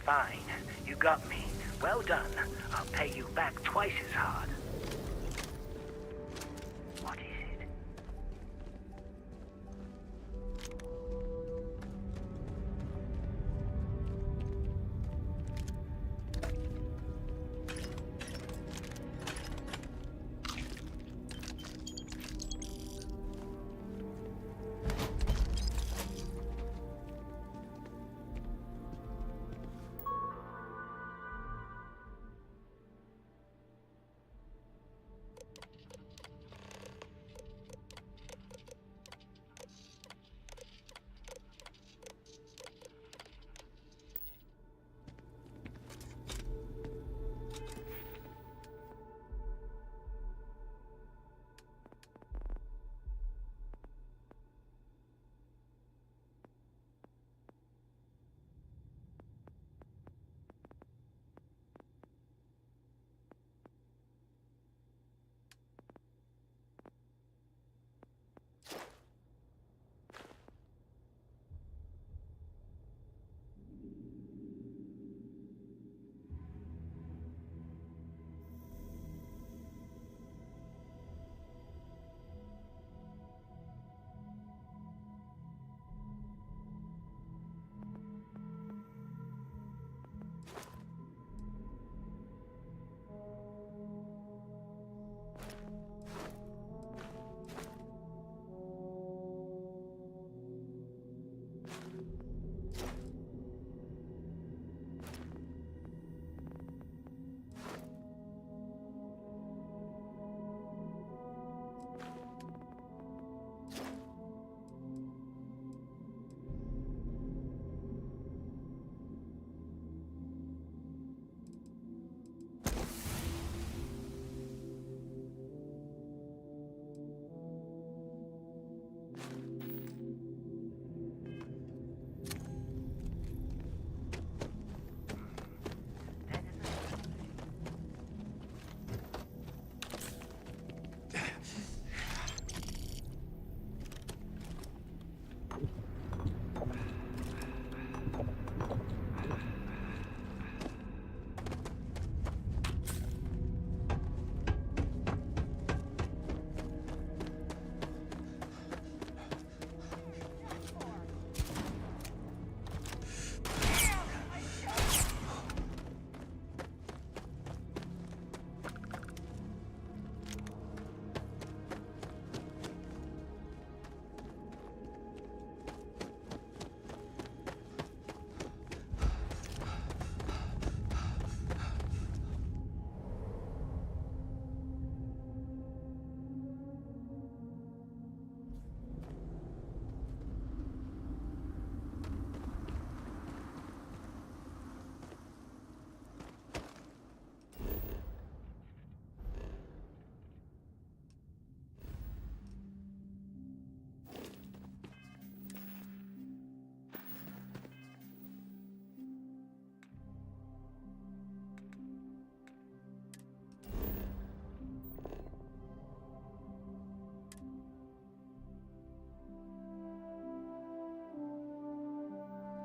Fine. You got me. Well done. I'll pay you back twice as hard. What is it?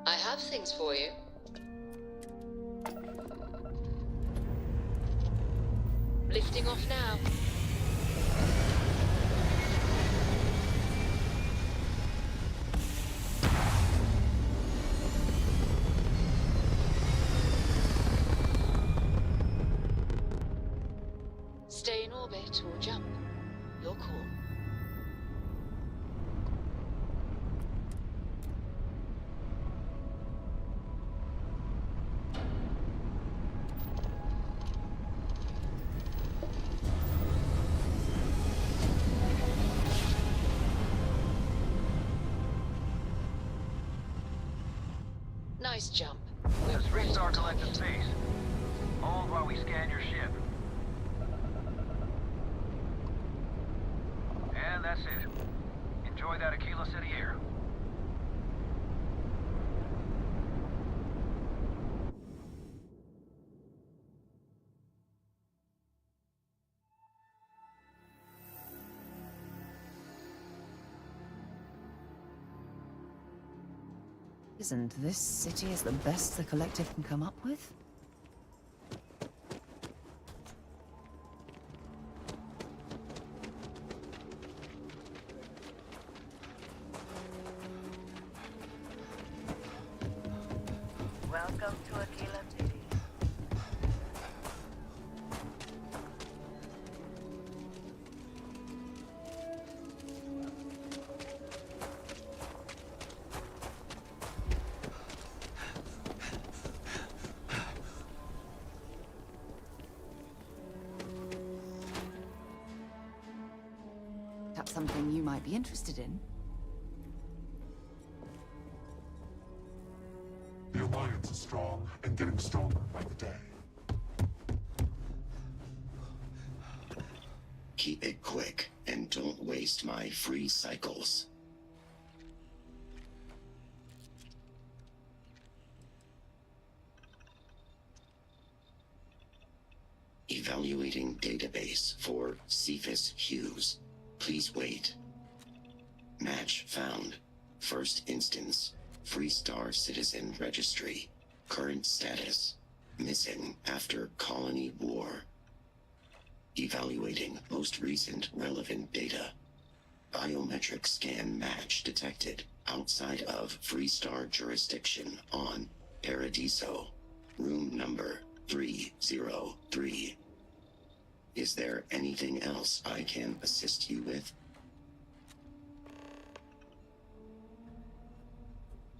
I have things for you. Lifting off now. Stay in orbit or jump. Your call. Nice jump. There's 3-star collective space. Hold while we scan your ship. And that's it. Enjoy that Aquila City air. Isn't this city as the best the collective can come up with? Welcome to Aquila City. Perhaps something you might be interested in? The Alliance is strong and getting stronger by the day. Keep it quick, and don't waste my free cycles. Evaluating database for Cephas Hughes. Please wait. Match found. First instance. Freestar Citizen Registry. Current status. Missing after Colony War. Evaluating most recent relevant data. Biometric scan match detected outside of Freestar jurisdiction on Paradiso. Room number 303. Is there anything else I can assist you with?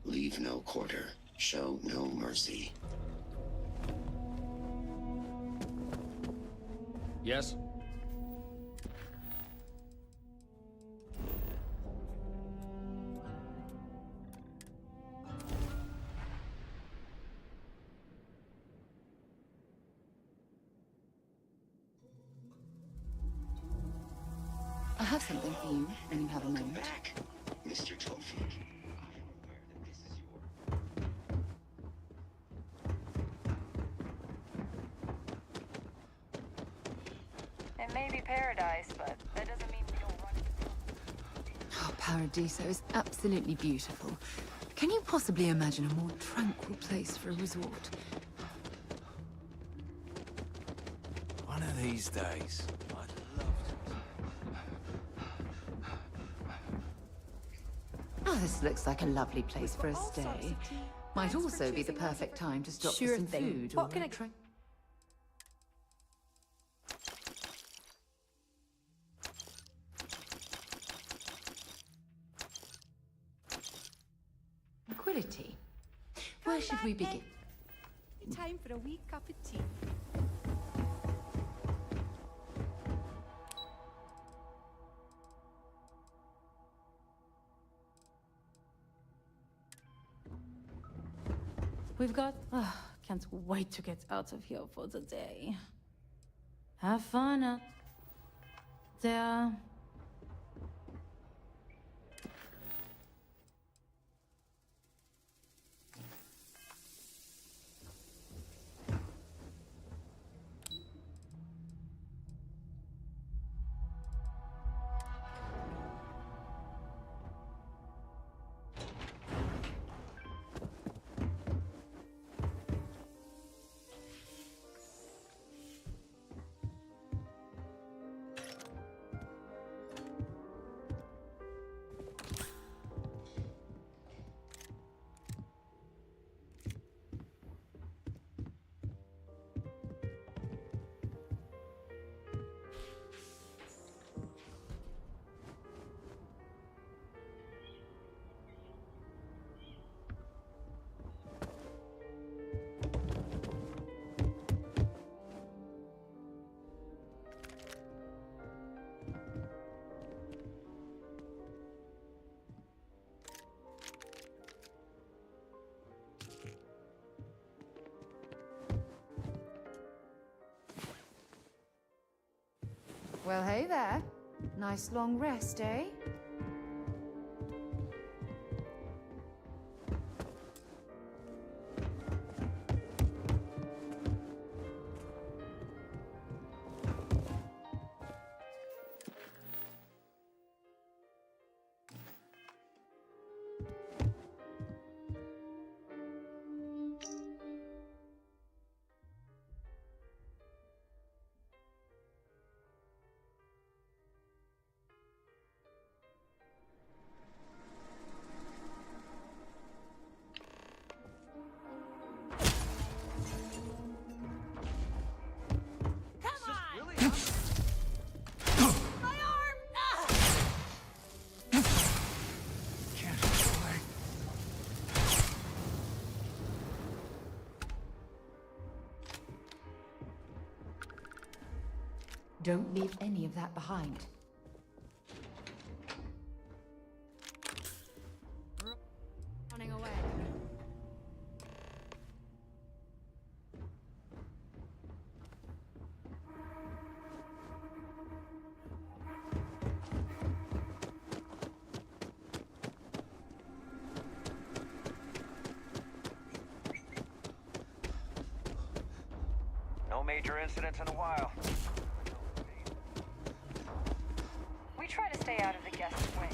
Leave no quarter. Show no mercy. Yes? I have something for you when you have a moment. Back, Mr. Trophy. It may be paradise, but that doesn't mean we don't run into Oh, Paradiso is absolutely beautiful. Can you possibly imagine a more tranquil place for a resort? One of these days, I'd love Oh, this looks like a lovely place for a stay. Might also be the perfect time to stop for some food or a drink. Tranquility. Where should we begin? Time for a wee cup of tea. We've got... can't wait to get out of here for the day. Have fun out there. Well, hey there. Nice long rest, eh? Don't leave any of that behind. Running away. No major incidents in a while. We try to stay out of the guest's way.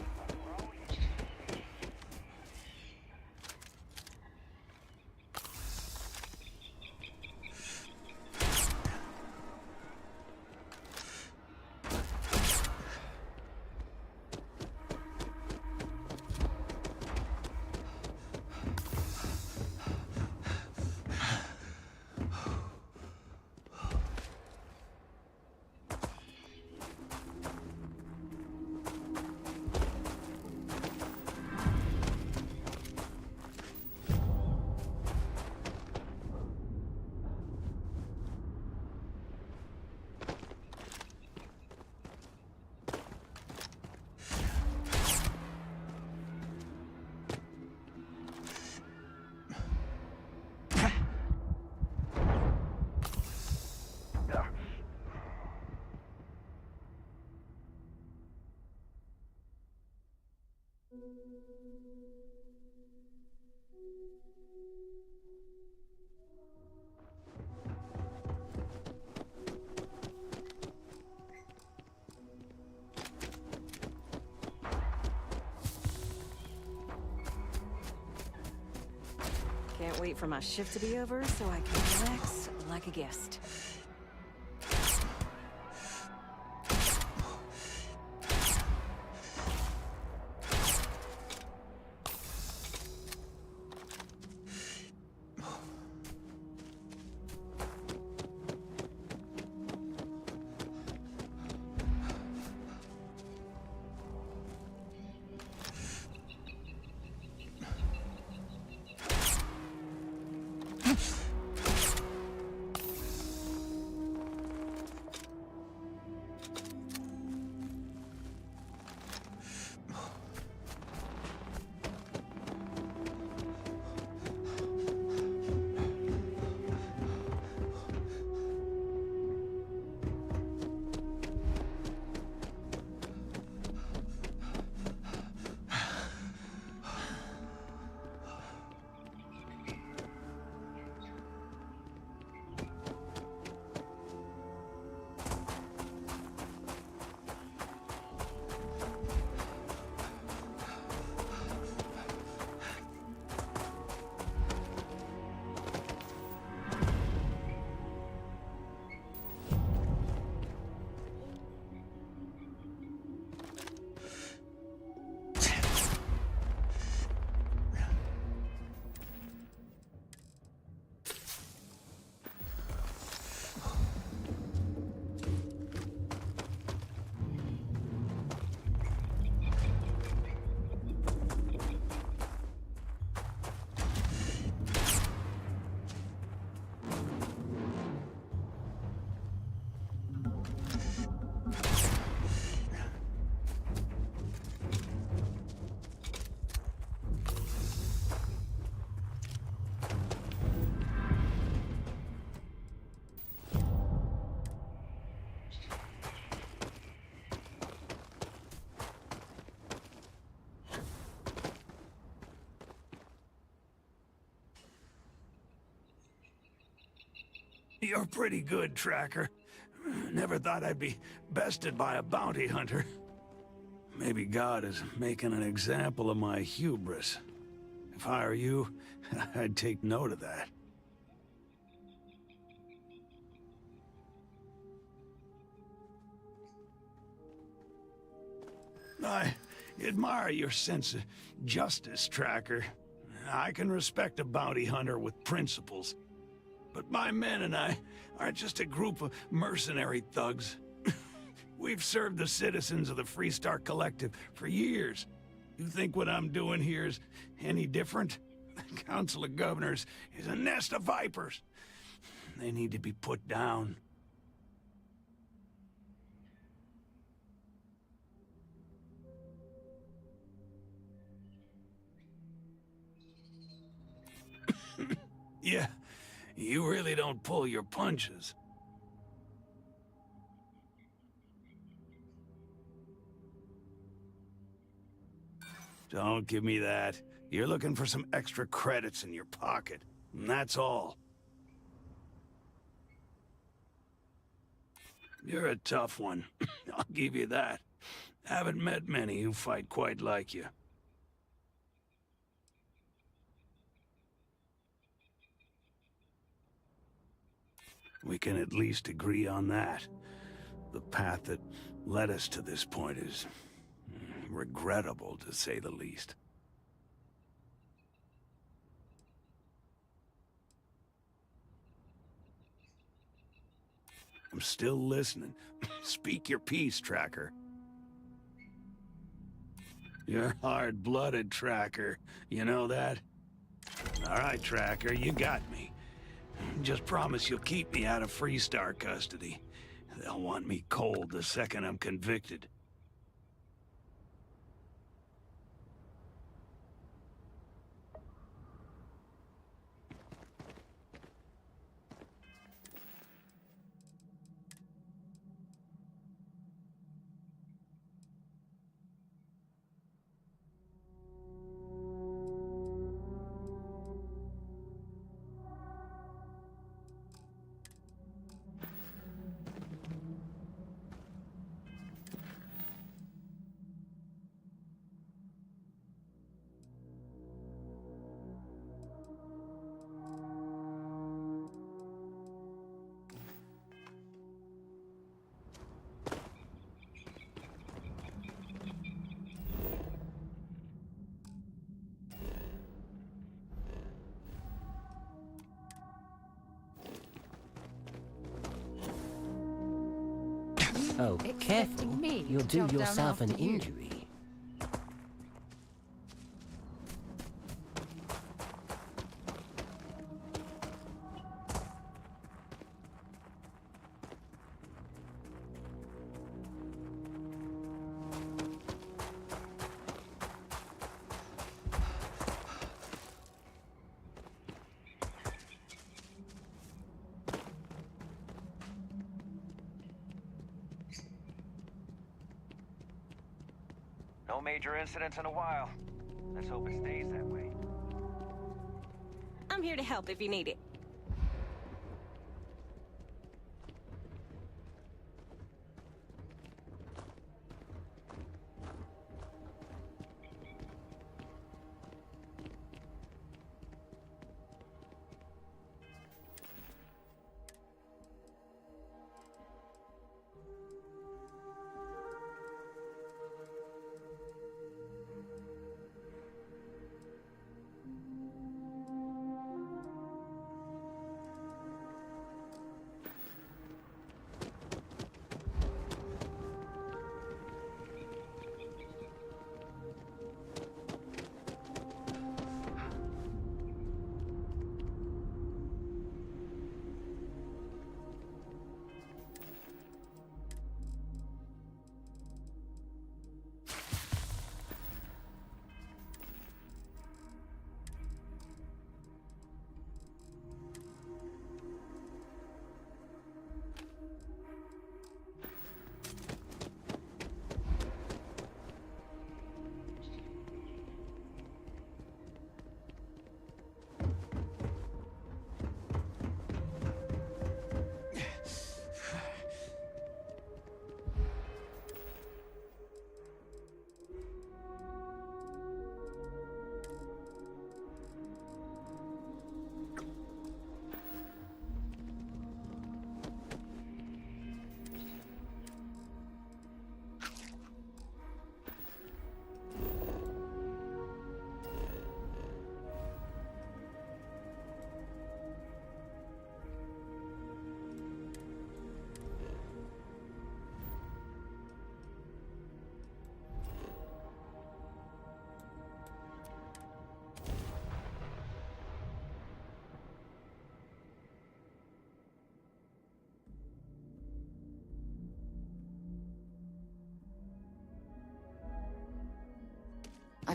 Can't wait for my shift to be over so I can relax like a guest. You're pretty good, Tracker. Never thought I'd be bested by a bounty hunter. Maybe God is making an example of my hubris. If I were you, I'd take note of that. I admire your sense of justice, Tracker. I can respect a bounty hunter with principles. But my men and I are just a group of mercenary thugs. We've served the citizens of the Freestar Collective for years. You think what I'm doing here is any different? The Council of Governors is a nest of vipers. They need to be put down. Yeah, you really don't pull your punches. Don't give me that. You're looking for some extra credits in your pocket, and that's all. You're a tough one. I'll give you that. Haven't met many who fight quite like you. We can at least agree on that. The path that led us to this point is regrettable, to say the least. I'm still listening. Speak your piece, Tracker. You're hard-blooded, Tracker. You know that? All right, Tracker, you got me. Just promise you'll keep me out of Freestar custody. They'll want me cold the second I'm convicted. Oh, careful. You'll do yourself an injury. No major incidents in a while. Let's hope it stays that way. I'm here to help if you need it.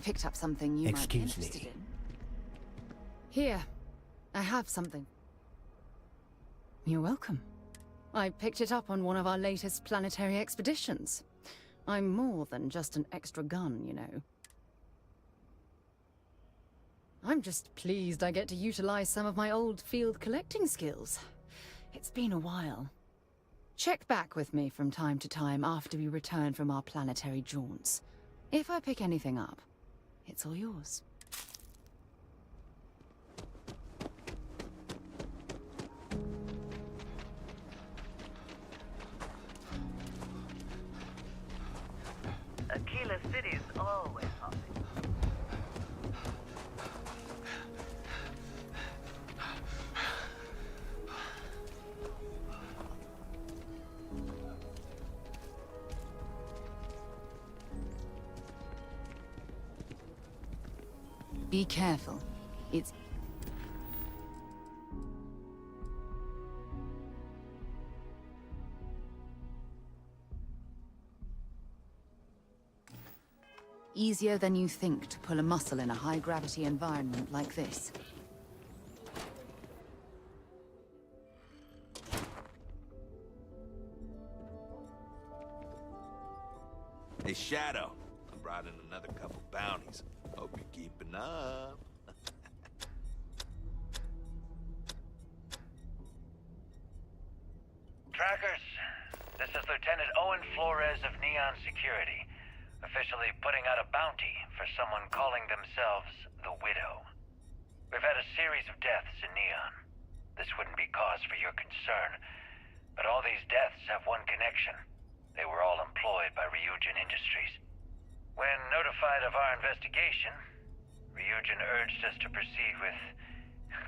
picked up something you might be Excuse interested me. in. Here, I have something. You're welcome. I picked it up on one of our latest planetary expeditions. I'm more than just an extra gun, you know. I'm just pleased I get to utilize some of my old field collecting skills. It's been a while. Check back with me from time to time after we return from our planetary jaunts. If I pick anything up, it's all yours. Aquila City's always hopping. Be careful. It's... easier than you think to pull a muscle in a high-gravity environment like this. Hey, Shadow. I brought in another couple bounties. Hope you're keeping up. Trackers, this is Lieutenant Owen Flores of Neon Security, officially putting out a bounty for someone calling themselves the Widow. We've had a series of deaths in Neon. This wouldn't be cause for your concern, but all these deaths have one connection. They were all employed by Ryujin Industries. When notified of our investigation, Ryujin urged us to proceed with...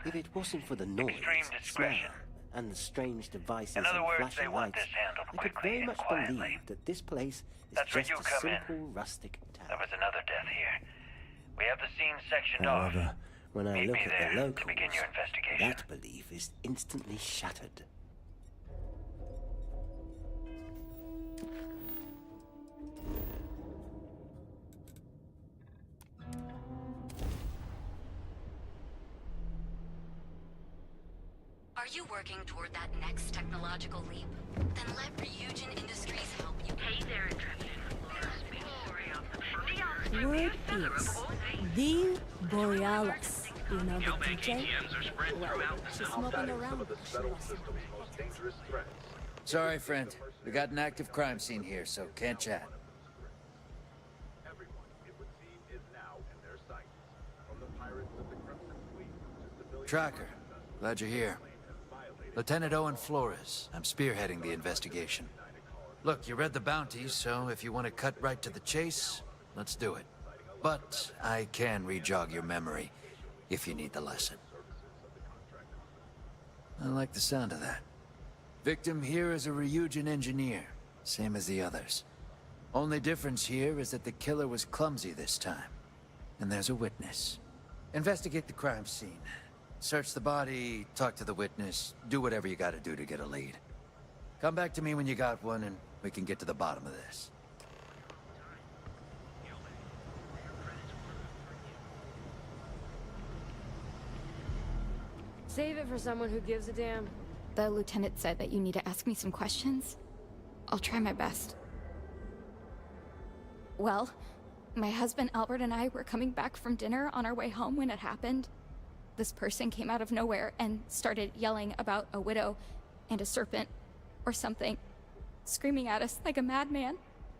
If it wasn't for the noise, extreme discretion. smell, and the strange devices In other and words, they flashing want lights, this handled I could quickly very and much quietly. believe that this place is That's where just you a come in. simple rustic town. There was another death here. We have the scene sectioned off. However, when I Meet look me at there the to locals, begin your investigation. that belief is instantly shattered. Are you working toward that next technological leap? Then let Ryujin Industries help you. Hey there, Word is the Borealis. You know the DJ? Well, she's smoking around. Sorry, friend. We got an active crime scene here, so can't chat. Tracker, glad you're here. Lieutenant Owen Flores. I'm spearheading the investigation. Look, you read the bounties, so if you want to cut right to the chase, let's do it. But I can re-jog your memory if you need the lesson. I like the sound of that. Victim here is a Ryujin engineer, same as the others. Only difference here is that the killer was clumsy this time. And there's a witness. Investigate the crime scene. Search the body, talk to the witness, do whatever you gotta do to get a lead. Come back to me when you got one and we can get to the bottom of this. Save it for someone who gives a damn. The lieutenant said that you need to ask me some questions. I'll try my best. Well, my husband Albert and I were coming back from dinner on our way home when it happened. This person came out of nowhere and started yelling about a widow and a serpent or something, screaming at us like a madman.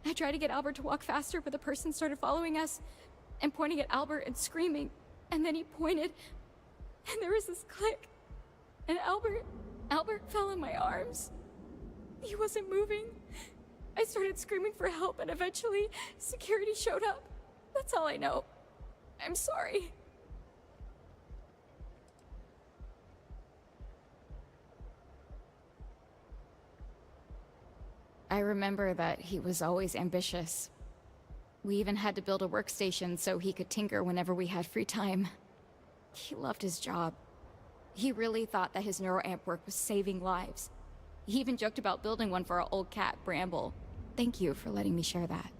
I tried to get Albert to walk faster, but the person started following us and pointing at Albert and screaming. And then he pointed, and there was this click. And Albert fell in my arms. He wasn't moving. I started screaming for help, and eventually security showed up. That's all I know. I'm sorry. I remember that he was always ambitious. We even had to build a workstation so he could tinker whenever we had free time. He loved his job. He really thought that his neuroamp work was saving lives. He even joked about building one for our old cat, Bramble. Thank you for letting me share that.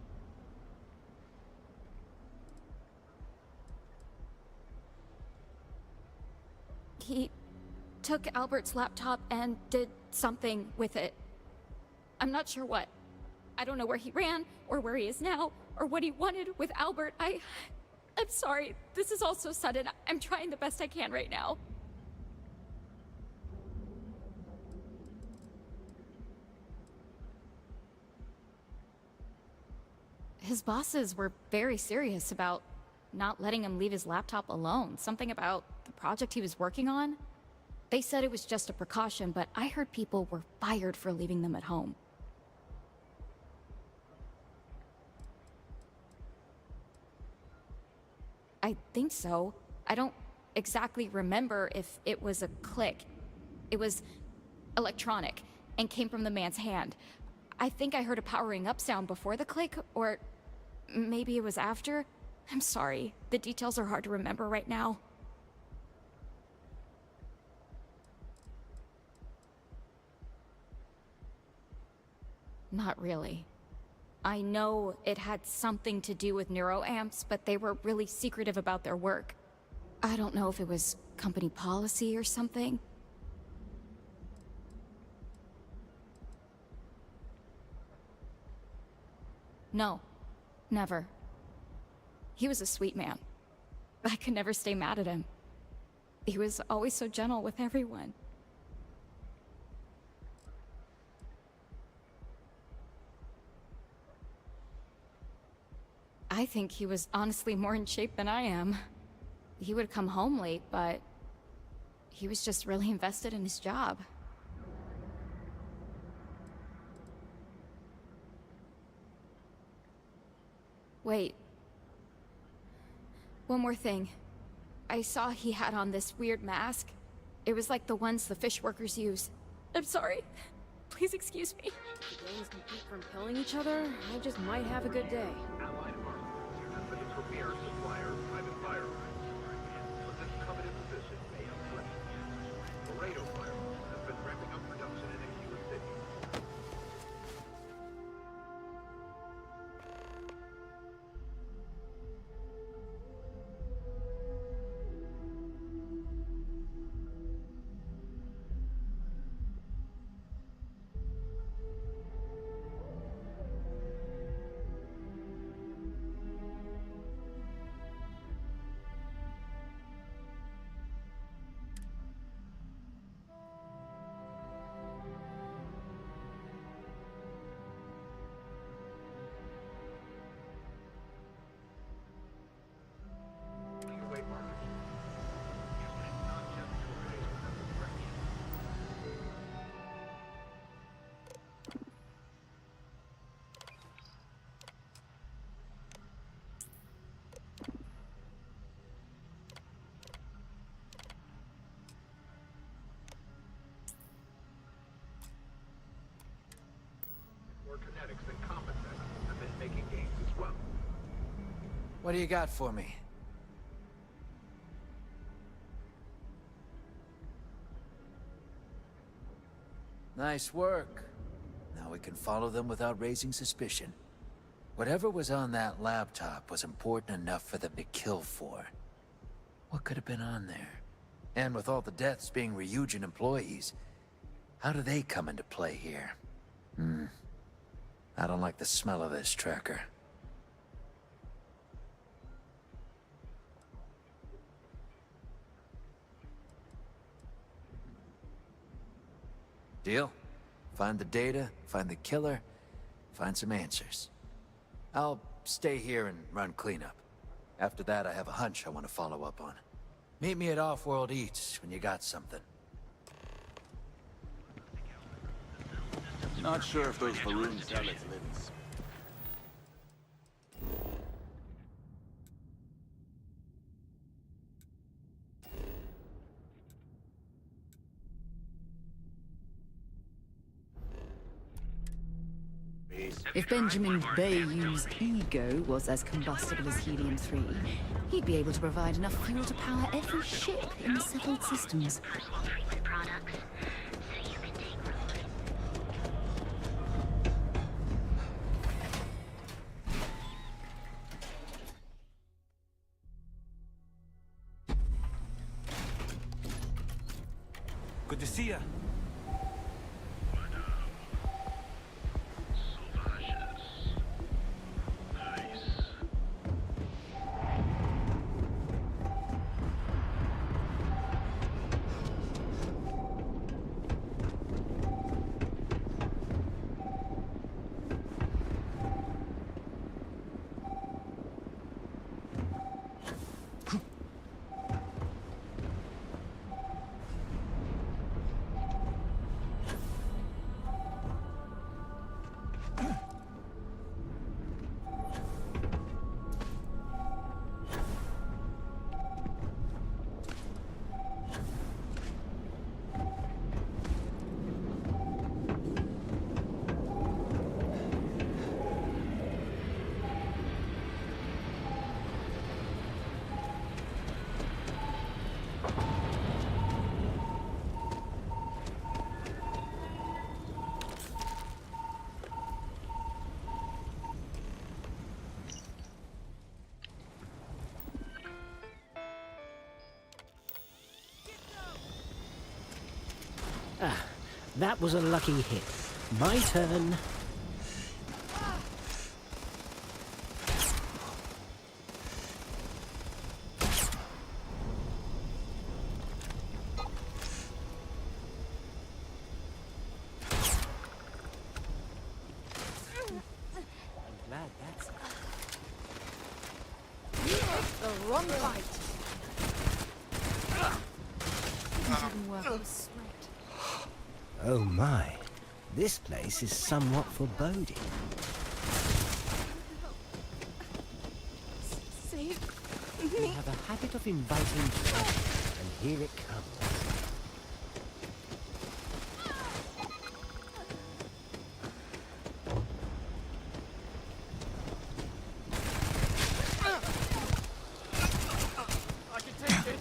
He took Albert's laptop and did something with it. I'm not sure what. I don't know where he ran, or where he is now, or what he wanted with Albert. I'm sorry. This is all so sudden. I'm trying the best I can right now. His bosses were very serious about not letting him leave his laptop alone. Something about the project he was working on. They said it was just a precaution, but I heard people were fired for leaving them at home. I think so. I don't exactly remember if it was a click. It was electronic and came from the man's hand. I think I heard a powering up sound before the click, or maybe it was after. I'm sorry. The details are hard to remember right now. Not really. I know it had something to do with neuroamps, but they were really secretive about their work. I don't know if it was company policy or something. No, never. He was a sweet man. I could never stay mad at him. He was always so gentle with everyone. I think he was honestly more in shape than I am. He would come home late, but he was just really invested in his job. Wait. One more thing. I saw he had on this weird mask. It was like the ones the fish workers use. I'm sorry. Please excuse me. If the gangs can keep from killing each other, I just might have a good day. Allied armament has been a premier supplier of private firearms, but this coveted position may have threatened. Laredo Firearms has been ramping up production in a few cities. Kinetics and combat tech have been making gains as well. What do you got for me? Nice work. Now we can follow them without raising suspicion. Whatever was on that laptop was important enough for them to kill for. What could have been on there? And with all the deaths being Ryujin employees, how do they come into play here? I don't like the smell of this, Tracker. Deal? Find the data, find the killer, find some answers. I'll stay here and run cleanup. After that, I have a hunch I want to follow up on. Meet me at Off-World Eats when you got something. Not sure if those balloons sell its limbs. If Benjamin Bayou's ego was as combustible as helium-3, he'd be able to provide enough fuel to power every ship in the settled systems. Good to see ya. Ah, that was a lucky hit. My turn. I'm glad that's... The wrong fight. Didn't even work with sweat. Oh my, this place is somewhat foreboding. Save You me. have a habit of inviting trouble, and here it comes. I can take it.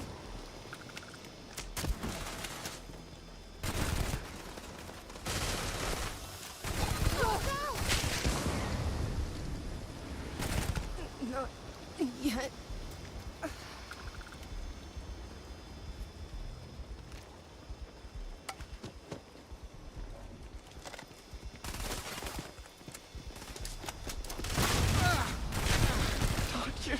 Not yet. Doctor.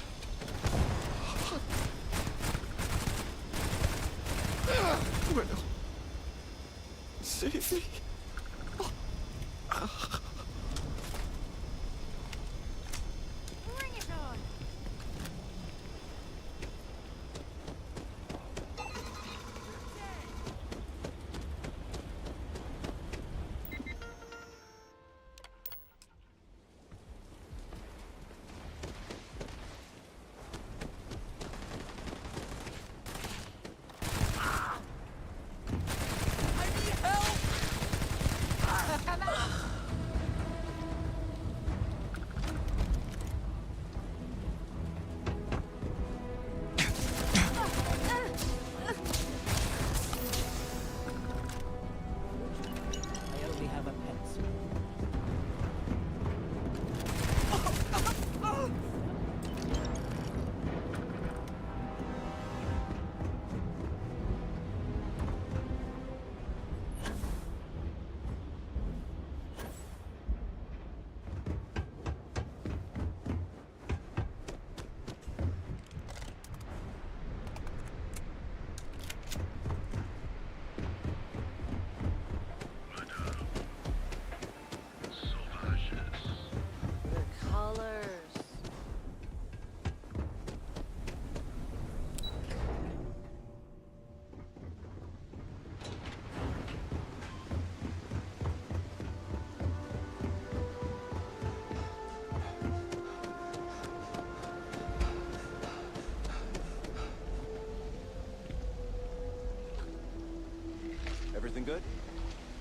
Bueno. Save me. Bring it on. I need help. I only have a pencil. The colors. Everything good?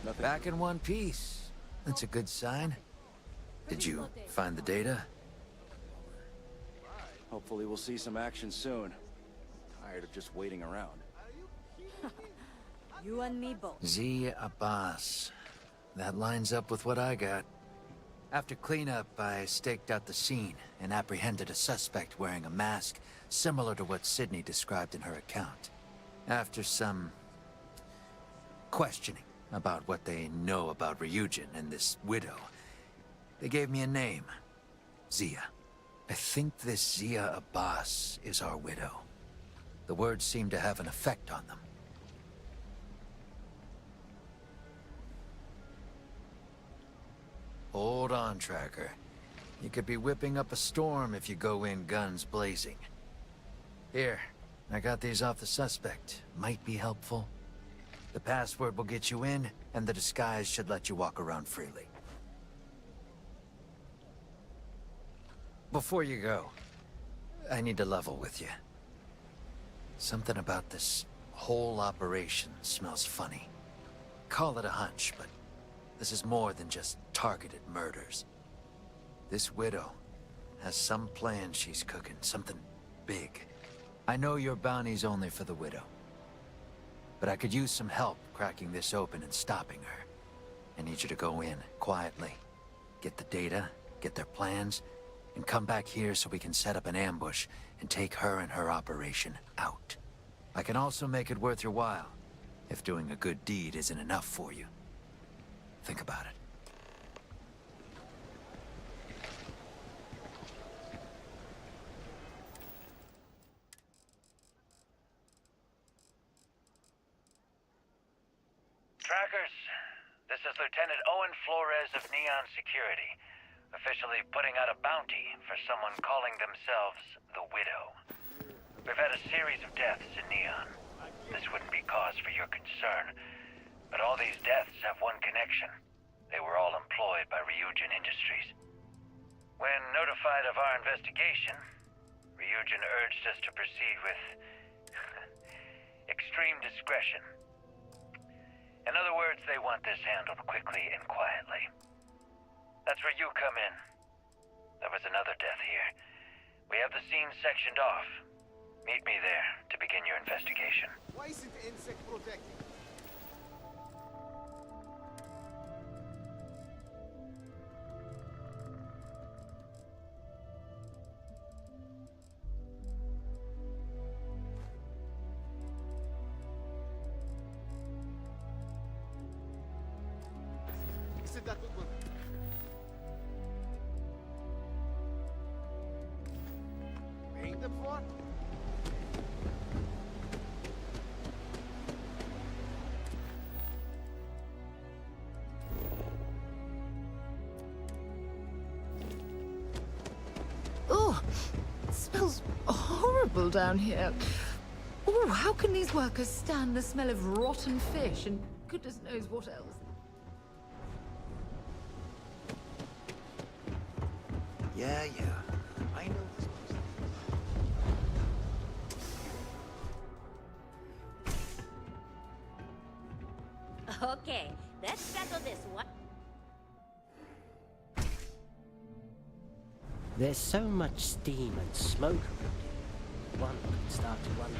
Nothing. Back in one piece. That's a good sign. Did you find the data? Hopefully we'll see some action soon. Tired of just waiting around. You and me both. Z Abbas. That lines up with what I got. After cleanup, I staked out the scene and apprehended a suspect wearing a mask similar to what Sydney described in her account. After some questioning about what they know about Ryujin and this widow. They gave me a name. Zia. I think this Zia Abbas is our widow. The words seem to have an effect on them. Hold on, Tracker. You could be whipping up a storm if you go in guns blazing. Here, I got these off the suspect. Might be helpful. The password will get you in, and the disguise should let you walk around freely. Before you go, I need to level with you. Something about this whole operation smells funny. Call it a hunch, but this is more than just targeted murders. This widow has some plan she's cooking, something big. I know your bounty's only for the widow, but I could use some help cracking this open and stopping her. I need you to go in quietly, get the data, get their plans, and come back here so we can set up an ambush and take her and her operation out. I can also make it worth your while, if doing a good deed isn't enough for you. Think about it. Trackers, this is Lieutenant Owen Flores of Neon Security, officially putting out a bounty for someone calling themselves the Widow. We've had a series of deaths in Neon. This wouldn't be cause for your concern, but all these deaths have one connection. They were all employed by Ryujin Industries. When notified of our investigation, Ryujin urged us to proceed with extreme discretion. In other words, they want this handled quickly and quietly. That's where you come in. There was another death here. We have the scene sectioned off. Meet me there to begin your investigation. Why isn't the insect protected? Isn't that what we're... paying them for? Oh, it smells horrible down here. Oh, how can these workers stand the smell of rotten fish and goodness knows what else? Yeah, I know this place. Okay, let's settle this one. There's so much steam and smoke around here. One could start to wonder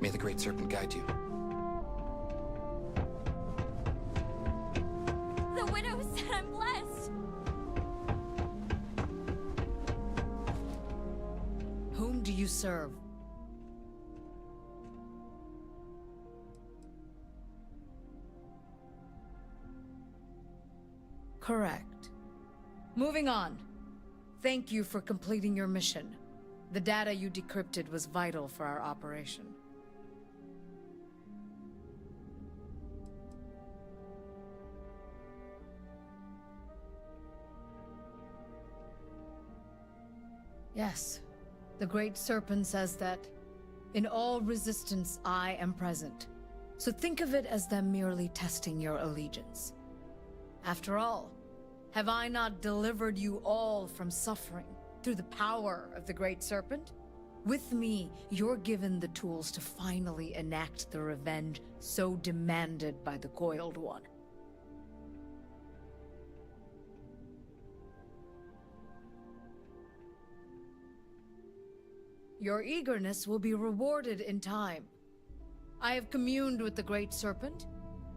May the Great Serpent guide you. The widow said I'm blessed. Whom do you serve? Correct. Moving on. Thank you for completing your mission. The data you decrypted was vital for our operation. Yes. The Great Serpent says that In all resistance, I am present. So think of it as them merely testing your allegiance. After all, have I not delivered you all from suffering through the power of the Great Serpent? With me, you're given the tools to finally enact the revenge so demanded by the Coiled One. Your eagerness will be rewarded in time. I have communed with the Great Serpent,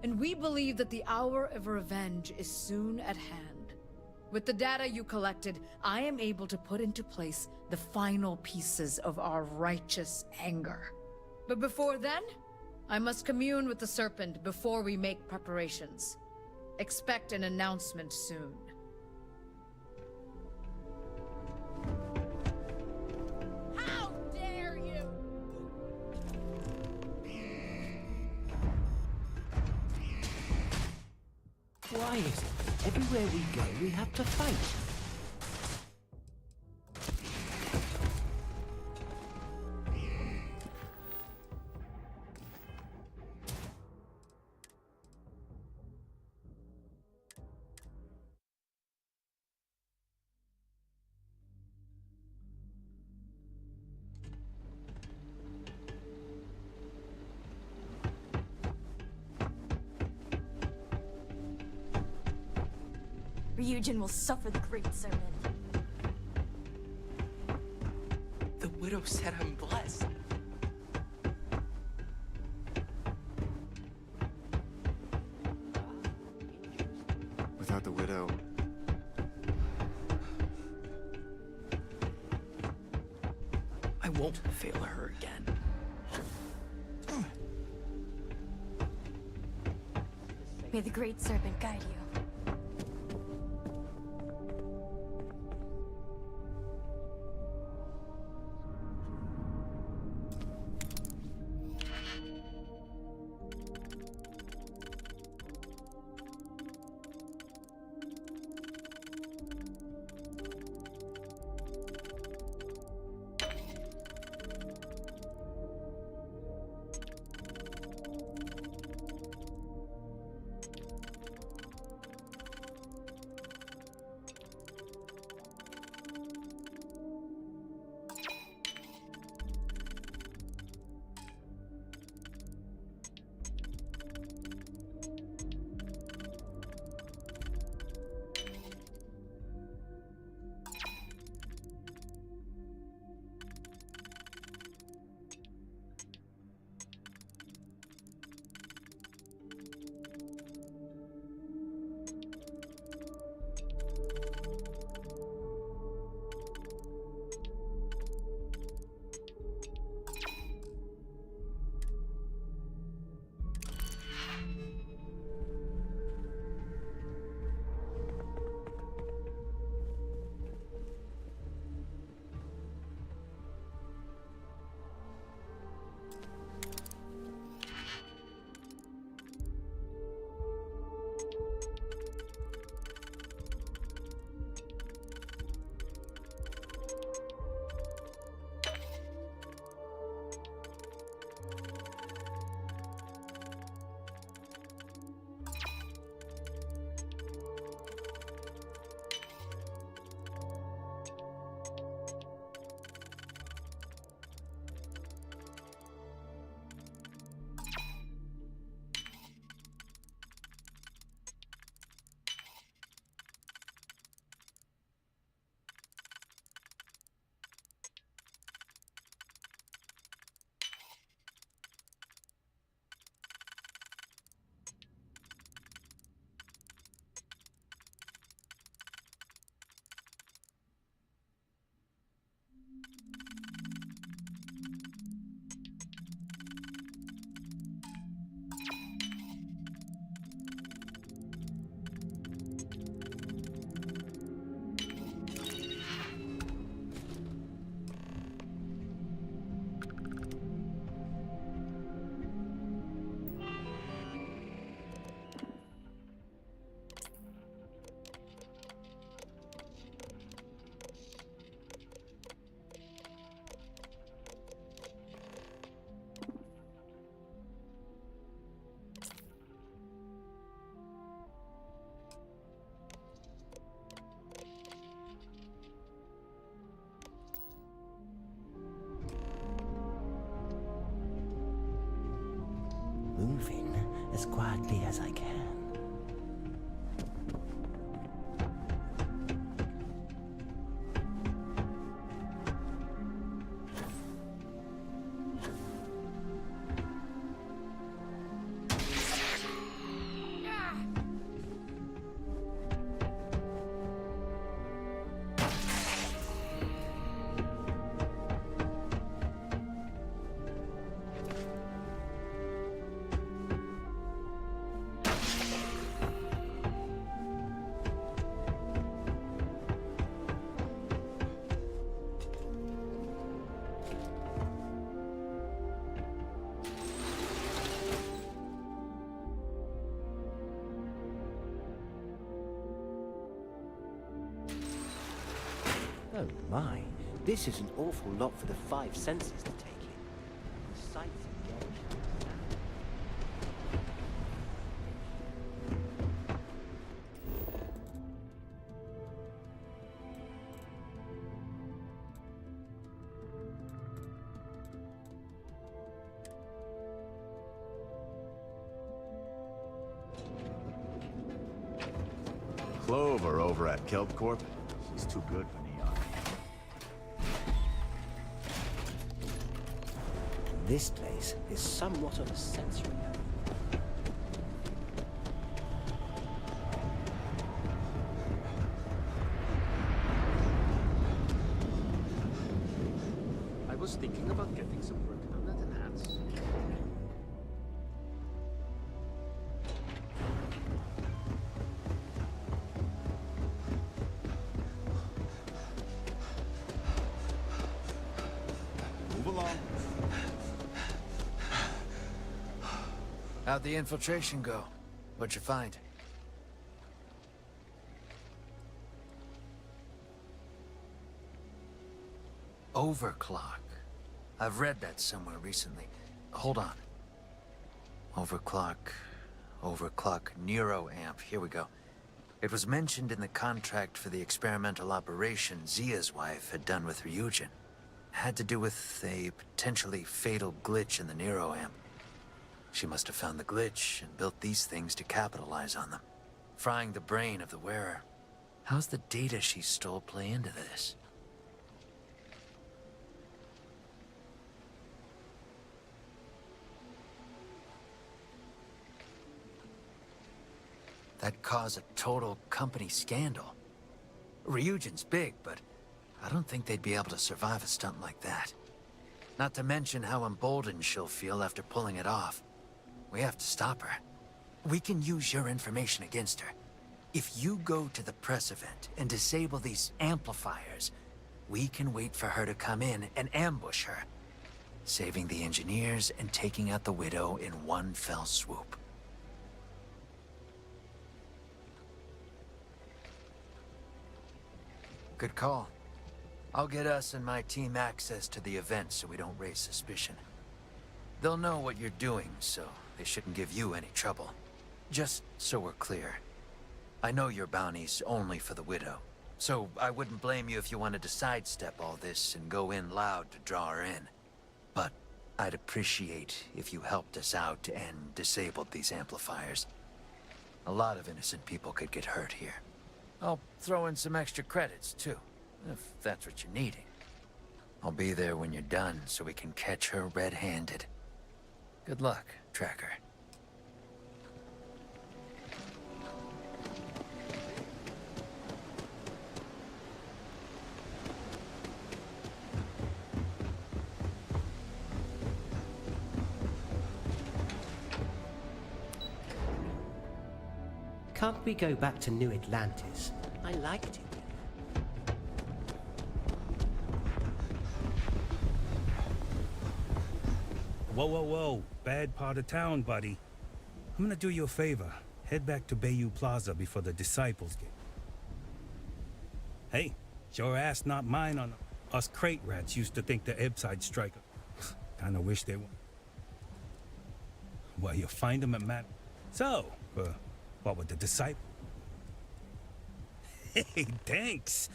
and we believe that the hour of revenge is soon at hand. With the data you collected, I am able to put into place the final pieces of our righteous anger. But before then, I must commune with the Serpent before we make preparations. Expect an announcement soon. How dare you! Why is it everywhere we go we have to fight? Ryujin will suffer the Great Serpent. The widow said I'm blessed. Without the widow, I won't fail her again. May the Great Serpent guide you. moving as quietly as I can. Oh my, this is an awful lot for the 5 senses to take in. The sights again. Clover over at Kelp Corp. She's too good for Neon. This place is somewhat of a sensory home. I was thinking about getting some permanent enhance. Move along. How'd the infiltration go? What'd you find? Overclock. I've read that somewhere recently. Hold on. Overclock. Neuroamp. Here we go. It was mentioned in the contract for the experimental operation Zia's wife had done with Ryujin. Had to do with a potentially fatal glitch in the Neuroamp. She must have found the glitch and built these things to capitalize on them, frying the brain of the wearer. How's the data she stole play into this? That'd cause a total company scandal. Ryujin's big, but I don't think they'd be able to survive a stunt like that. Not to mention how emboldened she'll feel after pulling it off. We have to stop her. We can use your information against her. If you go to the press event and disable these amplifiers, we can wait for her to come in and ambush her, saving the engineers and taking out the Widow in one fell swoop. Good call. I'll get us and my team access to the event so we don't raise suspicion. They'll know what you're doing, so they shouldn't give you any trouble. Just so we're clear, I know your bounty's only for the Widow, so I wouldn't blame you if you wanted to sidestep all this and go in loud to draw her in. But I'd appreciate if you helped us out and disabled these amplifiers. A lot of innocent people could get hurt here. I'll throw in some extra credits, too, if that's what you're needing. I'll be there when you're done so we can catch her red-handed. Good luck, Tracker. Can't we go back to New Atlantis? I liked it. Whoa, whoa, whoa. Bad part of town, buddy. I'm gonna do you a favor. Head back to Bayou Plaza before the Disciples get. Hey, it's your ass, not mine on us crate rats used to think the Ebside striker. Kinda wish they were. Well, you'll find them at Matt. So, what with the Disciple? Hey, thanks.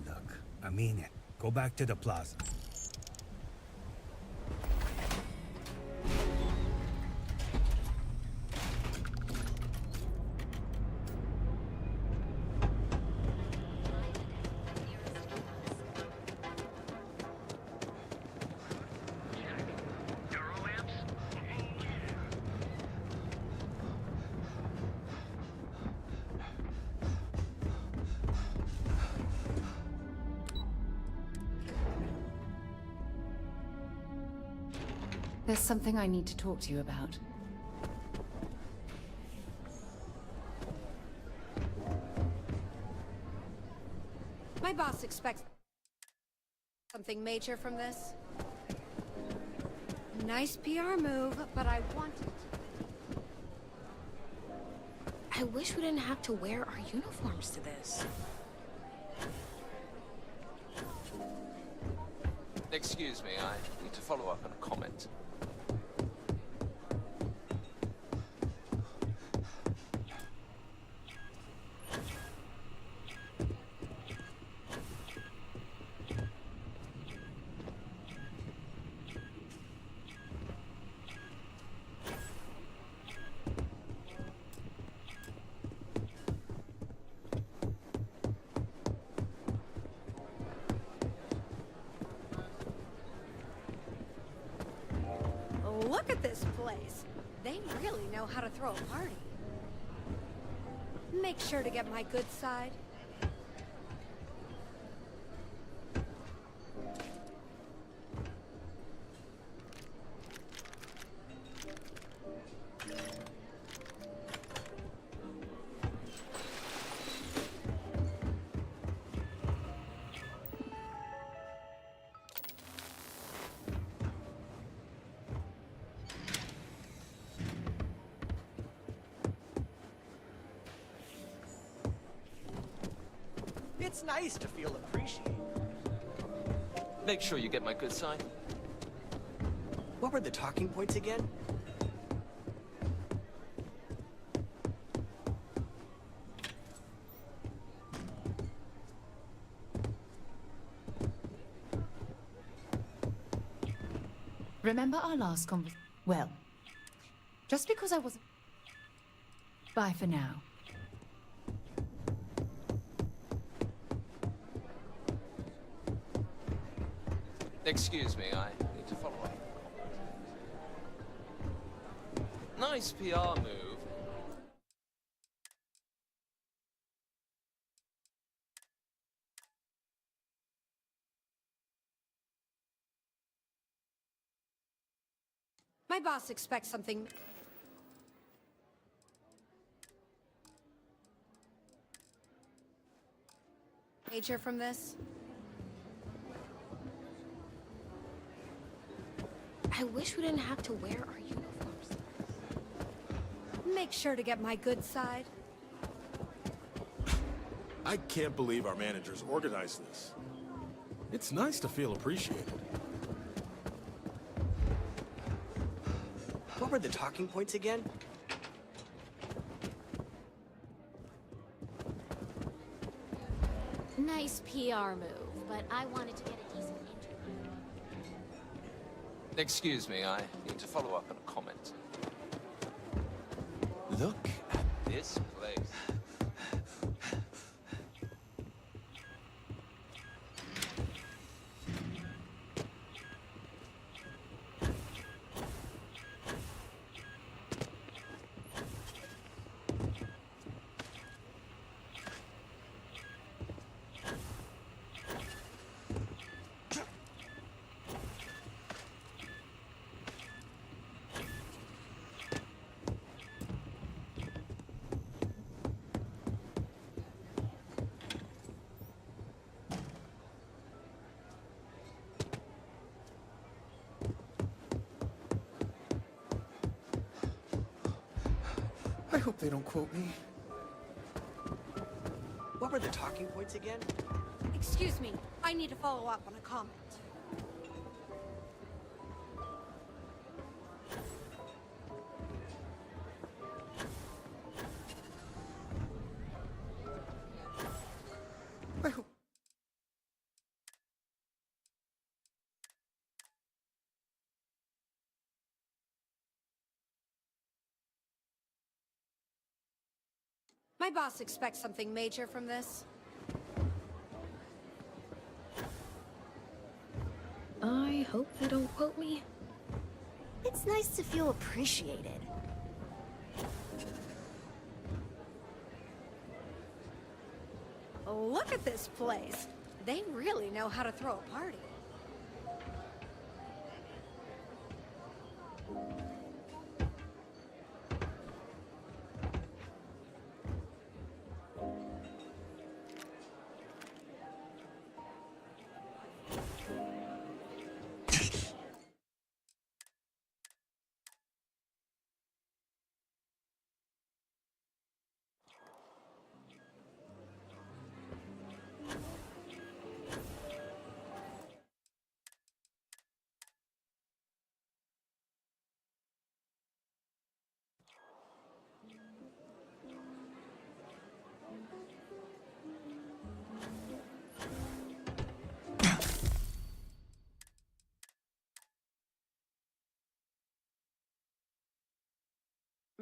Look, I mean it. Go back to the plaza. There's something I need to talk to you about. My boss expects something major from this. Nice PR move, but I wanted to. I wish we didn't have to wear our uniforms to this. Excuse me, I need to follow up on a comment. Look at this place. They really know how to throw a party. Make sure to get my good side. It's nice to feel appreciated. Make sure you get my good side. What were the talking points again? Remember our last conversation? Well, just because I wasn't... Bye for now. Excuse me, I need to follow up. Nice PR move. My boss expects something... major from this. I wish we didn't have to wear our uniforms. Make sure to get my good side. I can't believe our managers organized this. It's nice to feel appreciated. What were the talking points again? Nice PR move, but I wanted to get a decent interview. Excuse me, I need to follow up on a comment. Look at this place. I hope they don't quote me. What were the talking points again? Excuse me, I need to follow up on a comment. I hope... My boss expects something major from this. I hope they don't quote me. It's nice to feel appreciated. Look at this place. They really know how to throw a party.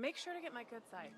Make sure to get my good side.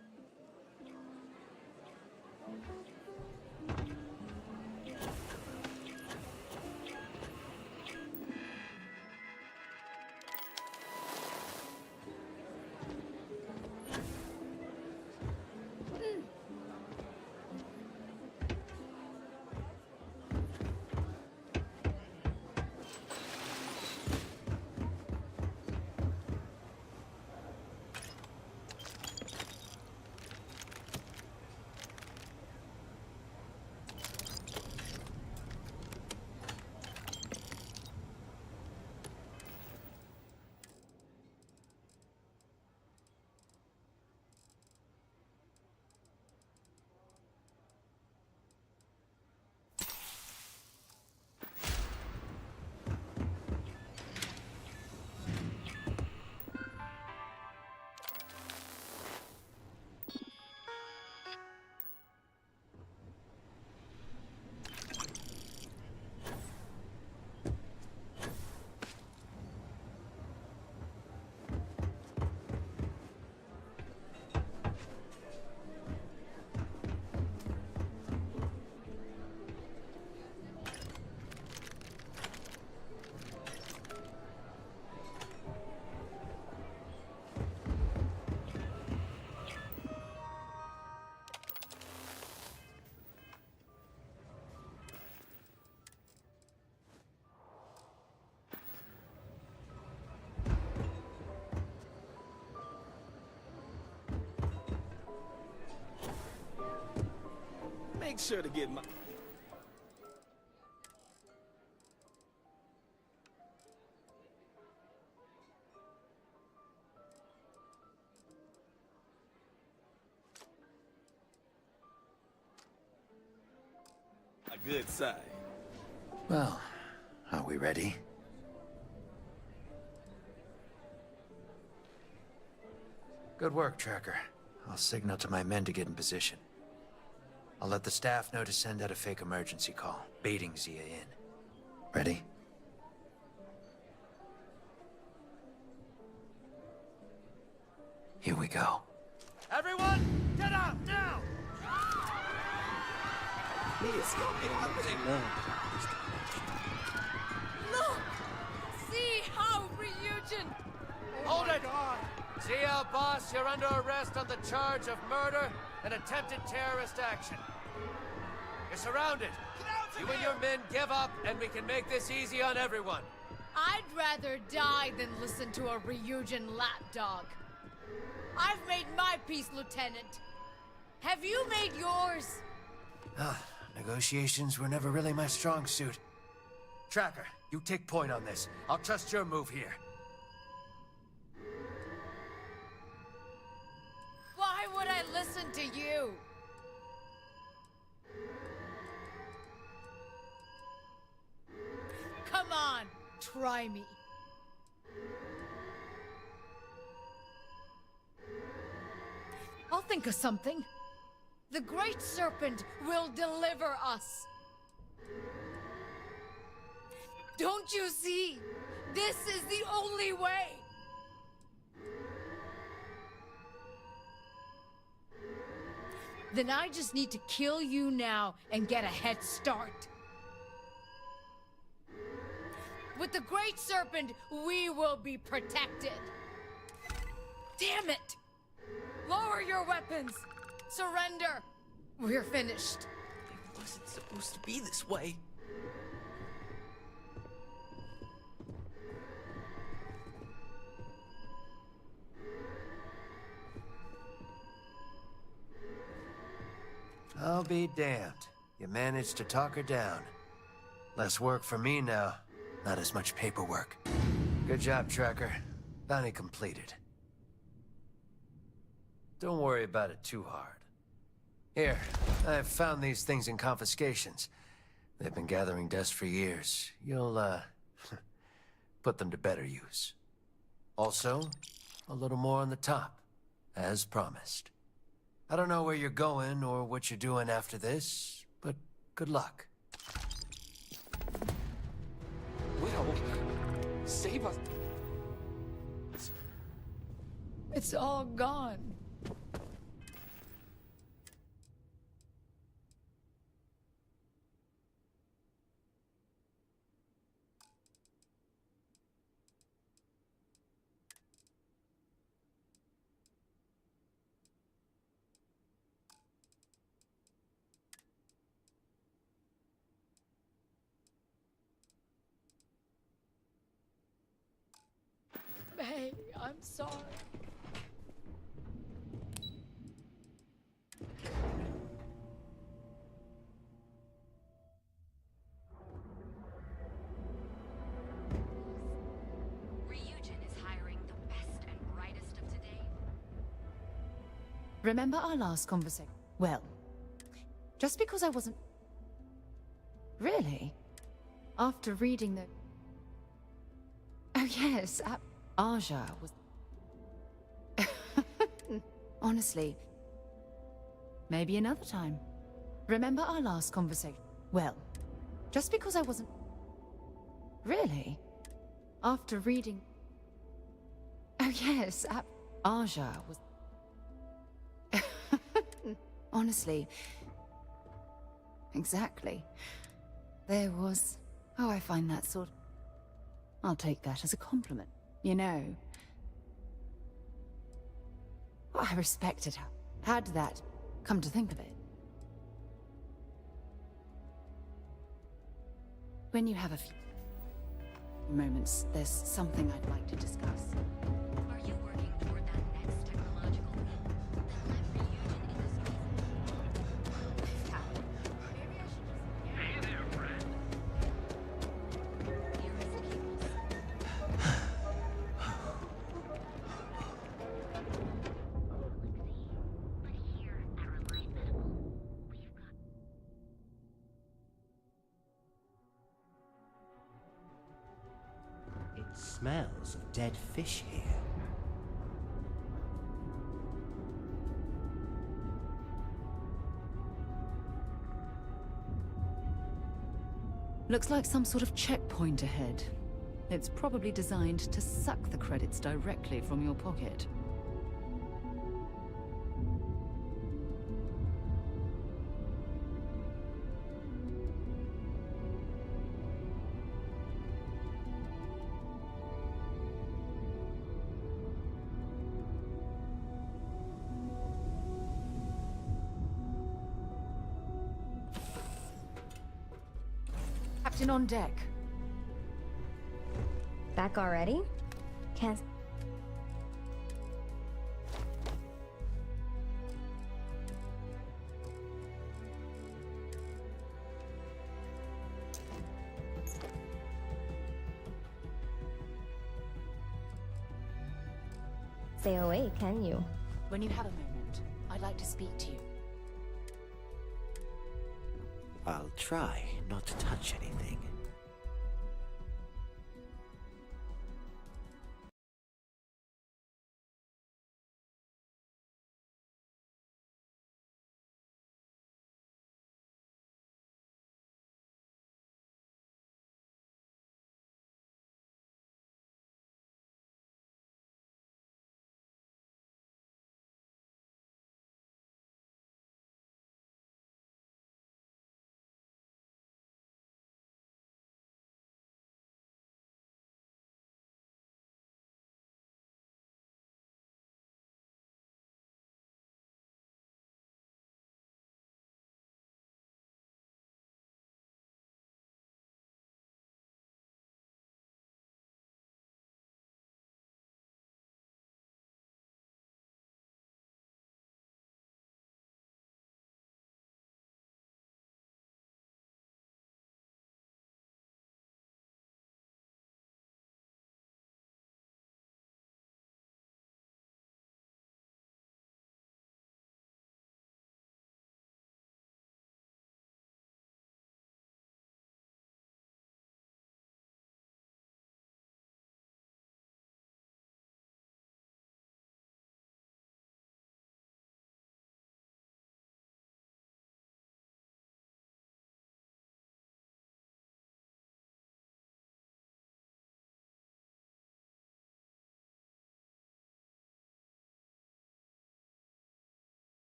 Make sure to get my... a good side. Well, are we ready? Good work, Tracker. I'll signal to my men to get in position. I'll let the staff know to send out a fake emergency call, baiting Zia in. Ready? Here we go. Everyone, get out now! Look! See how Ryujin... Hold it! Zia, boss, you're under arrest on the charge of murder and attempted terrorist action. You're surrounded. You and your men give up, and we can make this easy on everyone. I'd rather die than listen to a Ryujin lapdog. I've made my peace, Lieutenant. Have you made yours? Negotiations were never really my strong suit. Tracker, you take point on this. I'll trust your move here. Why would I listen to you? Come on, try me. I'll think of something. The Great Serpent will deliver us. Don't you see? This is the only way. Then I just need to kill you now and get a head start. With the Great Serpent, we will be protected. Damn it! Lower your weapons! Surrender! We're finished. It wasn't supposed to be this way. I'll be damned. You managed to talk her down. Less work for me now. Not as much paperwork. Good job, Tracker. Bounty completed. Don't worry about it too hard. Here, I've found these things in confiscations. They've been gathering dust for years. You'll, put them to better use. Also, a little more on the top, as promised. I don't know where you're going or what you're doing after this, but good luck. Widow, save us. It's all gone. Hey, I'm sorry. Ryujin is hiring the best and brightest of today. Remember our last conversation? Well, just because I wasn't... Really? After reading the... Oh yes, Aja was... Honestly, maybe another time. Remember our last conversation? Well, just because I wasn't... Really? After reading... Oh yes, Aja was... Honestly. Exactly. There was... Oh, I find that sort of... I'll take that as a compliment. You know... Oh, I respected her. Had that, come to think of it. When you have a few moments, there's something I'd like to discuss. Are you working toward that next technological leap? Then let Ryujin Industries... Hey there, friend. Nearest cables. But here at Reliant Medical, we've got... It smells of dead fish here. Looks like some sort of checkpoint ahead. It's probably designed to suck the credits directly from your pocket. Captain on deck. Back already? Can't... Stay away, can you? When you have a moment, I'd like to speak to you. I'll try not to touch anything.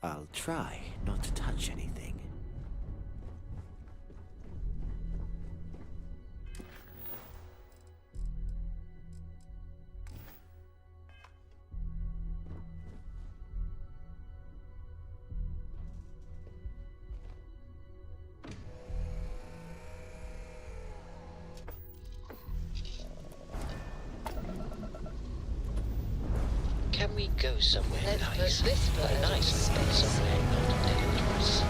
I'll try not to touch anything. Can we go somewhere nice? A nice space somewhere not dangerous.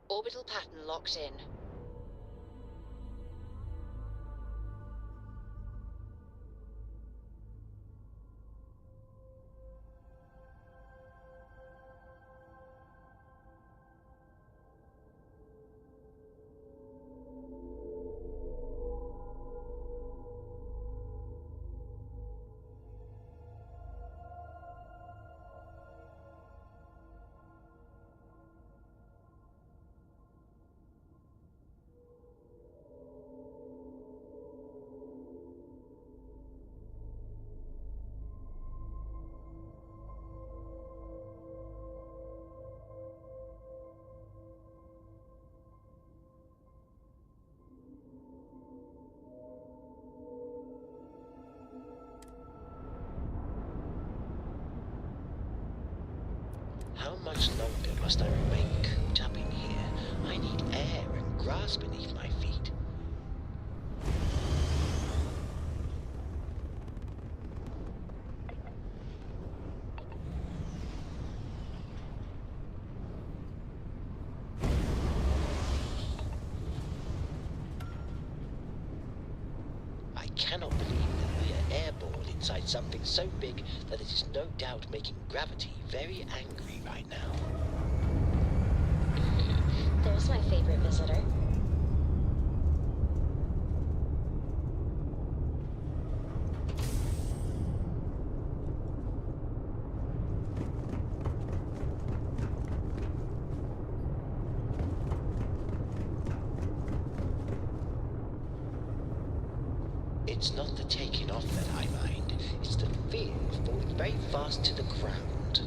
Orbital pattern locked in. How much longer must I remain cooped up in here? I need air and grass beneath my feet. I cannot believe that we are airborne inside something so big that it is no doubt making gravity very angry right now. There's my favorite visitor. It's not the taking off that I mind, it's the fear of falling very fast to the ground.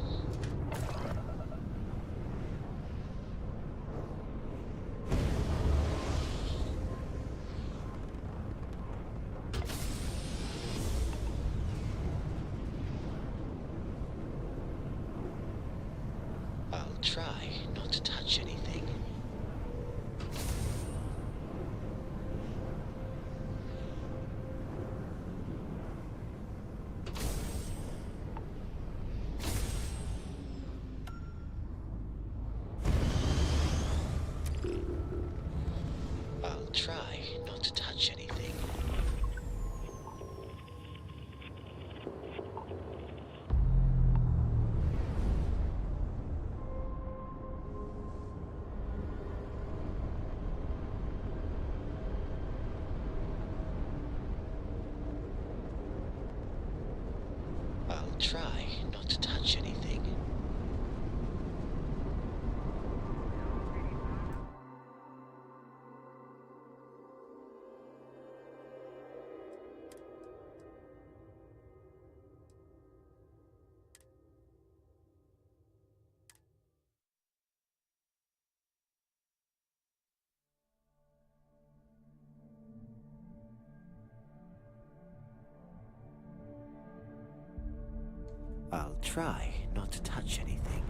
I'll try not to touch anything. I'll try not to touch anything. I'll try not to touch anything. I'll try not to touch anything.